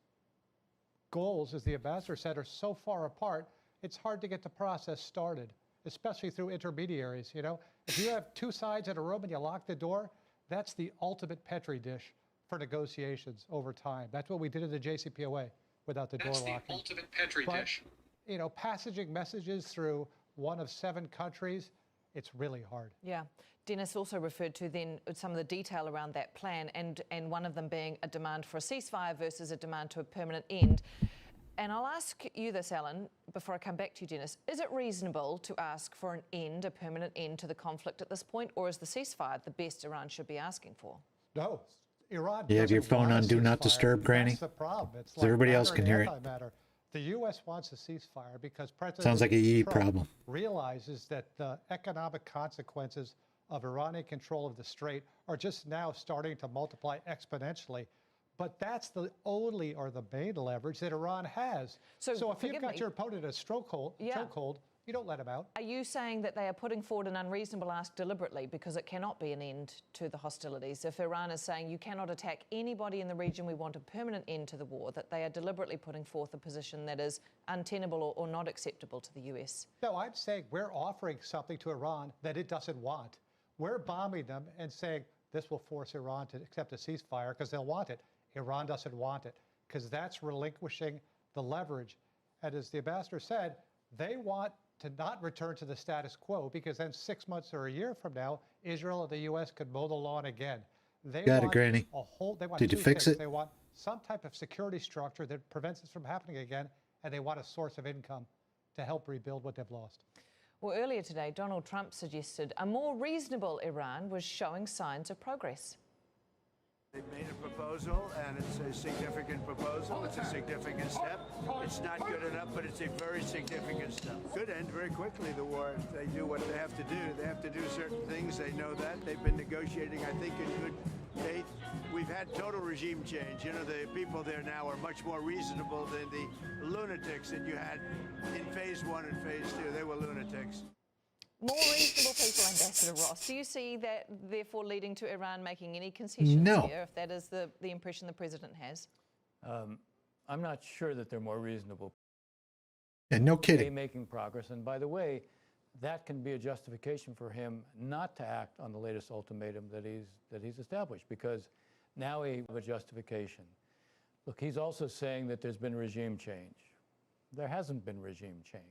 goals, as the ambassador said, are so far apart, it's hard to get the process started, especially through intermediaries. You know, if you have two sides in a room and you lock the door, that's the ultimate petri dish for negotiations over time. That's what we did in the JCPOA without the door locking. That's the ultimate petri dish. You know, passaging messages through one of 7 countries, it's really hard. Yeah. Dennis also referred to then some of the detail around that plan, and one of them being a demand for a ceasefire versus a demand to a permanent end. And I'll ask you this, Alan, before I come back to you, Dennis. Is it reasonable to ask for an end, a permanent end to the conflict at this point, or is the ceasefire the best Iran should be asking for? No. Iran You have your phone on Do Not Disturb, Granny? That's the problem. It's so everybody else can hear it. The U.S. wants a ceasefire because President Sounds like a Trump problem. Realizes that the economic consequences of Iranian control of the Strait are just now starting to multiply exponentially. But that's the only or the main leverage that Iran has. So if you've got your opponent in a chokehold, You don't let them out. Are you saying that they are putting forward an unreasonable ask deliberately because it cannot be an end to the hostilities? If Iran is saying you cannot attack anybody in the region, we want a permanent end to the war, that they are deliberately putting forth a position that is untenable or not acceptable to the US? No, I'm saying we're offering something to Iran that it doesn't want. We're bombing them and saying this will force Iran to accept a ceasefire because they'll want it. Iran doesn't want it because that's relinquishing the leverage. And as the ambassador said, they want to not return to the status quo because then 6 months or a year from now, Israel and the U.S. could mow the lawn again. They Got it, want Granny. they want Did you two fix things. it? They want some type of security structure that prevents this from happening again, and they want a source of income to help rebuild what they've lost. Well, earlier today, Donald Trump suggested a more reasonable Iran was showing signs of progress. They've made a proposal, and it's a significant proposal. It's a significant step. It's not good enough, but it's a very significant step. Could end very quickly, the war, if they do what they have to do. They have to do certain things. They know that. They've been negotiating, I think, in good faith. We've had total regime change. You know, the people there now are much more reasonable than the lunatics that you had in phase 1 and phase 2. They were lunatics. More reasonable people, Ambassador Ross. Do you see that, therefore, leading to Iran making any concessions here, if that is the impression the president has? I'm not sure that they're more reasonable. And no kidding. They're making progress. And by the way, that can be a justification for him not to act on the latest ultimatum that he's established, because now we have a justification. Look, he's also saying that there's been regime change. There hasn't been regime change.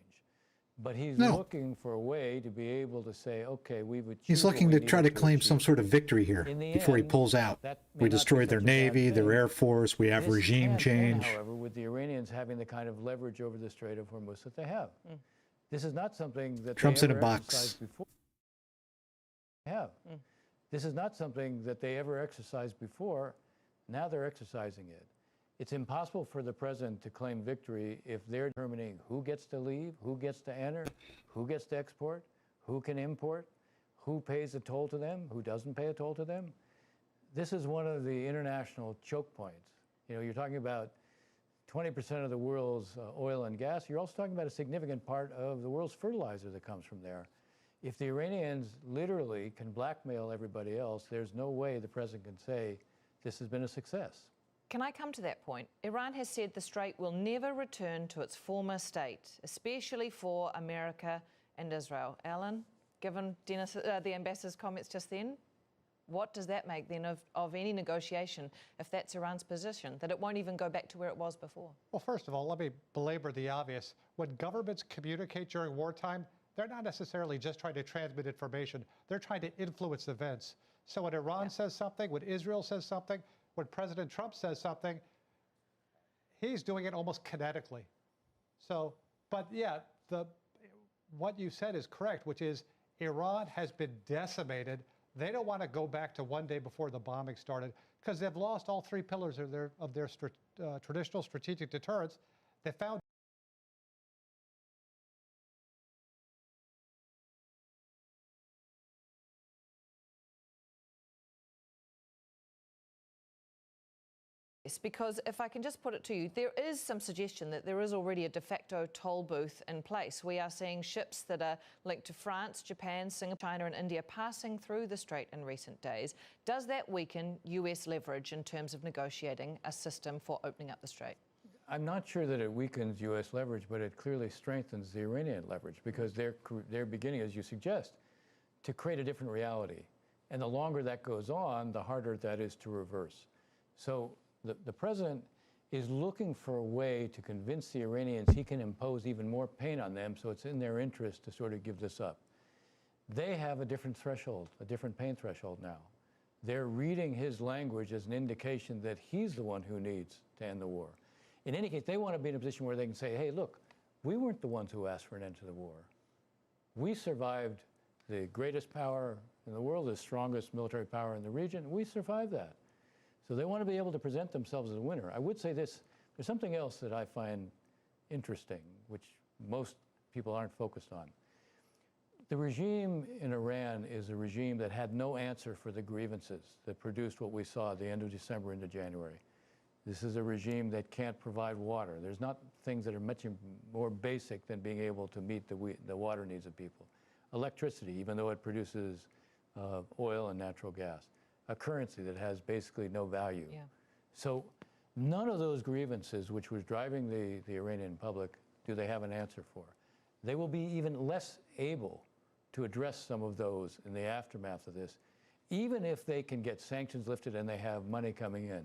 But he's looking for a way to be able to say, okay, we've achieved. He's looking to try to claim some sort of victory here before he pulls out. We destroyed their navy, their air force. We have regime change. However, with the Iranians having the kind of leverage over the Strait of Hormuz that they have, this is not something that Trump's they in a ever box. exercised before. This is not something that they ever exercised before. Now they're exercising it. It's impossible for the president to claim victory if they're determining who gets to leave, who gets to enter, who gets to export, who can import, who pays a toll to them, who doesn't pay a toll to them. This is one of the international choke points. You know, you're talking about 20% of the world's oil and gas. You're also talking about a significant part of the world's fertilizer that comes from there. If the Iranians literally can blackmail everybody else, there's no way the president can say this has been a success. Can I come to that point? Iran has said the Strait will never return to its former state, especially for America and Israel. Alan, given the ambassador's comments just then, what does that make then of any negotiation if that's Iran's position, that it won't even go back to where it was before? Well, first of all, let me belabor the obvious. When governments communicate during wartime, they're not necessarily just trying to transmit information. They're trying to influence events. So when Iran says something, when Israel says something, when President Trump says something, he's doing it almost kinetically. So, but yeah, what you said is correct, which is Iran has been decimated. They don't want to go back to one day before the bombing started because they've lost all 3 pillars of their traditional strategic deterrence. They found Because if I can just put it to you, there is some suggestion that there is already a de facto toll booth in place. We are seeing ships that are linked to France, Japan, Singapore, China and India passing through the Strait in recent days. Does that weaken US leverage in terms of negotiating a system for opening up the Strait? I'm not sure that it weakens U.S. leverage, but it clearly strengthens the Iranian leverage because they're beginning, as you suggest, to create a different reality. And the longer that goes on, the harder that is to reverse. So the president is looking for a way to convince the Iranians he can impose even more pain on them, so it's in their interest to sort of give this up. They have a different threshold, a different pain threshold now. They're reading his language as an indication that he's the one who needs to end the war. In any case, they want to be in a position where they can say, hey, look, we weren't the ones who asked for an end to the war. We survived the greatest power in the world, the strongest military power in the region. We survived that. So they want to be able to present themselves as a winner. I would say this, there's something else that I find interesting, which most people aren't focused on. The regime in Iran is a regime that had no answer for the grievances that produced what we saw at the end of December into January. This is a regime that can't provide water. There's not things that are much more basic than being able to meet the water needs of people. Electricity, even though it produces oil and natural gas. A currency that has basically no value. Yeah. So none of those grievances, which was driving the Iranian public, do they have an answer for. They will be even less able to address some of those in the aftermath of this, even if they can get sanctions lifted and they have money coming in.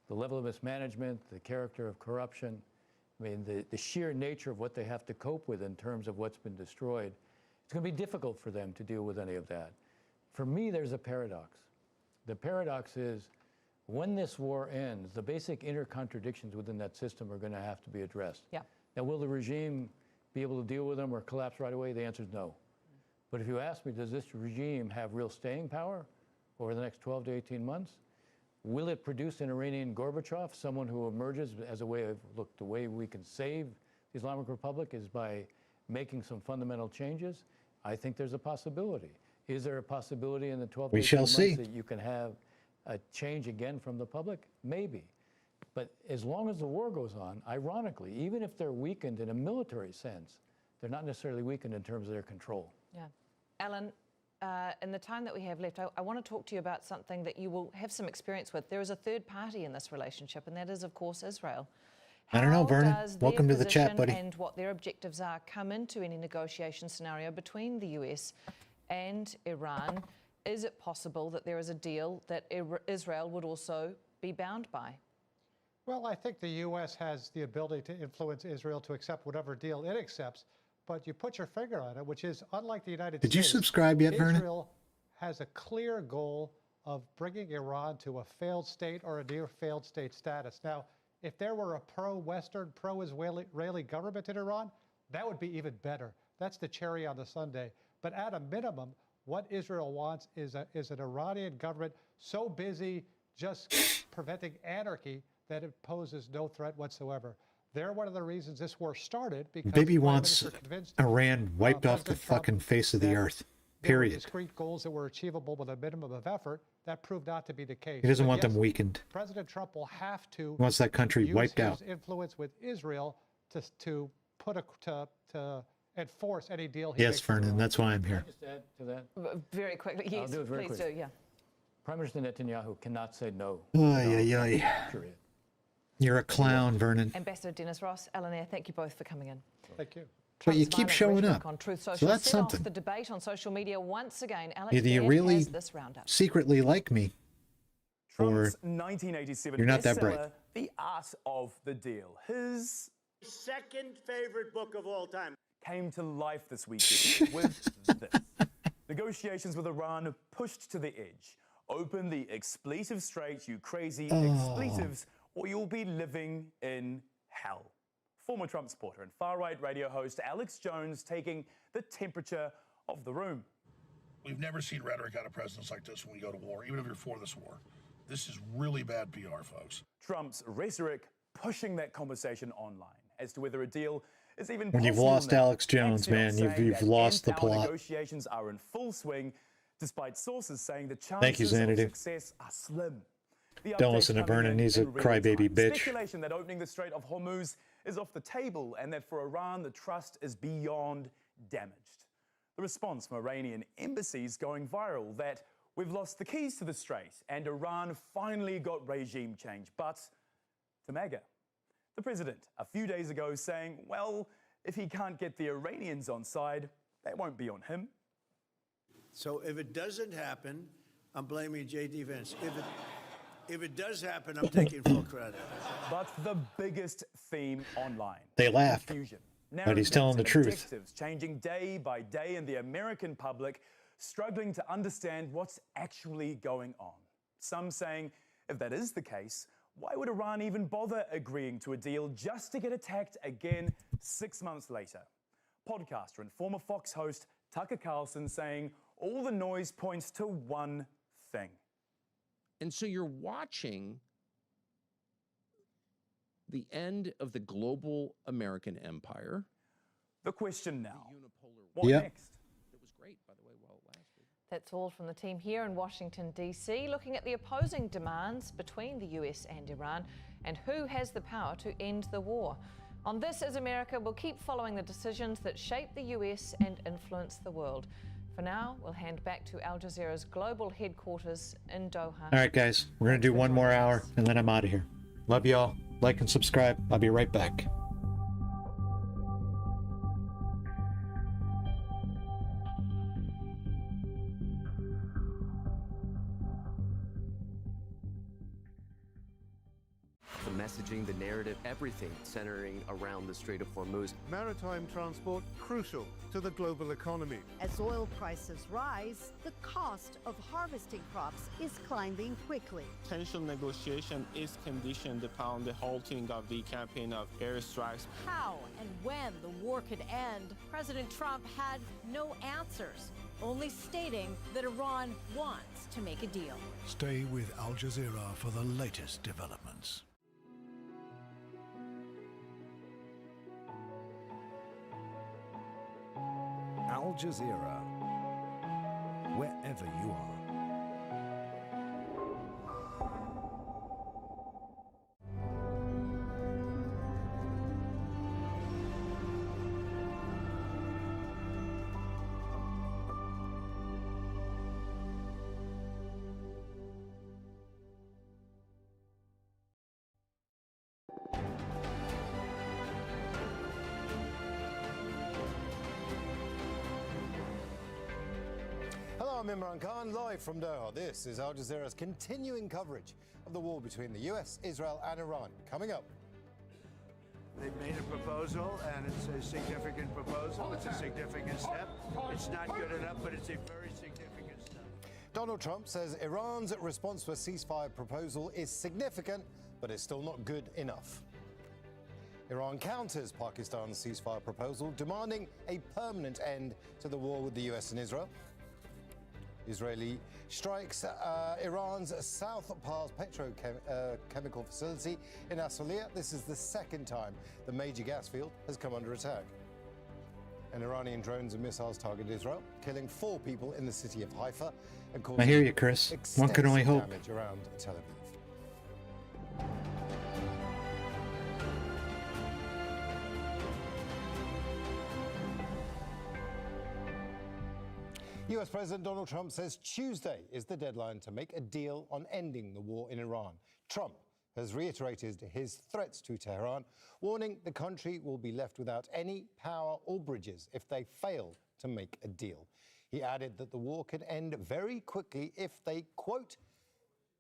The level of mismanagement, the character of corruption, I mean, the sheer nature of what they have to cope with in terms of what's been destroyed, it's going to be difficult for them to deal with any of that. For me, there's a paradox. The paradox is, when this war ends, the basic inner contradictions within that system are going to have to be addressed. Yeah. Now, will the regime be able to deal with them or collapse right away? The answer is no. But if you ask me, does this regime have real staying power over the next 12 to 18 months? Will it produce an Iranian Gorbachev, someone who emerges as a way of, look, the way we can save the Islamic Republic is by making some fundamental changes? I think there's a possibility. Is there a possibility in the 12 to 18 months that you can have a change again from the public? Maybe. But as long as the war goes on, ironically, even if they're weakened in a military sense, they're not necessarily weakened in terms of their control. Yeah. Alan, in the time that we have left, I want to talk to you about something that you will have some experience with. There is a third party in this relationship, and that is, of course, Israel. I don't know, Vernon. Welcome to the chat, buddy. And what their objectives are come into any negotiation scenario between the US and Iran. Is it possible that there is a deal that Israel would also be bound by? Well, I think the U.S. has the ability to influence Israel to accept whatever deal it accepts, but you put your finger on it, which is, unlike the United States, did you subscribe yet, Vernon? Israel has a clear goal of bringing Iran to a failed state or a near failed state status. Now, if there were a pro-Western, pro-Israeli government in Iran, that would be even better. That's the cherry on the sundae. But at a minimum, what Israel wants is an Iranian government so busy just preventing anarchy that it poses no threat whatsoever. They're one of the reasons this war started, because Bibi wants Iran wiped off the fucking face of the earth. Period. Discrete goals that were achievable with a minimum of effort. That proved not to be the case. He doesn't want yes, them weakened. President Trump will have to. He wants that country use wiped his out. Influence with Israel to enforce any deal. Yes, Vernon. That's why I'm here. Just add to that. Very quickly, yes. I'll do it very please quickly. do. Yeah. Prime Minister Netanyahu cannot say no. Period. You're a clown, Vernon. Ambassador Dennis Ross, Alan Eyre, thank you both for coming in. Thank you. But you keep showing up. On Truth So Social that's set off something. the debate on social media once again. Alex Either you Baird really has this roundup. secretly like me, or Trump's 1987 you're not that bright. bestseller, The Art of the Deal. His second favorite book of all time came to life this weekend with this. Negotiations with Iran pushed to the edge. Open the expletive strait, you crazy expletives, or you'll be living in hell. Former Trump supporter and far-right radio host Alex Jones taking the temperature of the room. We've never seen rhetoric out of presidents like this when we go to war, even if you're for this war. This is really bad PR, folks. Trump's rhetoric pushing that conversation online as to whether a deal is even when you've possible lost now. Alex Jones, man, saying you've that lost the end-power plot. Negotiations are in full swing, despite sources saying the Thank you, chances of Xanadu. success are slim. The Don't updates listen to coming Vernon. in He's a in real crybaby time. bitch. Speculation that opening the Strait of Hormuz is off the table and that for Iran the trust is beyond damaged. The response from Iranian embassies going viral that we've lost the keys to the strait and Iran finally got regime change, but to MAGA. The president a few days ago saying, well, if he can't get the Iranians on side, they won't be on him. So if it doesn't happen, I'm blaming J.D. Vance. If it does happen, I'm taking full credit. But the biggest theme online. They laugh, Confusion. but he's telling the Narratives and truth. objectives changing day by day, and the American public struggling to understand what's actually going on. Some saying, if that is the case, why would Iran even bother agreeing to a deal just to get attacked again 6 months later? Podcaster and former Fox host Tucker Carlson saying all the noise points to one thing. And so you're watching the end of the global American empire. The question now, what Yep. next? It was great, by the way, while it lasted. That's all from the team here in Washington, D.C., looking at the opposing demands between the US and Iran and who has the power to end the war. On This Is America, we'll keep following the decisions that shape the US and influence the world. For now, we'll hand back to Al Jazeera's global headquarters in Doha. All right, guys, we're going to do one more hour and then I'm out of here. Love y'all. Like and subscribe. I'll be right back. The messaging, the narrative, everything centering around the Strait of Hormuz. Maritime transport crucial to the global economy. As oil prices rise, the cost of harvesting crops is climbing quickly. Potential negotiation is conditioned upon the halting of the campaign of airstrikes. How and when the war could end, President Trump had no answers, only stating that Iran wants to make a deal. Stay with Al Jazeera for the latest developments. Al Jazeera, wherever you are. I'm Imran Khan, live from Doha. This is Al Jazeera's continuing coverage of the war between the US, Israel and Iran. Coming up. They've made a proposal, and it's a significant proposal. It's a significant step. It's not good enough, but it's a very significant step. Donald Trump says Iran's response to a ceasefire proposal is significant, but it's still not good enough. Iran counters Pakistan's ceasefire proposal, demanding a permanent end to the war with the US and Israel. Israeli strikes Iran's South Pars petrochemical facility in Asaliya. This is the second time the major gas field has come under attack. And Iranian drones and missiles target Israel, killing 4 people in the city of Haifa and causing I hear you, Chris. One can only hope. damage around Tel Aviv. US President Donald Trump says Tuesday is the deadline to make a deal on ending the war in Iran. Trump has reiterated his threats to Tehran, warning the country will be left without any power or bridges if they fail to make a deal. He added that the war could end very quickly if they, quote,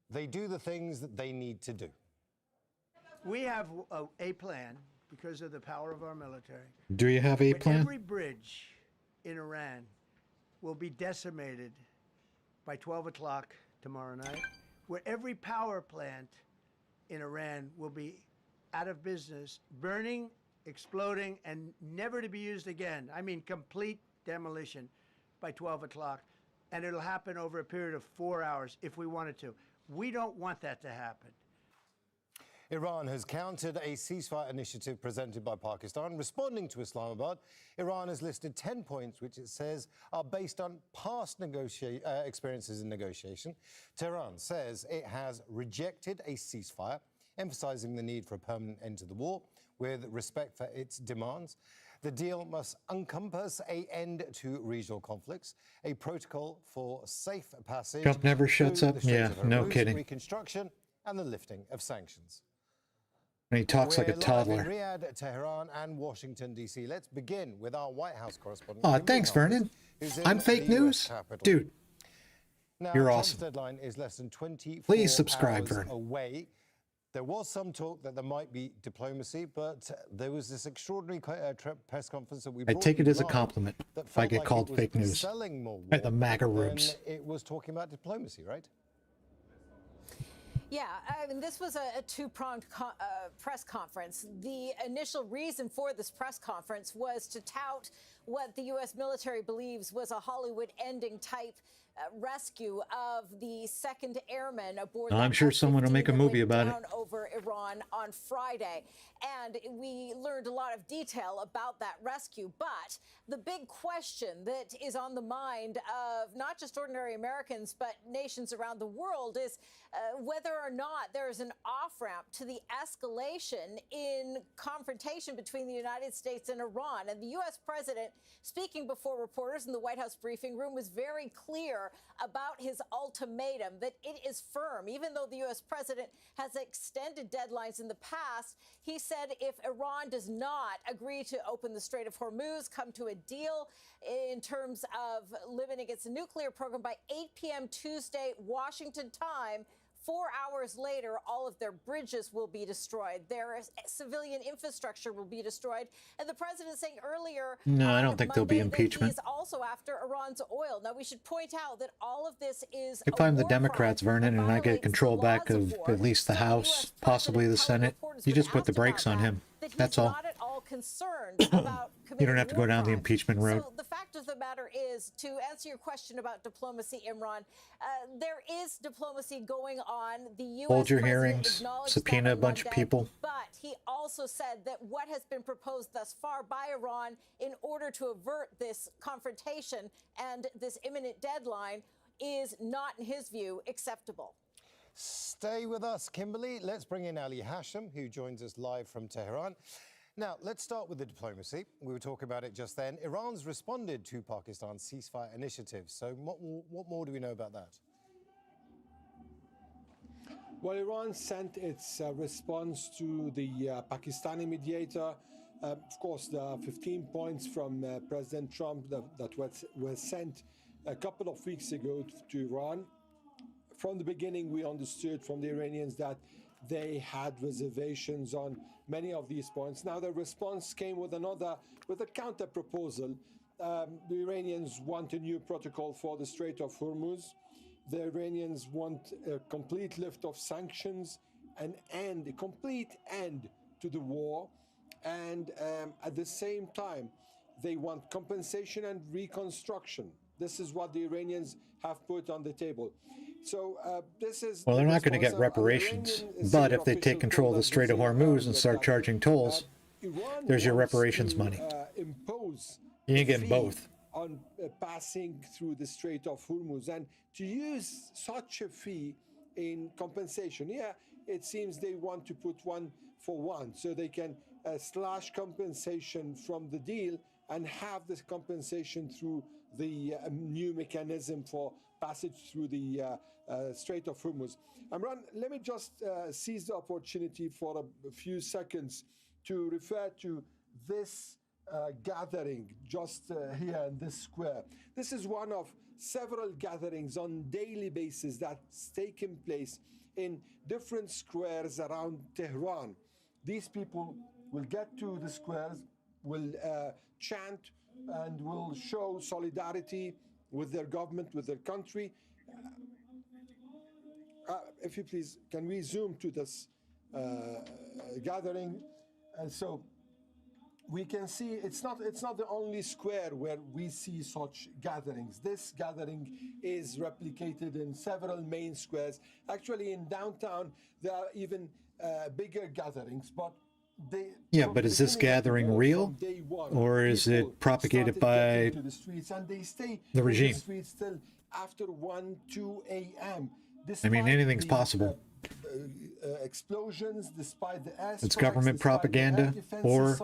they do the things that they need to do. We have a plan because of the power of our military. Do you have a plan? Every bridge in Iran will be decimated by 12 o'clock tomorrow night, where every power plant in Iran will be out of business, burning, exploding, and never to be used again. I mean, complete demolition by 12 o'clock. And it'll happen over a period of 4 hours if we wanted to. We don't want that to happen. Iran has countered a ceasefire initiative presented by Pakistan. Responding to Islamabad, Iran has listed 10 points which it says are based on past experiences in negotiation. Tehran says it has rejected a ceasefire, emphasizing the need for a permanent end to the war with respect for its demands. The deal must encompass an end to regional conflicts, a protocol for safe passage. Trump never shuts up. Yeah, no kidding. Reconstruction and the lifting of sanctions. And he talks like a toddler. We're live in Riyadh, Tehran, and Washington, D.C. Let's begin with our White House correspondent. Oh, thanks, Vernon. I'm fake news? Dude, now, you're Trump's awesome. deadline is less than 24 Please subscribe, hours Vernon. away. There was some talk that there might be diplomacy, but there was this extraordinary press conference that we I brought take it you as a live compliment that if I felt get like called it was fake news selling more at the war MAGA than rooms. it was talking about diplomacy, right? Yeah, I mean, this was a two-pronged press conference. The initial reason for this press conference was to tout what the U.S. military believes was a Hollywood-ending type rescue of the second airman aboard. I'm sure someone will make a movie about it. Over Iran on Friday, and we learned a lot of detail about that rescue. But the big question that is on the mind of not just ordinary Americans but nations around the world is whether or not there is an off-ramp to the escalation in confrontation between the United States and Iran. And the U.S. president, speaking before reporters in the White House briefing room, was very clear about his ultimatum, that it is firm. Even though the U.S. president has extended deadlines in the past, he said if Iran does not agree to open the Strait of Hormuz, come to a deal in terms of limiting its nuclear program by 8 p.m. Tuesday, Washington time, 4 hours later, all of their bridges will be destroyed. Their civilian infrastructure will be destroyed. And the president saying earlier, no, I don't think there'll be impeachment. He's also after Iran's oil. Now, we should point out that all of this is if I'm the Democrats, Vernon, and I get control back of at least the House, possibly the Senate, you just put the brakes on him. That's all. Not at all concerned about you don't have to go down the impeachment road. So the fact of the matter is, to answer your question about diplomacy, Imran, there is diplomacy going on. The U.S. Hold your president hearings, subpoena a bunch of people. But he also said that what has been proposed thus far by Iran in order to avert this confrontation and this imminent deadline is not, in his view, acceptable. Stay with us, Kimberly. Let's bring in Ali Hashim, who joins us live from Tehran. Now, let's start with the diplomacy. We were talking about it just then. Iran's responded to Pakistan's ceasefire initiative. So what more do we know about that? Well, Iran sent its response to the Pakistani mediator. Of course, there are 15 points from President Trump that were sent a couple of weeks ago to Iran. From the beginning, we understood from the Iranians that they had reservations on many of these points. Now, the response came with a counter proposal. The Iranians want a new protocol for the Strait of Hormuz. The Iranians want a complete lift of sanctions, a complete end to the war. And at the same time, they want compensation and reconstruction. This is what the Iranians have put on the table. So this is... Well, they're not going to get reparations, but if they take control of the Strait of Hormuz and start charging tolls, there's your reparations money. You ain't getting both. On passing through the Strait of Hormuz, and to use such a fee in compensation, it seems they want to put one for one, so they can slash compensation from the deal and have this compensation through the new mechanism for passage through the Strait of Hormuz. Amran, let me just seize the opportunity for a few seconds to refer to this gathering just here in this square. This is one of several gatherings on daily basis that's taken place in different squares around Tehran. These people will get to the squares, will chant, and will show solidarity with their government, with their country. If you please, can we zoom to this gathering? And so we can see it's not the only square where we see such gatherings. This gathering is replicated in several main squares. Actually, in downtown, there are even bigger gatherings, but yeah, but is this gathering real, or is it propagated by the regime? Still after 1, 2 a.m. I mean, anything's possible. Explosions, despite the it's government propaganda, or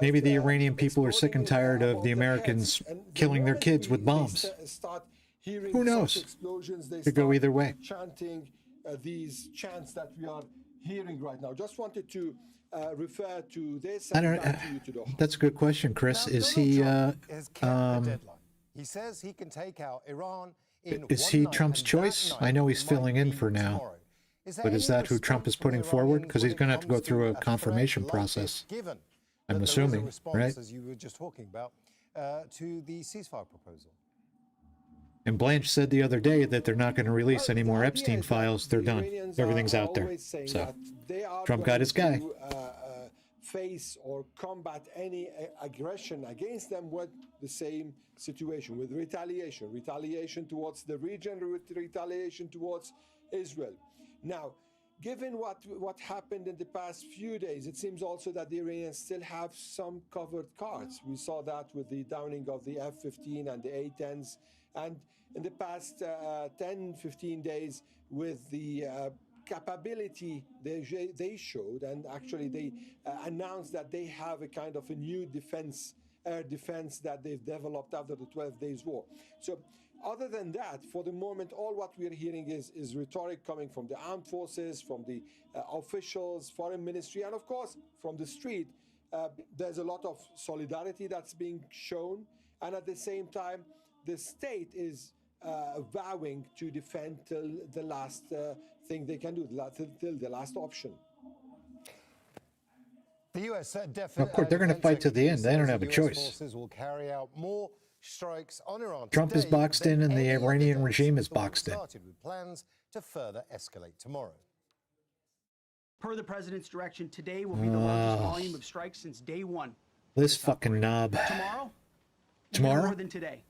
maybe the Iranian people are sick and tired of the Americans killing their kids with bombs. Who knows? Could go either way. Chanting these chants that we are hearing right now. Just wanted to refer to this. I don't know. That's a good question, Chris. Is he? He says he can take out Iran. Is he Trump's choice? I know he's filling in for now. But is that who Trump is putting forward? Because he's going to have to go through a confirmation process. I'm assuming, right? As you were just talking about, to the ceasefire proposal. And Blanche said the other day that they're not going to release any more Epstein files. They're done. Everything's out there. So Trump got his guy. face or combat any aggression against them with the same situation, with retaliation towards the region, retaliation towards Israel. Now, given what happened in the past few days, it seems also that the Iranians still have some covered cards. We saw that with the downing of the F-15 and the A-10s, and in the past 10, 15 days with the capability they showed, and actually they announced that they have a kind of a new air defense that they've developed after the 12 days war. So other than that, for the moment, all what we're hearing is rhetoric coming from the armed forces, from the officials, foreign ministry, and of course from the street. There's a lot of solidarity that's being shown, and at the same time the state is vowing to defend till the last thing they can do, till the last option. The US Of course, they're going to fight to the end. They don't have a choice. forces will carry out more strikes on Iran. Trump is boxed in, and the Iranian regime is boxed in. Started with plans to further escalate tomorrow. Per the president's direction, today will be the largest volume of strikes since day one. This fucking knob. Tomorrow? Even more than today.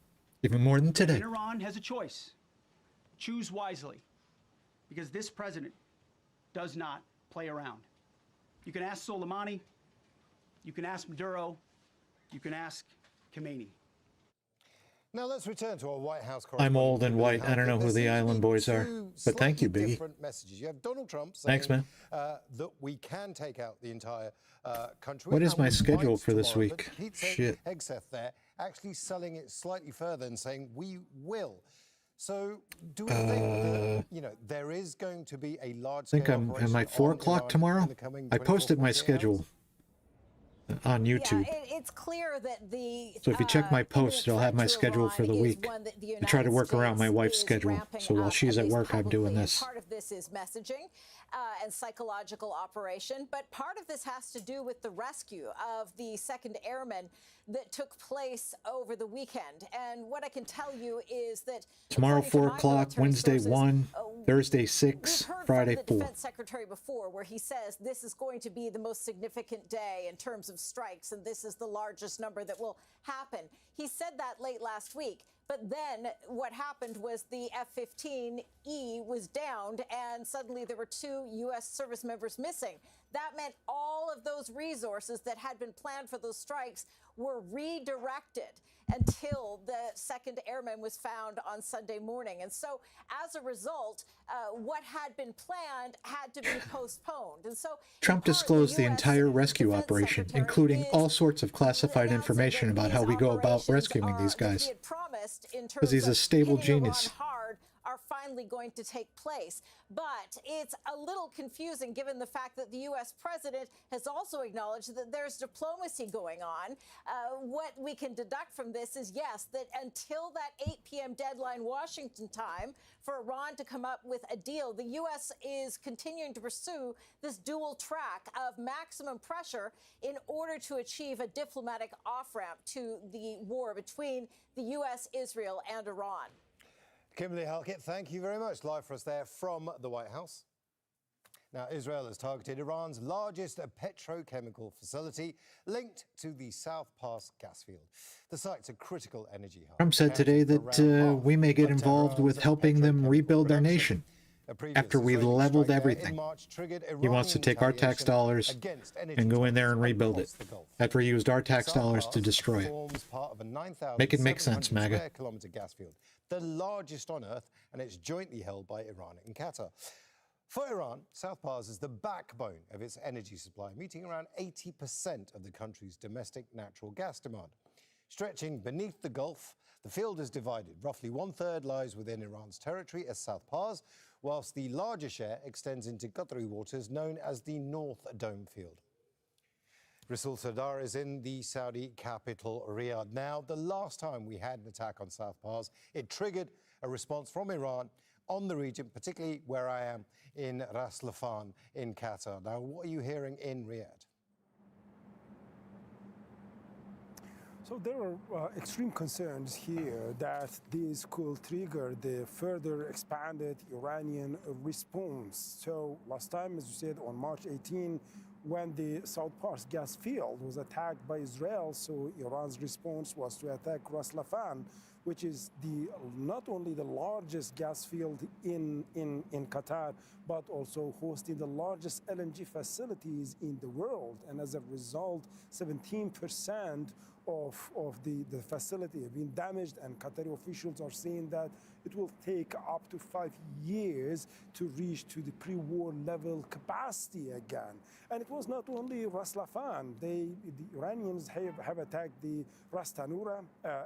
Even more than today. And Iran has a choice. Choose wisely. Because this president does not play around. You can ask Soleimani. You can ask Maduro. You can ask Khamenei. Now let's return to our White House. I'm old and white. I don't know who the island boys are, but thank you, Biggie. Different messages. You have Donald Trump saying, thanks, man. That we can take out the entire country. What is my we schedule might for this tomorrow, week? but Pete saying Shit. Hegseth there, actually selling it slightly further and saying we will. So do we think that, there is going to be a large scale operation? Am I 4 o'clock tomorrow? I posted my schedule on YouTube. Yeah, it's clear that the. So if you check my post, it'll have my schedule for the week. I try to work around my wife's schedule. So while she's at work, I'm doing this. Part of this is messaging and psychological operation, but part of this has to do with the rescue of the 2nd Airmen that took place over the weekend. And what I can tell you is that tomorrow 4 o'clock, Wednesday 1, Thursday 6, Friday 4. We've heard from the defense secretary before where he says this is going to be the most significant day in terms of strikes, and this is the largest number that will happen. He said that late last week. But then what happened was the F-15E was downed, and suddenly there were 2 U.S. service members missing. That meant all of those resources that had been planned for those strikes were redirected until the 2nd Airman was found on Sunday morning. And so as a result, what had been planned had to be postponed. And so Trump disclosed the entire rescue operation, including all sorts of classified information about how we go about rescuing these guys. Because he's a stable genius. Are finally going to take place. But it's a little confusing given the fact that the U.S. president has also acknowledged that there's diplomacy going on. What we can deduct from this is, yes, that until that 8 p.m. deadline Washington time for Iran to come up with a deal, the U.S. is continuing to pursue this dual track of maximum pressure in order to achieve a diplomatic off-ramp to the war between the U.S., Israel, and Iran. Kimberly Halkett, thank you very much. Live for us there from the White House. Now, Israel has targeted Iran's largest petrochemical facility linked to the South Pass gas field. The site's a critical energy hub. Trump said today that we may get involved with helping them rebuild their nation after we leveled everything. He wants to take our tax dollars and go in there and rebuild it after he used our tax dollars to destroy it. Make it make sense, MAGA. Gas field, the largest on Earth, and it's jointly held by Iran and Qatar. For Iran, South Pass is the backbone of its energy supply, meeting around 80% of the country's domestic natural gas demand. Stretching beneath the Gulf, the field is divided. Roughly 1/3 lies within Iran's territory as South Pass, whilst the larger share extends into Qatari waters known as the North Dome field. Rasul Sardar is in the Saudi capital, Riyadh. Now, the last time we had an attack on South Pass, it triggered a response from Iran on the region, particularly where I am in Ras Laffan in Qatar. Now, what are you hearing in Riyadh? So there are extreme concerns here that this could trigger the further expanded Iranian response. So last time, as you said, on March 18, when the South Pars gas field was attacked by Israel, so Iran's response was to attack Ras Laffan, which is not only the largest gas field in Qatar, but also hosting the largest LNG facilities in the world. And as a result, 17% of the facility have been damaged, and Qatari officials are saying that it will take up to 5 years to reach to the pre-war level capacity again. And it was not only Ras Laffan. The Iranians have attacked the Ras Tanura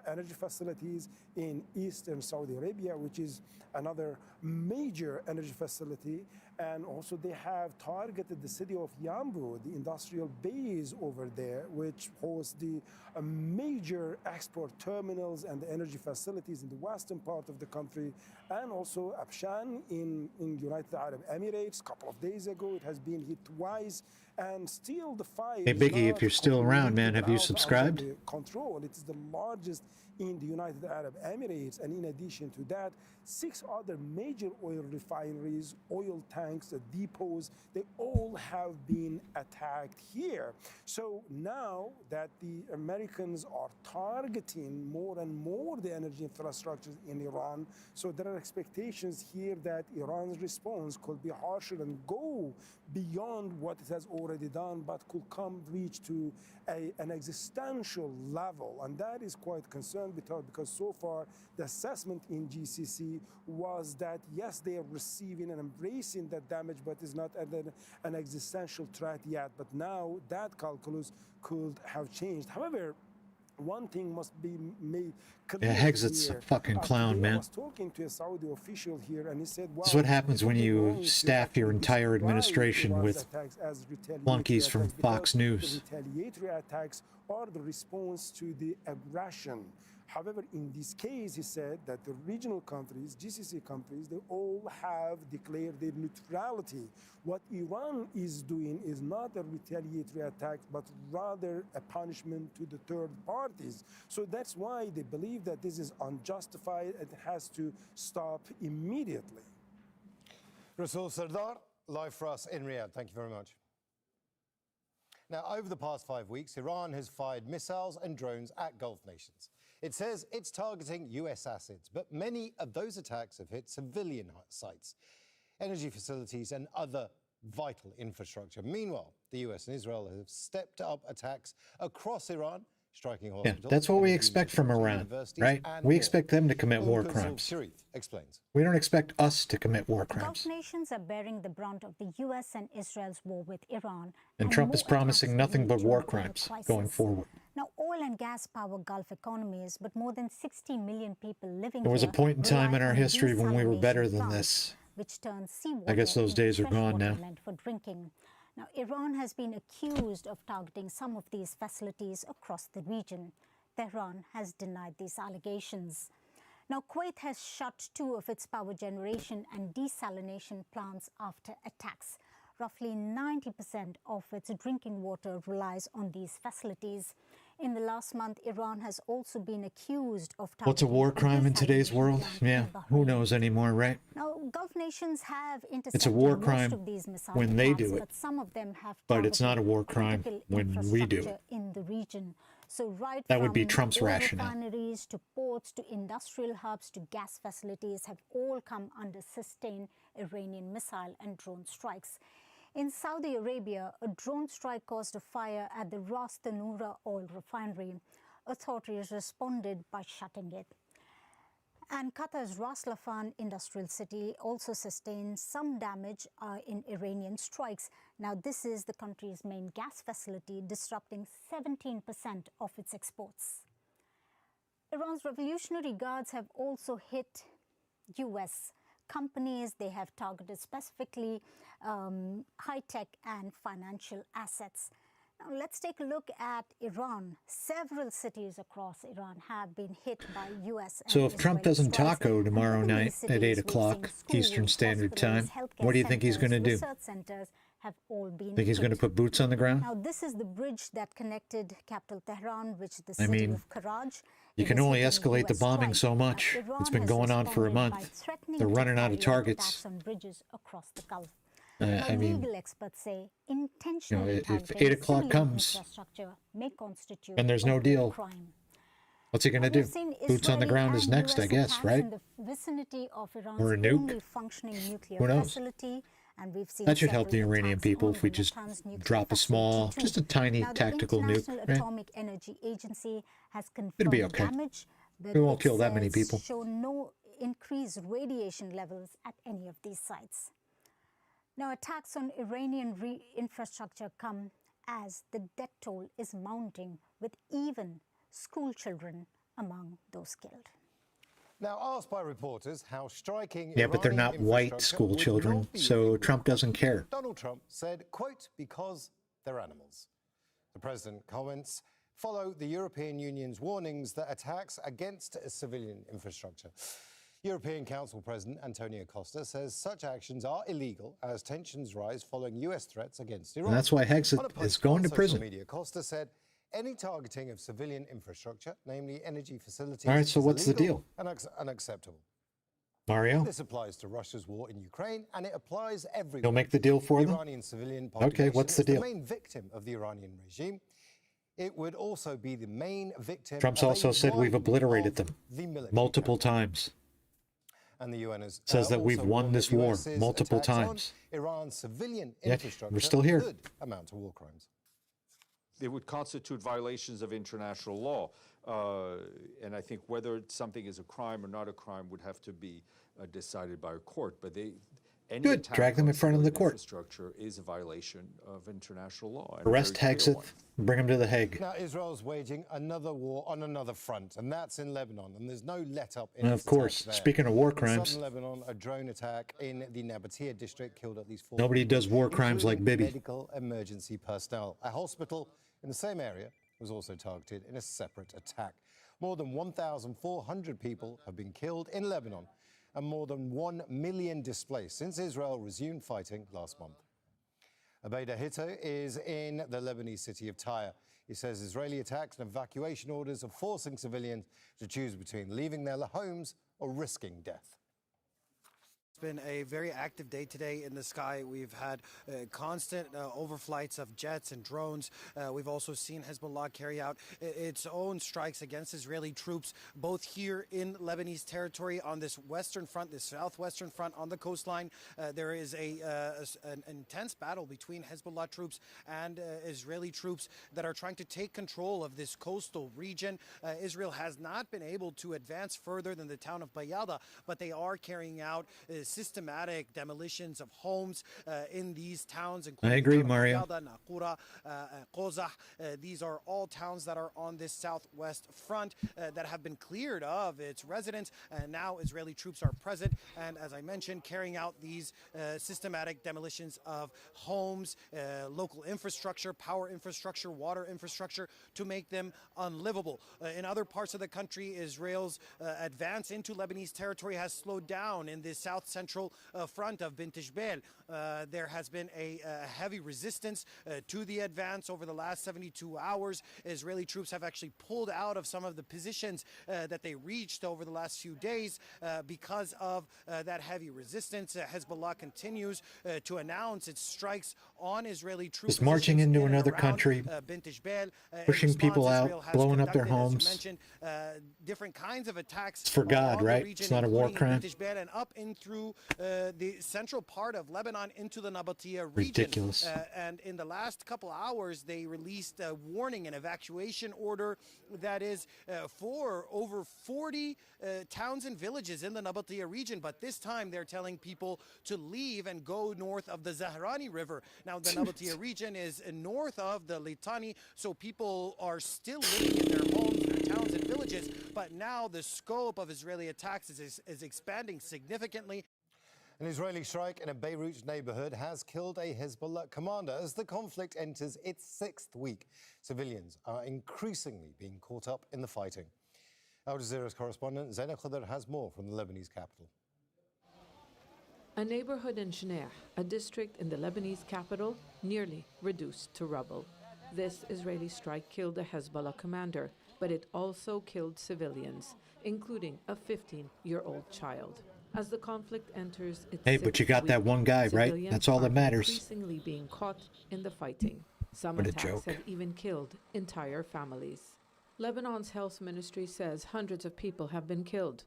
energy facilities in eastern Saudi Arabia, which is another major energy facility. And also they have targeted the city of Yanbu, the industrial base over there, which hosts the major export terminals and the energy facilities in the western part of the country. And also Abshan in United Arab Emirates. A couple of days ago, it has been hit twice. And still the fire Hey, Biggie, if you're still around, man, have you subscribed? Control. It is the largest in the United Arab Emirates, and in addition to that, 6 other major oil refineries, oil tanks, depots, they all have been attacked here. So now that the Americans are targeting more and more the energy infrastructures in Iran, so there are expectations here that Iran's response could be harsher and go beyond what it has already done, but could reach to an existential level. And that is quite concerned because so far the assessment in GCC was that yes, they are receiving and embracing that damage, but it's not an existential threat yet. But now that calculus could have changed. However, one thing must be made clear. Yeah, Hexit's a fucking clown, man. I was talking to a Saudi official here, and he said, This is what happens when you staff your entire administration with flunkies from Fox News. The retaliatory attacks are the response to the aggression. However, in this case, he said that the regional countries, GCC countries, they all have declared their neutrality. What Iran is doing is not a retaliatory attack, but rather a punishment to the third parties. So that's why they believe that this is unjustified and it has to stop immediately. Rasul Sardar, live for us in Riyadh. Thank you very much. Now, over the past 5 weeks, Iran has fired missiles and drones at Gulf nations. It says it's targeting US assets, but many of those attacks have hit civilian sites, energy facilities, and other vital infrastructure. Meanwhile, the US and Israel have stepped up attacks across Iran, striking hospitals. Yeah, that's what we expect from Iran, right? We expect them to commit war crimes. Sharif explains. We don't expect us to commit war Gulf crimes. nations are bearing the brunt of the US and Israel's war with Iran. And Trump is promising nothing but war crimes going forward. Now, oil and gas power Gulf economies, but more than 60 million people living There was a here point in time in rely our on history when we were desalination better than plants, this. which turns seawater I guess those into days are fresh gone water now. meant for drinking. Now, Iran has been accused of targeting some of these facilities across the region. Tehran has denied these allegations. Now, Kuwait has shut 2 of its power generation and desalination plants after attacks. Roughly 90% of its drinking water relies on these facilities. In the last month, Iran has also been accused of targeting... What's a war crime in today's world? Yeah, who knows anymore, right? Now, Gulf nations have intercepted It's a war most crime of these missile when they attacks, do it, but some of them have but it's not a war targeted crime critical when we do it. infrastructure in the region. So right That would be from Trump's oil rationale. refineries to ports to industrial hubs to gas facilities have all come under sustained Iranian missile and drone strikes. In Saudi Arabia, a drone strike caused a fire at the Ras Tanura oil refinery. Authorities responded by shutting it. And Qatar's Ras Laffan industrial city also sustained some damage in Iranian strikes. Now, this is the country's main gas facility, disrupting 17% of its exports. Iran's Revolutionary Guards have also hit U.S. companies. They have targeted specifically high-tech and financial assets. Now, let's take a look at Iran. Several cities across Iran have been hit by U.S. and So if Trump Israeli doesn't strikes. taco tomorrow And night cities at 8 we've o'clock seen Eastern schools, Standard hospitals, Time, healthcare what do you think he's going to centers, do? research centers have all been Think he's going to hit. put boots on the ground? Now, this is the bridge that connected capital Tehran, which is the I city mean, of Karaj. you It can was only hit in a escalate the US bombing strike. so much. Iran It's been has going on for a responded by month. threatening They're to running out of carry targets. attacks on bridges across the Gulf. I mean, legal experts say intentionally if targeting 8 o'clock civilian comes infrastructure may constitute and there's a no war deal, crime. what's he going to We've do? seen Boots on the Israeli ground is and next, US I guess, attacks right? in the vicinity of Iran's Or a nuke? only functioning nuclear Who knows? facility, and we've seen That should help the several Iranian attacks people on if we the just Natanz nuclear drop a small, facility just too. a tiny Now, the tactical nuke, International right? Atomic Energy Agency has It'll be confirmed okay. damage, but We won't its kill that many cells people. show no increased radiation levels at any of these sites. Now, attacks on Iranian infrastructure come as the death toll is mounting, with even school children among those killed. Now, asked by reporters how striking Yeah, but they're Iranian not white infrastructure school would children, not be so illegal, Trump doesn't care. Donald Trump said, quote, because they're animals. The president comments follow the European Union's warnings that attacks against civilian infrastructure. European Council President Antonio Costa says such actions are illegal as tensions rise following US threats against Iran. And that's why Hexit On a is post going on to social prison. media, Costa said any targeting of civilian infrastructure, namely energy facilities, All right, so is what's the illegal deal? and unacceptable. Mario? This applies to Russia's war in Ukraine, and it applies everywhere. You'll make the deal for the them? Iranian civilian population Okay, what's the is deal? the main victim of the Iranian regime. It would also be the main victim Trump's of a also said we've widening obliterated of them the military multiple campaign. times. And the UN has Says that we've also won warned this that war US's multiple attacks on times. Iran's civilian Yet, infrastructure we're still here. could amount to war crimes. They would constitute violations of international law. And I think whether something is a crime or not a crime would have to be decided by a court. But any Good. attack Drag them on in front of the civilian court. infrastructure is a violation of international law. and a Arrest very clear Hexit, one. bring him to the Hague. Now, Israel's waging another war on another front, and that's in Lebanon. And there's no let-up in And its of course, attacks there. speaking of war In crimes, southern Lebanon, a drone attack in the Nabatea district killed at least 4 nobody people, does war crimes like including Bibi. medical emergency personnel. A hospital in the same area was also targeted in a separate attack. More than 1,400 people have been killed in Lebanon, and more than 1 million displaced since Israel resumed fighting last month. Abeda Hitto is in the Lebanese city of Tyre. He says Israeli attacks and evacuation orders are forcing civilians to choose between leaving their homes or risking death. It's been a very active day today in the sky. We've had constant overflights of jets and drones. We've also seen Hezbollah carry out its own strikes against Israeli troops, both here in Lebanese territory on this western front, this southwestern front on the coastline. There is an intense battle between Hezbollah troops and Israeli troops that are trying to take control of this coastal region. Israel has not been able to advance further than the town of Bayada, but they are carrying out systematic demolitions of homes in these towns. I agree, Mario. Naqura, Qozah. These are all towns that are on this southwest front that have been cleared of its residents. And now Israeli troops are present. And as I mentioned, carrying out these systematic demolitions of homes, local infrastructure, power infrastructure, water infrastructure to make them unlivable. In other parts of the country, Israel's advance into Lebanese territory has slowed down in the south-central front of Bint Jbeil. There has been a heavy resistance to the advance over the last 72 hours. Israeli troops have actually pulled out of some of the positions that they reached over the last few days because of that heavy resistance. Hezbollah continues to announce its strikes on Israeli troops. Just marching into another country, pushing people out, blowing up their homes. Mentioned, different kinds of attacks. It's for God, right? Region, it's not a war crime. And up in through the central part of Lebanon into the Nabatea region. Ridiculous. And in the last couple hours, they released a warning, an evacuation order that is for over 40 towns and villages in the Nabatea region. But this time, they're telling people to leave and go north of the Zahrani River. Now, the Nabatea region is north of the Litani, so people are still living in their homes, their towns and villages. But now the scope of Israeli attacks is expanding significantly. An Israeli strike in a Beirut neighborhood has killed a Hezbollah commander as the conflict enters its 6th week. Civilians are increasingly being caught up in the fighting. Al Jazeera's correspondent Zaina Khadr has more from the Lebanese capital. A neighborhood in Shneh, a district in the Lebanese capital, nearly reduced to rubble. This Israeli strike killed a Hezbollah commander, but it also killed civilians, including a 15-year-old child. As the conflict enters its Hey, but you got that one guy, right? civilians That's all that are matters. increasingly being caught in the fighting. Some What a attacks joke. have even killed entire families. Lebanon's health ministry says hundreds of people have been killed.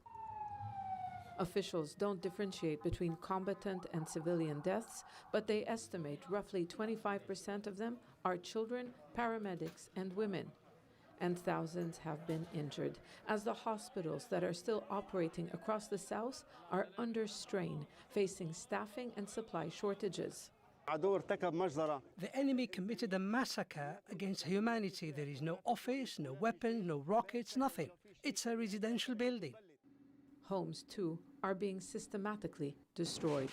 Officials don't differentiate between combatant and civilian deaths, but they estimate roughly 25% of them are children, paramedics, and women. And thousands have been injured, as the hospitals that are still operating across the south are under strain, facing staffing and supply shortages. The enemy committed a massacre against humanity. There is no office, no weapons, no rockets, nothing. It's a residential building. Homes, too, are being systematically destroyed.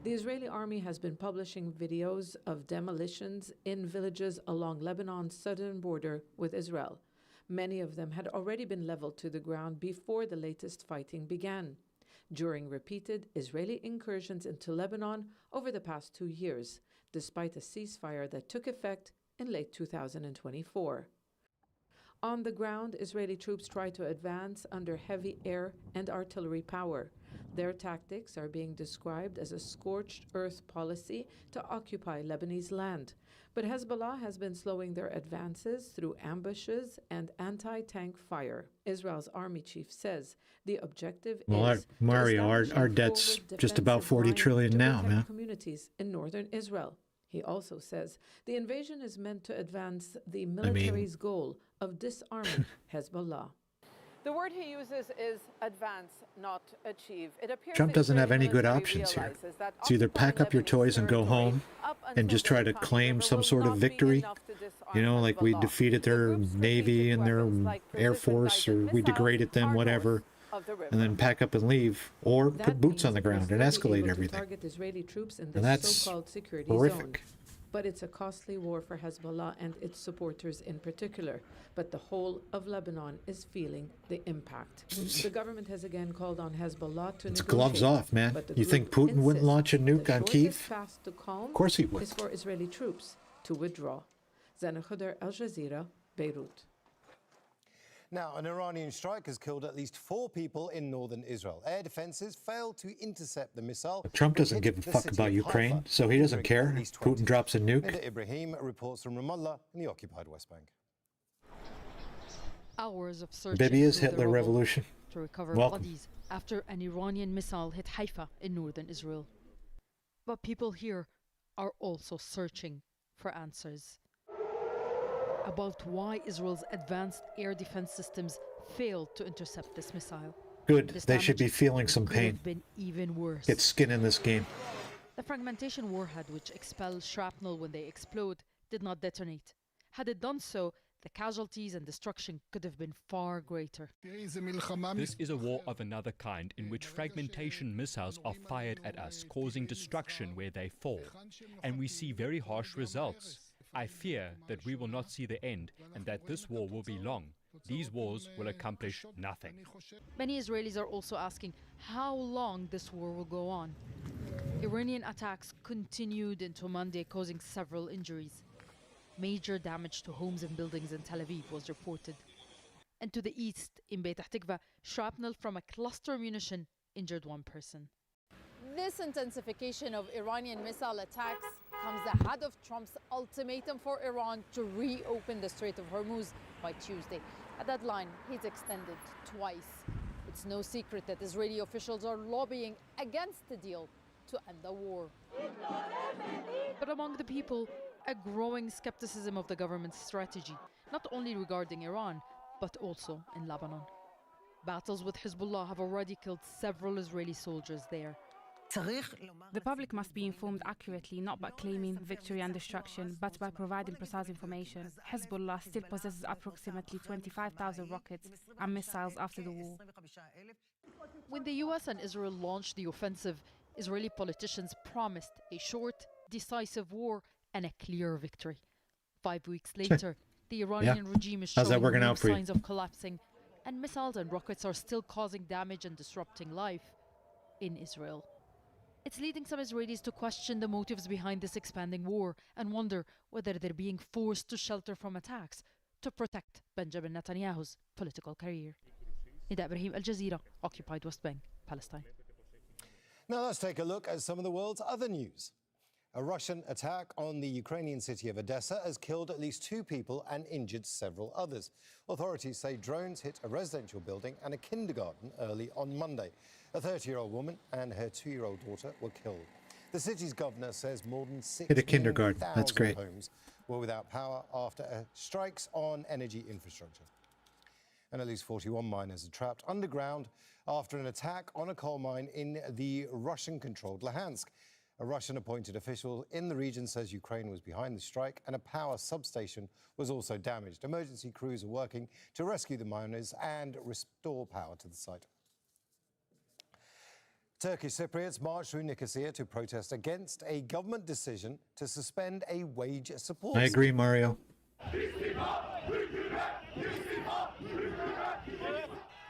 The Israeli army has been publishing videos of demolitions in villages along Lebanon's southern border with Israel. Many of them had already been leveled to the ground before the latest fighting began, during repeated Israeli incursions into Lebanon over the past 2 years, despite a ceasefire that took effect in late 2024. On the ground, Israeli troops try to advance under heavy air and artillery power. Their tactics are being described as a scorched earth policy to occupy Lebanese land. But Hezbollah has been slowing their advances through ambushes and anti-tank fire. Israel's army chief says the objective is Mario, to establish our a debt's forward just about defensive 40 line trillion to now, protect man. communities in northern Israel. He also says the invasion is meant to advance the military's goal of disarming Hezbollah. The word he uses is advance, not achieve. It appears Trump the doesn't have Israeli any good military options here. realizes that It's either pack up your toys and go home and just try to Tonkin claim River some will sort of not be victory. enough to disarm You know, like we Hezbollah. defeated their Navy and their Air Force, or we degraded them, whatever, and then pack up and leave, or put boots on the ground and escalate everything. Target Israeli troops in And this that's so-called security horrific. zone. But it's a costly war for Hezbollah and its supporters in particular. But the whole of Lebanon is feeling the impact. The government has again called on Hezbollah to It's negotiate. gloves off, man. But the You think group Putin wouldn't insists launch a nuke the on shortest Kyiv? path to calm Of course he would. is for Israeli troops to withdraw. Zana Khudar, Al Jazeera, Beirut. Now, an Iranian strike has killed at least 4 people in northern Israel. Air defenses failed to intercept the missile. Trump which doesn't hit give a the fuck city about of Ukraine, Haifa, so he doesn't injuring care. at least 20. Putin drops a nuke. Linda Ibrahim reports from Ramallah in the occupied West Bank. Hours of searching Baby is through the Hitler rubble revolution. to recover Welcome. bodies after an Iranian missile hit Haifa in northern Israel. But people here are also searching for answers about why Israel's advanced air defense systems failed to intercept this missile. Good. This They should be damage feeling some could pain. have been even worse. Get skin in this game. The fragmentation warhead, which expels shrapnel when they explode, did not detonate. Had it done so, the casualties and destruction could have been far greater. This is a war of another kind in which fragmentation missiles are fired at us, causing destruction where they fall. And we see very harsh results. I fear that we will not see the end and that this war will be long. These wars will accomplish nothing. Many Israelis are also asking how long this war will go on. Iranian attacks continued into Monday, causing several injuries. Major damage to homes and buildings in Tel Aviv was reported. And to the east, in Beit Tikva, shrapnel from a cluster munition injured 1 person. This intensification of Iranian missile attacks comes ahead of Trump's ultimatum for Iran to reopen the Strait of Hormuz by Tuesday, a deadline he's extended twice. It's no secret that Israeli officials are lobbying against the deal to end the war. But among the people, a growing skepticism of the government's strategy, not only regarding Iran, but also in Lebanon. Battles with Hezbollah have already killed several Israeli soldiers there. The public must be informed accurately, not by claiming victory and destruction, but by providing precise information. Hezbollah still possesses approximately 25,000 rockets and missiles after the war. When the US and Israel launched the offensive, Israeli politicians promised a short, decisive war and a clear victory. 5 weeks later, the Iranian regime is How's that showing working no out for you? signs of collapsing, and missiles and rockets are still causing damage and disrupting life in Israel. It's leading some Israelis to question the motives behind this expanding war and wonder whether they're being forced to shelter from attacks to protect Benjamin Netanyahu's political career. Nida Ibrahim, Al Jazeera, occupied West Bank, Palestine. Now let's take a look at some of the world's other news. A Russian attack on the Ukrainian city of Odessa has killed at least 2 people and injured several others. Authorities say drones hit a residential building and a kindergarten early on Monday. A 30-year-old woman and her 2-year-old daughter were killed. The city's governor says more than 16,000 homes were without power after strikes on energy infrastructure. And at least 41 miners are trapped underground after an attack on a coal mine in the Russian-controlled Luhansk. A Russian-appointed official in the region says Ukraine was behind the strike and a power substation was also damaged. Emergency crews are working to rescue the miners and restore power to the site. Turkish Cypriots marched through Nicosia to protest against a government decision to suspend a wage support. I agree, Mario.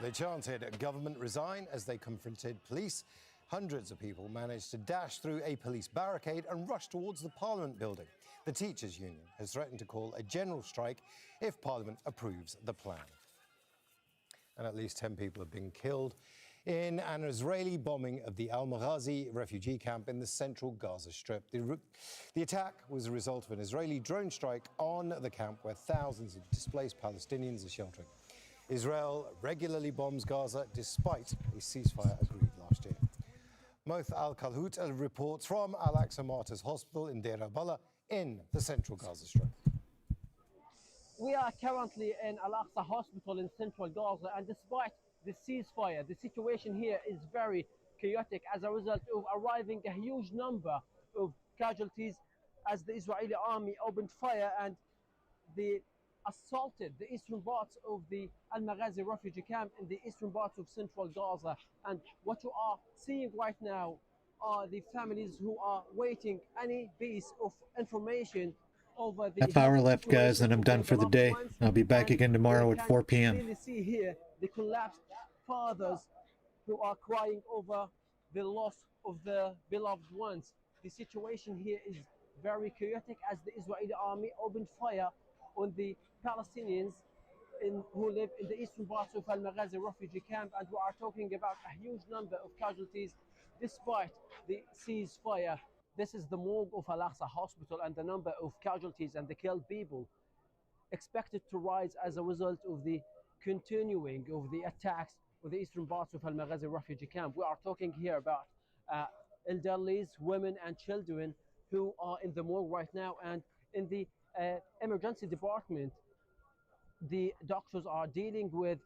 They chanted, "Government resign," as they confronted police. Hundreds of people managed to dash through a police barricade and rush towards the Parliament building. The teachers' union has threatened to call a general strike if Parliament approves the plan. And at least 10 people have been killed in an Israeli bombing of the Al-Maghazi refugee camp in the central Gaza Strip. The attack was a result of an Israeli drone strike on the camp where thousands of displaced Palestinians are sheltering. Israel regularly bombs Gaza despite a ceasefire agreed last year. Moth Al-Kalhout reports from Al-Aqsa Martyrs Hospital in Deir al-Balah in the central Gaza Strip. We are currently in Al-Aqsa Hospital in central Gaza, and despite the ceasefire, the situation here is very chaotic as a result of arriving a huge number of casualties as the Israeli army opened fire and they assaulted the eastern parts of the Al-Maghazi refugee camp in the eastern parts of central Gaza. And what you are seeing right now are the families who are waiting any piece of information over the Half hour left, guys, and I'm done for the day. I'll be back again tomorrow at 4 p.m. Really see here the collapsed fathers who are crying over the loss of their beloved ones. The situation here is very chaotic as the Israeli army opened fire on the Palestinians who live in the eastern parts of Al-Maghazi refugee camp, and we are talking about a huge number of casualties despite the ceasefire. This is the morgue of Al-Aqsa Hospital, and the number of casualties and the killed people expected to rise as a result of the continuing of the attacks of the eastern parts of Al-Maghazi refugee camp. We are talking here about elderlies, women and children who are in the morgue right now, and in the emergency department the doctors are dealing with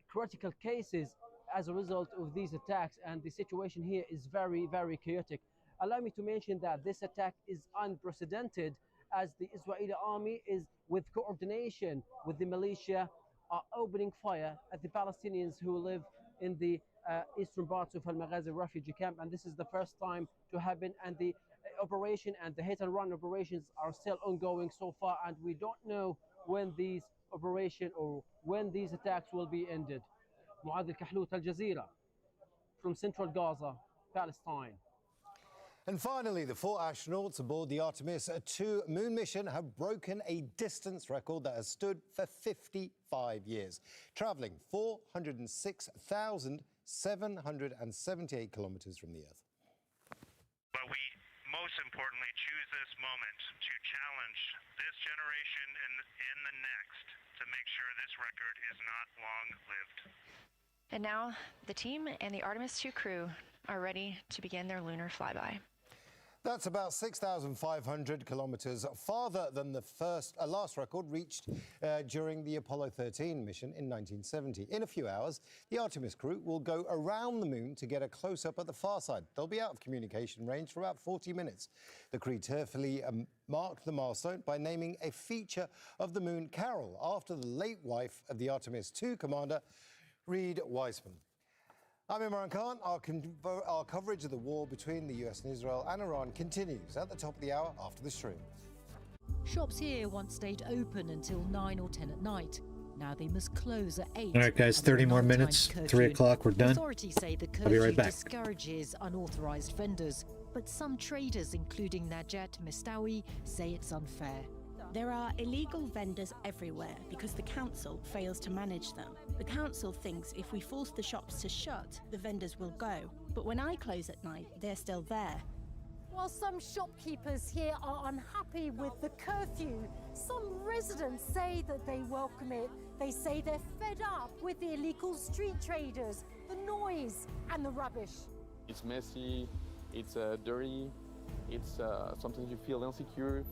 critical cases as a result of these attacks, and the situation here is very, very chaotic. Allow me to mention that this attack is unprecedented as the Israeli army is, with coordination with the militia, are opening fire at the Palestinians who live in the eastern parts of Al-Maghazi refugee camp, and this is the first time to happen, and the operation and the hit and run operations are still ongoing so far, and we don't know when these operation or when these attacks will be ended. Muad Al-Kahlout, Al Jazeera, from central Gaza, Palestine. And finally, the 4 astronauts aboard the Artemis 2 moon mission have broken a distance record that has stood for 55 years, traveling 406,778 kilometers from the Earth. But we most importantly choose this moment to challenge this generation and the next to make sure this record is not long-lived. And now the team and the Artemis 2 crew are ready to begin their lunar flyby. That's about 6,500 kilometers farther than the last record reached during the Apollo 13 mission in 1970. In a few hours, the Artemis crew will go around the moon to get a close-up at the far side. They'll be out of communication range for about 40 minutes. The crew tearfully marked the milestone by naming a feature of the moon Carol after the late wife of the Artemis 2 commander, Reed Wiseman. I'm Imran Khan. Our coverage of the war between the US and Israel and Iran continues at the top of the hour after the stream. Shops here once stayed open until 9 or 10 at night. Now they must close at 8. All right, guys, 30 more minutes. 3 o'clock, we're done. Authorities say the I'll be right curfew back. discourages unauthorized vendors, but some traders, including Najat Mistawi, say it's unfair. There are illegal vendors everywhere because the council fails to manage them. The council thinks if we force the shops to shut, the vendors will go. But when I close at night, they're still there. While some shopkeepers here are unhappy with the curfew, some residents say that they welcome it. They say they're fed up with the illegal street traders, the noise and the rubbish. It's messy, it's dirty, it's sometimes you feel insecure.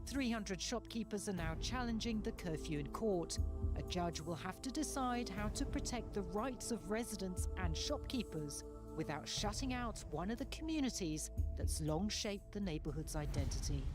300 shopkeepers are now challenging the curfew in court. A judge will have to decide how to protect the rights of residents and shopkeepers without shutting out one of the communities that's long shaped the neighborhood's identity.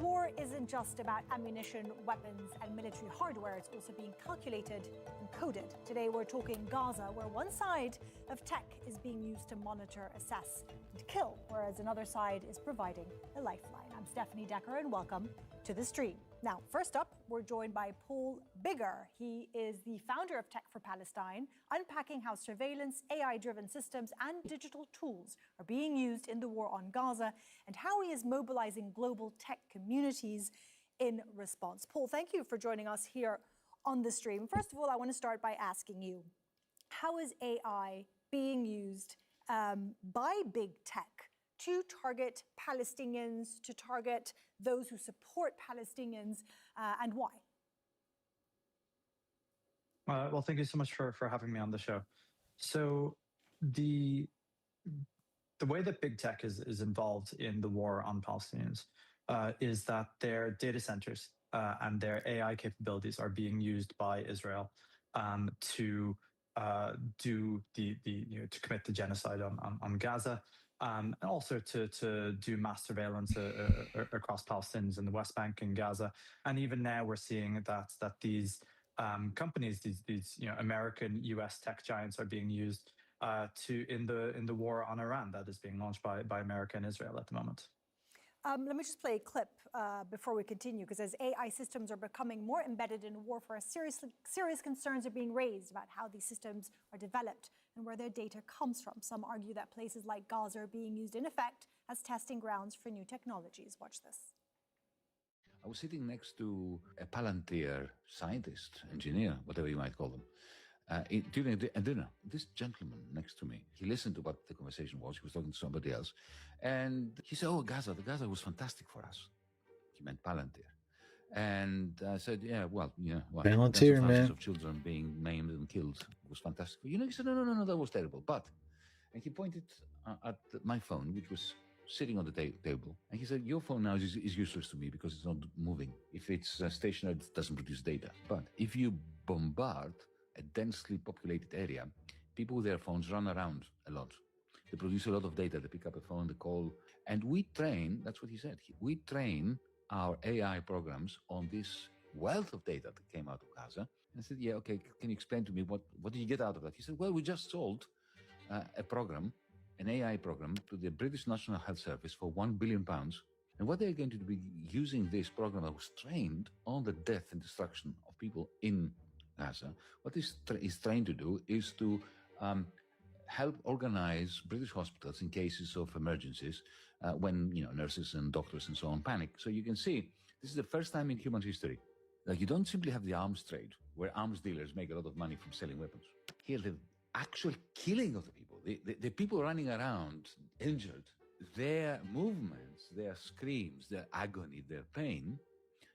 War isn't just about ammunition, weapons, and military hardware. It's also being calculated and coded. Today, we're talking Gaza, where one side of tech is being used to monitor, assess, and kill, whereas another side is providing a lifeline. I'm Stephanie Decker, and welcome to the stream. Now, first up, we're joined by Paul Bigger. He is the founder of Tech for Palestine, unpacking how surveillance, AI-driven systems, and digital tools are being used in the war on Gaza, and how he is mobilizing global tech communities in response. Paul, thank you for joining us here on the stream. First of all, I want to start by asking you, how is AI being used by big tech to target Palestinians, to target those who support Palestinians, and why? Well, thank you so much for having me on the show. So the way that big tech is involved in the war on Palestinians is that their data centers and their AI capabilities are being used by Israel to do to commit the genocide on Gaza. And also to do mass surveillance across Palestinians in the West Bank and Gaza, and even now we're seeing that these companies, these American, U.S. tech giants, are being used in the war on Iran that is being launched by America and Israel at the moment. Let me just play a clip before we continue, because as AI systems are becoming more embedded in warfare, serious concerns are being raised about how these systems are developed and where their data comes from. Some argue that places like Gaza are being used, in effect, as testing grounds for new technologies. Watch this. I was sitting next to a Palantir scientist, engineer, whatever you might call them, during a dinner. This gentleman next to me, he listened to what the conversation was. He was talking to somebody else. And he said, oh, Gaza was fantastic for us. He meant Palantir. And I said, yeah, well, Palantir, man. Of children being maimed and killed was fantastic. He said, no, that was terrible. But, and he pointed at my phone, which was sitting on the table. And he said, your phone now is useless to me because it's not moving. If it's stationary, it doesn't produce data. But if you bombard a densely populated area, people with their phones run around a lot. They produce a lot of data. They pick up a phone, they call. And we train, that's what he said, we train our AI programs on this wealth of data that came out of Gaza. And I said, yeah, okay, can you explain to me what did you get out of that? He said, well, we just sold a program, an AI program, to the British National Health Service for £1 billion. And what they're going to be using this program that was trained on the death and destruction of people in Gaza, what is trained to do is to help organize British hospitals in cases of emergencies when nurses and doctors and so on panic. So you can see this is the first time in human history that you don't simply have the arms trade, where arms dealers make a lot of money from selling weapons. Here, the actual killing of the people, the people running around injured, their movements, their screams, their agony, their pain,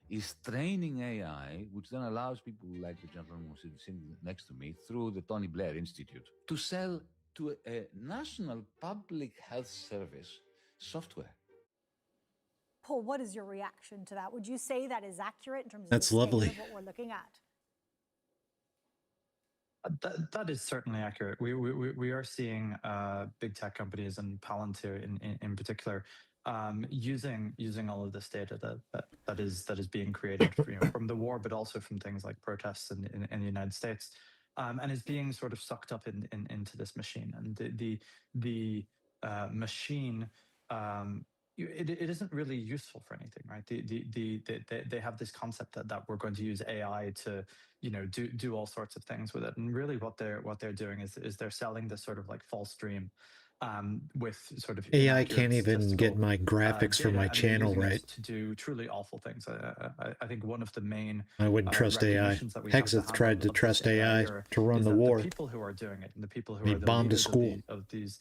is training AI, which then allows people like the gentleman who's sitting next to me through the Tony Blair Institute to sell to a national public health service software. Paul, what is your reaction to that? Would you say that is accurate in terms of That's the lovely. of what we're looking at? That is certainly accurate. We are seeing big tech companies and Palantir in particular using all of this data that is being created from the war, but also from things like protests in the United States, and is being sort of sucked up into this machine. And the machine, it isn't really useful for anything, right? They have this concept that we're going to use AI to do all sorts of things with it, and really what they're doing is they're selling this sort of like false dream with sort of AI can't inaccurate even get statistical, my graphics for data, my and they're channel using it right. to do truly awful things. I think one of the main I wouldn't trust AI. recognitions that we have to Hegseth have tried to of this trust AI AI era to run is the that war. the people who are doing it and the people who He are the bombed a leaders school. of these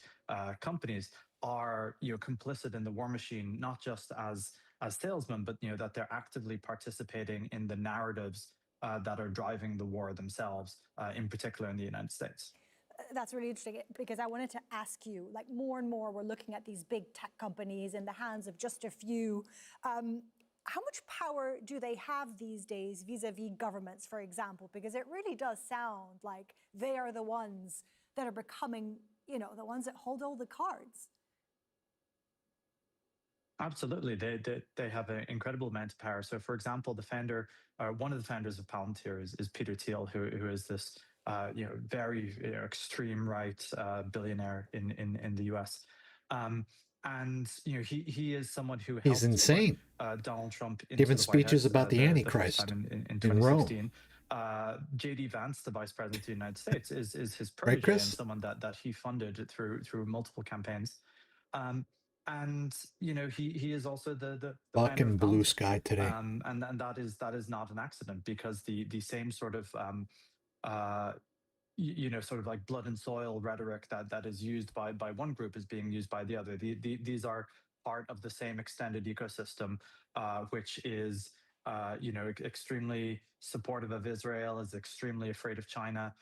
companies are complicit in the war machine, not just as salesmen, but that they're actively participating in the narratives that are driving the war themselves, in particular in the United States. That's really interesting because I wanted to ask you, like more and more we're looking at these big tech companies in the hands of just a few. How much power do they have these days vis-a-vis governments, for example? Because it really does sound like they are the ones that are becoming, the ones that hold all the cards. Absolutely, they have an incredible amount of power. So, for example, one of the founders of Palantir is Peter Thiel, who is this very extreme right billionaire in the U.S. And he is someone who He's helped insane. put Donald Trump into Giving the White speeches House about the the first Antichrist time in in Rome. 2016. J.D. Vance, the Vice President of the United States, is his Right, protege Chris? and someone that he funded through multiple campaigns. And he is also the founder Fucking of blue Palantir. sky today. And that is not an accident, because the same sort of sort of like blood and soil rhetoric that is used by one group is being used by the other. These are part of the same extended ecosystem, which is extremely supportive of Israel, is extremely afraid of China,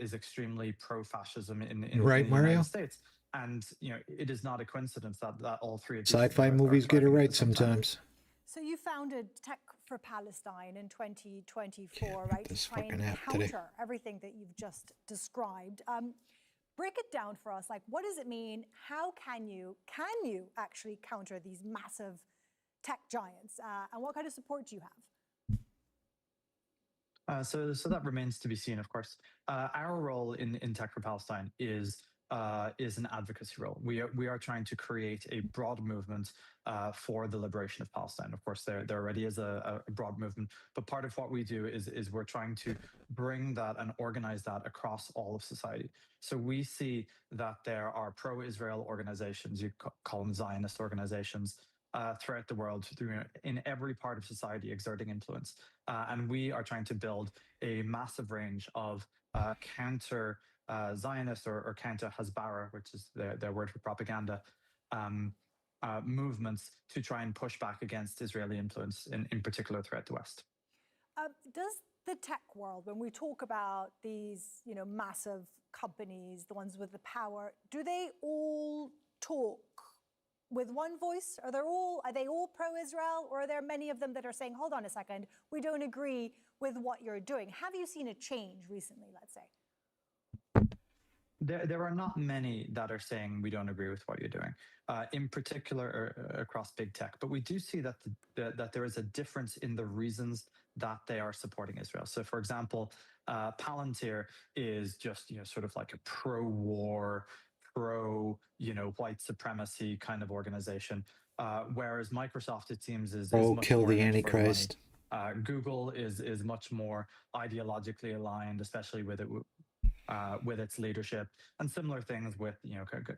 is extremely pro-fascism in Right, the Mario? United States. And it is not a coincidence that all three of these Sci-fi things movies are get it thriving at right the same time. sometimes. So you founded Tech for Palestine in 2024, right? To this try and fucking app counter today. everything that you've just described. Break it down for us. Like, what does it mean? How can you actually counter these massive tech giants? And what kind of support do you have? So that remains to be seen, of course. Our role in Tech for Palestine is an advocacy role. We are trying to create a broad movement for the liberation of Palestine. Of course, there already is a broad movement, but part of what we do is we're trying to bring that and organize that across all of society. So we see that there are pro-Israel organizations, you call them Zionist organizations, throughout the world, in every part of society, exerting influence. And we are trying to build a massive range of counter Zionist or counter Hasbara, which is their word for propaganda, movements to try and push back against Israeli influence, in particular throughout the West. Does the tech world, when we talk about these, massive companies, the ones with the power, do they all talk with one voice? Are they all pro-Israel, or are there many of them that are saying, hold on a second, we don't agree with what you're doing? Have you seen a change recently, let's say? There are not many that are saying we don't agree with what you're doing, in particular across big tech. But we do see that that there is a difference in the reasons that they are supporting Israel. So, for example, Palantir is just sort of like a pro-war, white supremacy kind of organization, whereas Microsoft, it seems, is much kill more the in it for the money. Antichrist. Google is much more ideologically aligned, especially with its leadership, and similar things with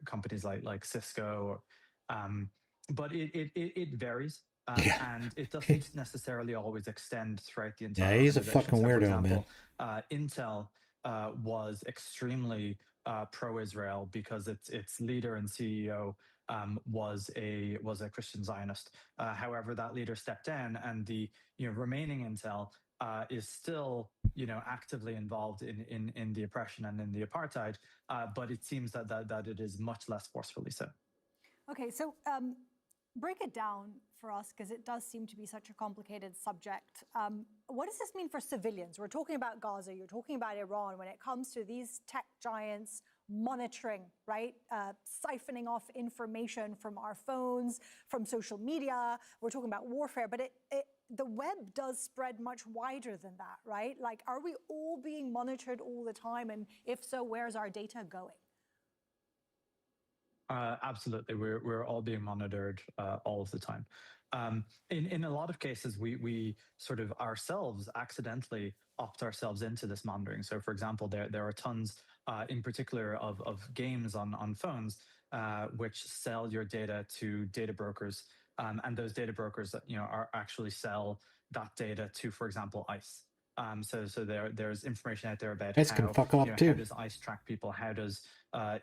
companies like Cisco. But it varies, and it doesn't necessarily always extend throughout the entire Yeah, he's a organization. fucking So, for weirdo, man. example, Intel was extremely pro-Israel because its leader and CEO was a Christian Zionist. However, that leader stepped down, and the remaining Intel is still actively involved in the oppression and in the apartheid, but it seems that it is much less forcefully so. Okay, so break it down for us, because it does seem to be such a complicated subject. What does this mean for civilians? We're talking about Gaza, you're talking about Iran. When it comes to these tech giants monitoring, right? Siphoning off information from our phones, from social media, we're talking about warfare, but the web does spread much wider than that, right? Like, are we all being monitored all the time? And if so, where's our data going? Absolutely, we're all being monitored all of the time. In a lot of cases, we sort of ourselves accidentally opt ourselves into this monitoring. So, for example, there are tons, in particular, of games on phones which sell your data to data brokers, and those data brokers, are actually sell that data to, for example, ICE. So there's information out there about ICE can fuck off how too. does ICE track people, how does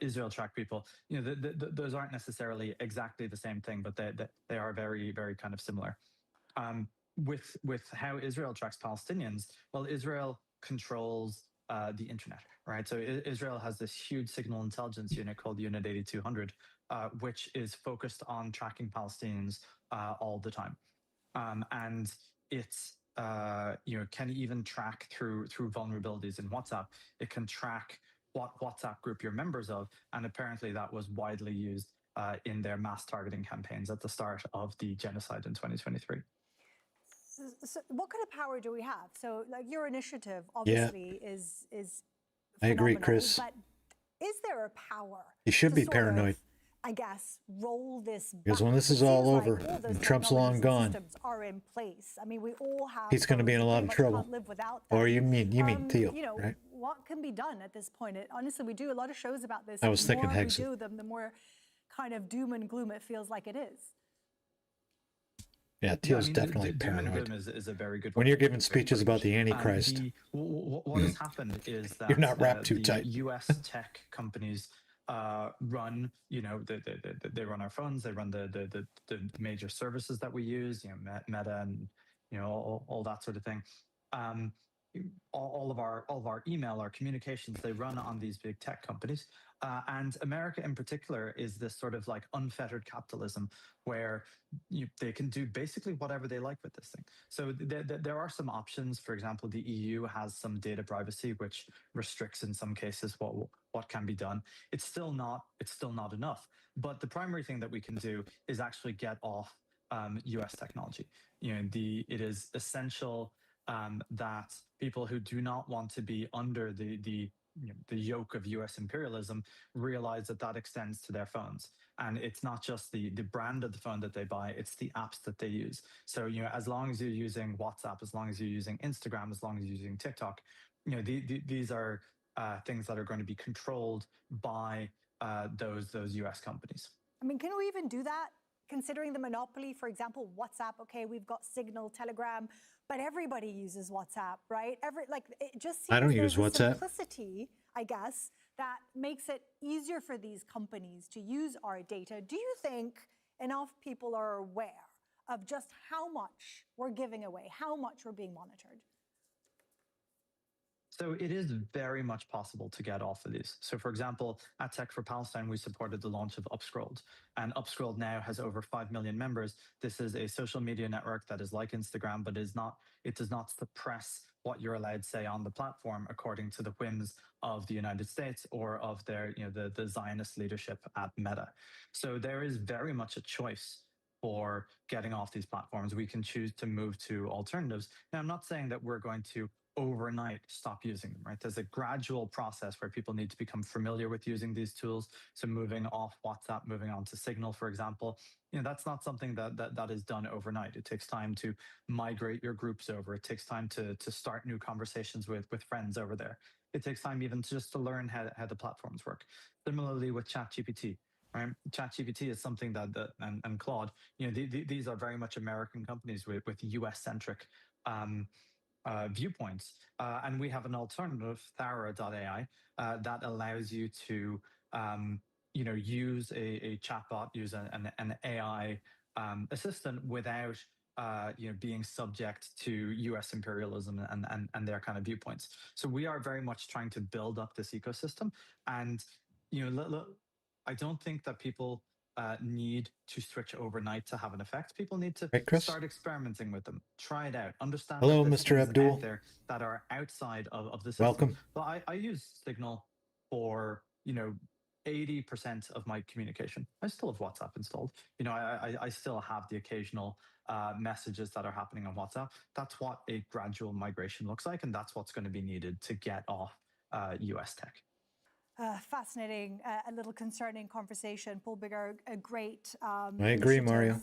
Israel track people. Those aren't necessarily exactly the same thing, but they are very, very kind of similar. With how Israel tracks Palestinians, well, Israel controls the internet, right? So Israel has this huge signal intelligence unit called Unit 8200, which is focused on tracking Palestinians all the time, and it's can even track through vulnerabilities in WhatsApp. It can track what WhatsApp group you're members of, and apparently that was widely used in their mass targeting campaigns at the start of the genocide in 2023. So what kind of power do we have? So, like, your initiative obviously is I agree, phenomenal, Chris. but is there a power? You should to be sort of, paranoid. I guess, roll this back? Because when this is It all seems over like all those and Trump's long technologies and gone, systems are in place. I mean, we all have. he's going to be in a those. We lot of pretty much trouble. Can't live without them. Or you mean Thiel, right? What can be done at this point? Honestly, we do a lot of shows about this. I was thinking the more Hexen. we do them, the more kind of doom and gloom it feels like it is. Yeah, Thiel's definitely doom and paranoid. gloom is a very good When way you're to giving speeches about the Antichrist, what has happened is that you're not wrapped too the tight. US tech companies run, they run our phones, they run the major services that we use, Meta and all that sort of thing. All of our email, our communications, they run on these big tech companies. And America in particular is this sort of like unfettered capitalism where they can do basically whatever they like with this thing. So there are some options. For example, the EU has some data privacy, which restricts in some cases what can be done. It's still not enough. But the primary thing that we can do is actually get off US technology. It is essential that people who do not want to be under the yoke of US imperialism realize that extends to their phones. And it's not just the brand of the phone that they buy, it's the apps that they use. So, as long as you're using WhatsApp, as long as you're using Instagram, as long as you're using TikTok, these are things that are going to be controlled by those US companies. I mean, can we even do that? Considering the monopoly, for example, WhatsApp, okay, we've got Signal, Telegram, but everybody uses WhatsApp, right? It just seems I don't there's use WhatsApp. simplicity, I guess, that makes it easier for these companies to use our data. Do you think enough people are aware of just how much we're giving away, how much we're being monitored? So it is very much possible to get off of these. So for example, at Tech for Palestine, we supported the launch of Upscrolled, and Upscrolled now has over 5 million members. This is a social media network that is like Instagram, but it does not suppress what you're allowed to say on the platform according to the whims of the United States or of their, the Zionist leadership at Meta. So there is very much a choice for getting off these platforms. We can choose to move to alternatives. Now, I'm not saying that we're going to overnight stop using them, right? There's a gradual process where people need to become familiar with using these tools. So moving off WhatsApp, moving on to Signal, for example, that's not something that is done overnight. It takes time to migrate your groups over. It takes time to start new conversations with friends over there. It takes time even just to learn how the platforms work. Similarly with ChatGPT. Right? ChatGPT is something and Claude, these are very much American companies with US-centric viewpoints. And we have an alternative, Thara.ai, that allows you to, use a chatbot, use an AI assistant without, being subject to US imperialism and their kind of viewpoints. So we are very much trying to build up this ecosystem. And, I don't think that people need to switch overnight to have an effect. People need to start experimenting with them, try it out, understand. Hello, that there's Mr. things Abdul. out there that are outside of the system. Welcome. But I use Signal for 80% of my communication. I still have WhatsApp installed. I still have the occasional messages that are happening on WhatsApp. That's what a gradual migration looks like, and that's what's going to be needed to get off US tech. Fascinating, a little concerning conversation. Paul Biggar, a great I agree, Mario.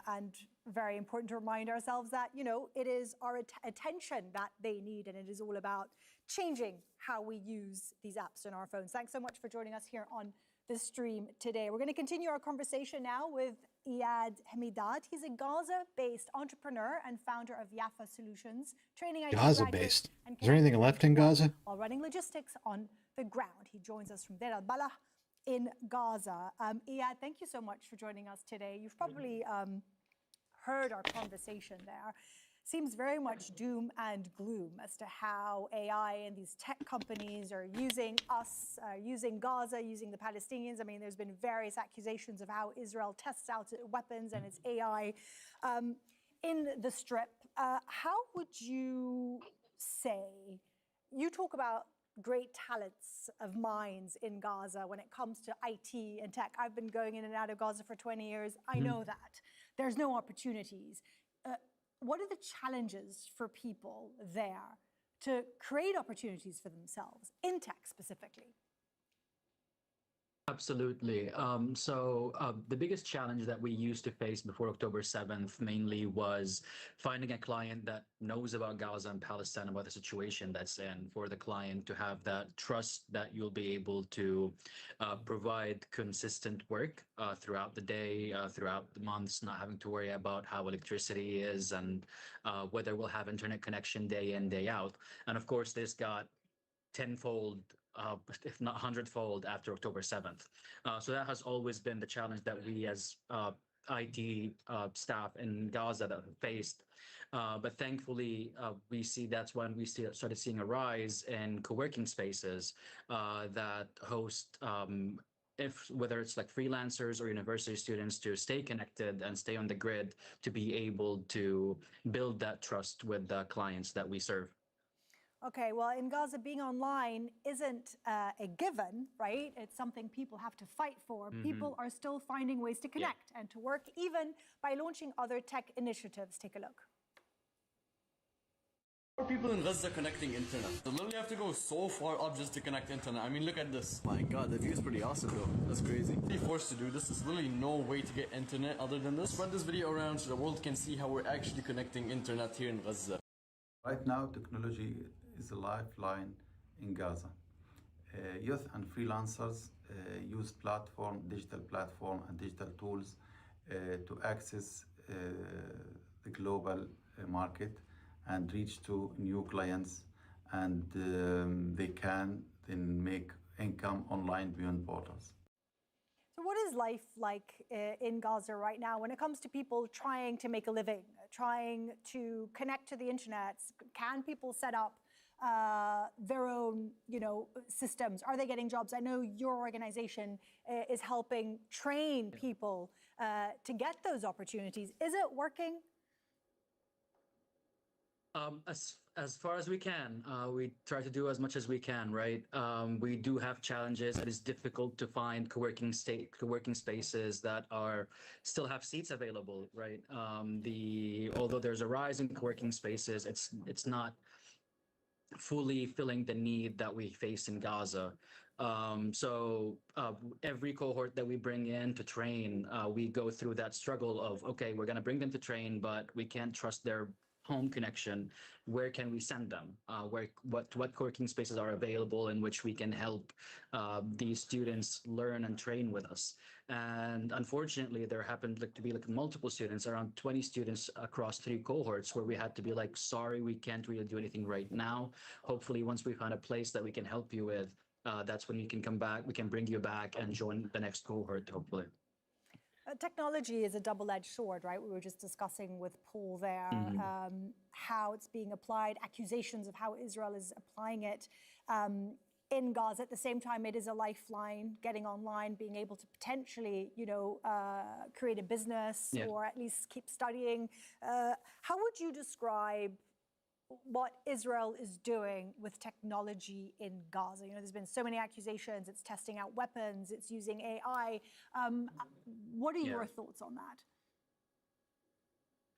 And very important to remind ourselves that, it is our attention that they need, and it is all about changing how we use these apps on our phones. Thanks so much for joining us here on the stream today. We're going to continue our conversation now with Iyad Hamidat. He's a Gaza-based entrepreneur and founder of Yafa Solutions, training IT Gaza-based. and Is there anything connecting left them in to work Gaza? while running logistics on the ground. He joins us from Deir al-Balah in Gaza. Iyad, thank you so much for joining us today. You've probably heard our conversation there. Seems very much doom and gloom as to how AI and these tech companies are using us, using Gaza, using the Palestinians. I mean, there's been various accusations of how Israel tests out its weapons and its AI in the Strip. How would you say, you talk about great talents of minds in Gaza when it comes to IT and tech. I've been going in and out of Gaza for 20 years. I know that. There's no opportunities. What are the challenges for people there to create opportunities for themselves, in tech specifically? Absolutely. The biggest challenge that we used to face before October 7th mainly was finding a client that knows about Gaza and Palestine, about the situation that's in, for the client to have that trust that you'll be able to provide consistent work throughout the day, throughout the months, not having to worry about how electricity is and whether we'll have internet connection day in, day out. And of course, this got tenfold, if not hundredfold, after October 7th. So that has always been the challenge that we as IT staff in Gaza that have faced. But thankfully, we see that's when we started seeing a rise in co-working spaces that host whether it's like freelancers or university students to stay connected and stay on the grid to be able to build that trust with the clients that we serve. Okay, well, in Gaza, being online isn't a given, right? It's something people have to fight for. People are still finding ways to connect and to work, even by launching other tech initiatives. Take a look. People in Gaza connecting internet. They literally have to go so far up just to connect internet. I mean, look at this. My God, the view is pretty awesome though. That's crazy. Be forced to do this. There's literally no way to get internet other than this. Spread this video around so the world can see how we're actually connecting internet here in Gaza. Right now, technology is a lifeline in Gaza. Youth and freelancers use digital platform and digital tools to access the global market and reach to new clients, and they can then make income online beyond borders. So what is life like in Gaza right now when it comes to people trying to make a living, trying to connect to the internet? Can people set up their own, systems? Are they getting jobs? I know your organization is helping train people to get those opportunities. Is it working? As far as we can, we try to do as much as we can, right? We do have challenges. It is difficult to find co-working spaces that still have seats available, right? Although there's a rise in co-working spaces, it's not fully filling the need that we face in Gaza. Every cohort that we bring in to train, we go through that struggle of, okay, we're going to bring them to train, but we can't trust their home connection. Where can we send them? What co-working spaces are available in which we can help these students learn and train with us? And unfortunately, there happened to be multiple students, around 20 students across 3 cohorts, where we had to be like, sorry, we can't really do anything right now. Hopefully, once we find a place that we can help you with, that's when you can come back. We can bring you back and join the next cohort, hopefully. Technology is a double-edged sword, right? We were just discussing with Paul there how it's being applied, accusations of how Israel is applying it in Gaza. At the same time, it is a lifeline, getting online, being able to potentially, create a business or at least keep studying. How would you describe what Israel is doing with technology in Gaza? There's been so many accusations. It's testing out weapons. It's using AI. What are your thoughts on that?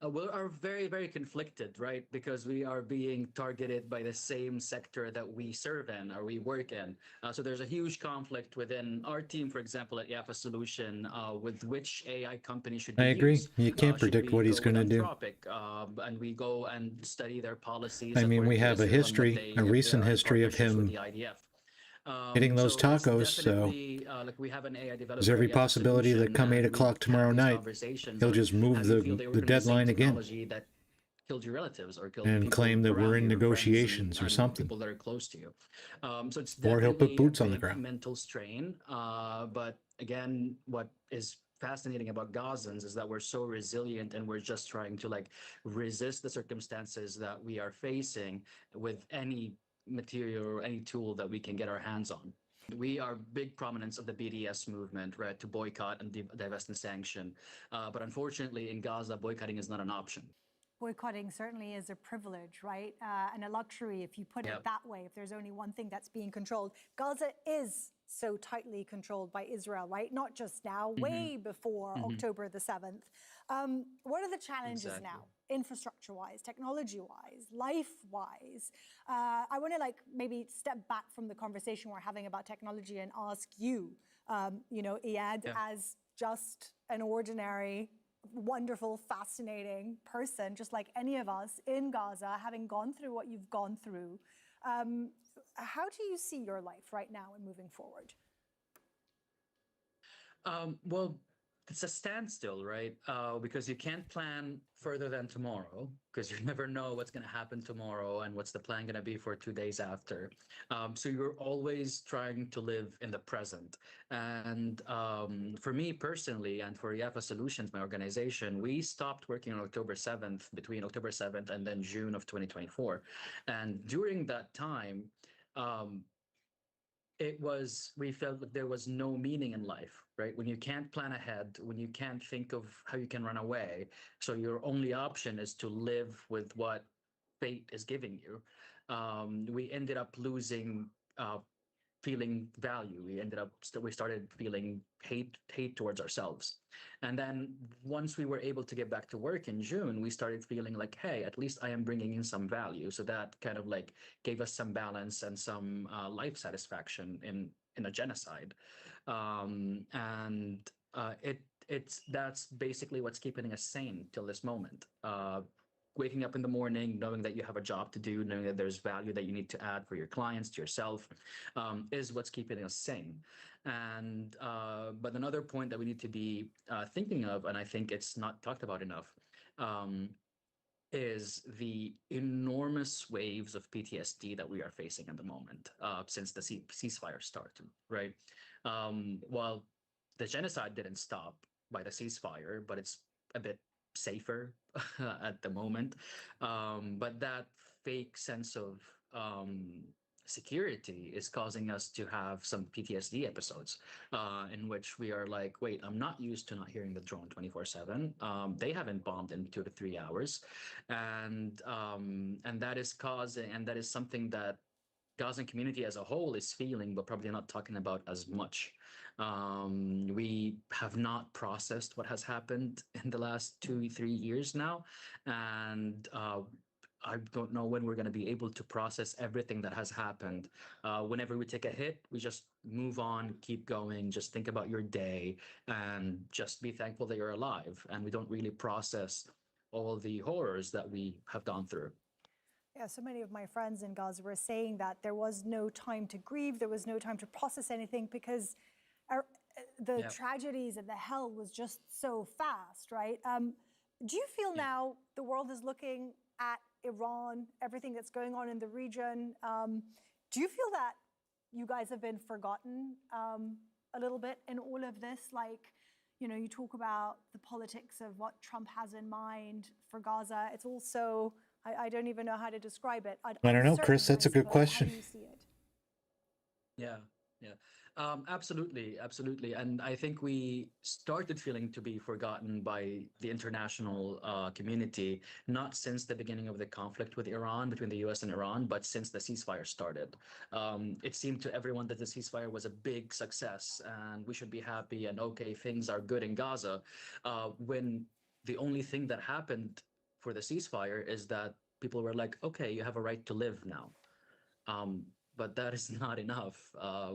We are very, very conflicted, right? Because we are being targeted by the same sector that we serve in or we work in. So there's a huge conflict within our team, for example, at Yafa Solution, with which AI company should we I agree. use. You can't predict what he's going to do. And we go and study their policies. I mean, we have a according to Islam, history, a recent history of him. The IDF. Hitting those So it's tacos, so definitely like we have an AI developer. there's every he has a possibility that solution, come 8 and we o'clock have tomorrow these night, conversations. he'll Like, just move how do you feel the they work on the same deadline again technology that killed your relatives or killed and people claim that we're around in you, your friends negotiations or and something. people that are close to you. So it's Or he'll put definitely a boots on the big ground. mental strain. But again, what is fascinating about Gazans is that we're so resilient, and we're just trying to like resist the circumstances that we are facing with any material or any tool that we can get our hands on. We are big prominents of the BDS movement, right, to boycott and divest and sanction. But unfortunately, in Gaza, boycotting is not an option. Boycotting certainly is a privilege, right? And a luxury, if you put it that way, if there's only one thing that's being controlled. Gaza is so tightly controlled by Israel, right? Not just now, way before October the 7th. What are the challenges now, infrastructure-wise, technology-wise, life-wise? I want to like maybe step back from the conversation we're having about technology and ask you, you know, Iyad, as just an ordinary, wonderful, fascinating person, just like any of us in Gaza, having gone through what you've gone through. How do you see your life right now and moving forward? Well, it's a standstill, right? Because you can't plan further than tomorrow, because you never know what's going to happen tomorrow and what's the plan going to be for 2 days after. So you're always trying to live in the present. And for me personally, and for Yafa Solutions, my organization, we stopped working on October 7th, between October 7th and then June of 2024. And during that time, we felt that there was no meaning in life, right? When you can't plan ahead, when you can't think of how you can run away, so your only option is to live with what fate is giving you. We ended up losing feeling value. We started feeling hate towards ourselves. And then once we were able to get back to work in June, we started feeling like, hey, at least I am bringing in some value. So that kind of like gave us some balance and some life satisfaction in a genocide. That's basically what's keeping us sane till this moment. Waking up in the morning, knowing that you have a job to do, knowing that there's value that you need to add for your clients, to yourself, is what's keeping us sane. And but another point that we need to be thinking of, and I think it's not talked about enough, is the enormous waves of PTSD that we are facing at the moment since the ceasefire started, right? While the genocide didn't stop by the ceasefire, but it's a bit safer at the moment. But that fake sense of security is causing us to have some PTSD episodes in which we are like, wait, I'm not used to not hearing the drone 24/7. They haven't bombed in 2 to 3 hours. And that is something that Gazan community as a whole is feeling, but probably not talking about as much. We have not processed what has happened in the last 2-3 years now, and I don't know when we're going to be able to process everything that has happened. Whenever we take a hit, we just move on, keep going, just think about your day, and just be thankful that you're alive. And we don't really process all the horrors that we have gone through. Yeah, so many of my friends in Gaza were saying that there was no time to grieve, there was no time to process anything, because the tragedies and the hell was just so fast, right? Do you feel now the world is looking at Iran, everything that's going on in the region? Do you feel that you guys have been forgotten a little bit in all of this? Like, you know, you talk about the politics of what Trump has in mind for Gaza. It's also, I don't even know how to describe it. I don't know, Chris, that's a good question. How do you see it? Yeah. Absolutely. And I think we started feeling to be forgotten by the international community, not since the beginning of the conflict with Iran, between the US and Iran, but since the ceasefire started. It seemed to everyone that the ceasefire was a big success and we should be happy and okay, things are good in Gaza, when the only thing that happened for the ceasefire is that people were like, okay, you have a right to live now. but that is not enough.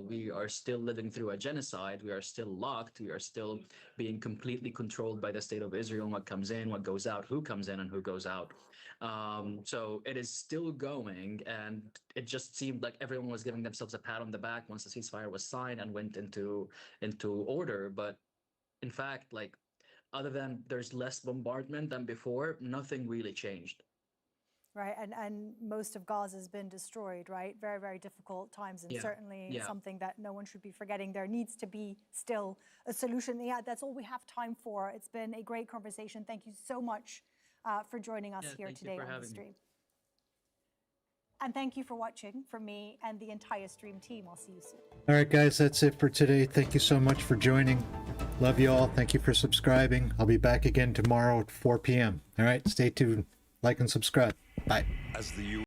We are still living through a genocide. We are still locked. We are still being completely controlled by the state of Israel, what comes in, what goes out, who comes in and who goes out. So it is still going, and it just seemed like everyone was giving themselves a pat on the back once the ceasefire was signed and went into order. But in fact, like, other than there's less bombardment than before, nothing really changed. Right, and most of Gaza has been destroyed, right? Very, very difficult times, and certainly something that no one should be forgetting. There needs to be still a solution. Yeah, that's all we have time for. It's been a great conversation. Thank you so much for joining us here today on the stream. And thank you for watching from me and the entire stream team. I'll see you soon. All right, guys, that's it for today. Thank you so much for joining. Love you all. Thank you for subscribing. I'll be back again tomorrow at 4 p.m. All right, stay tuned. Like and subscribe. Bye. As the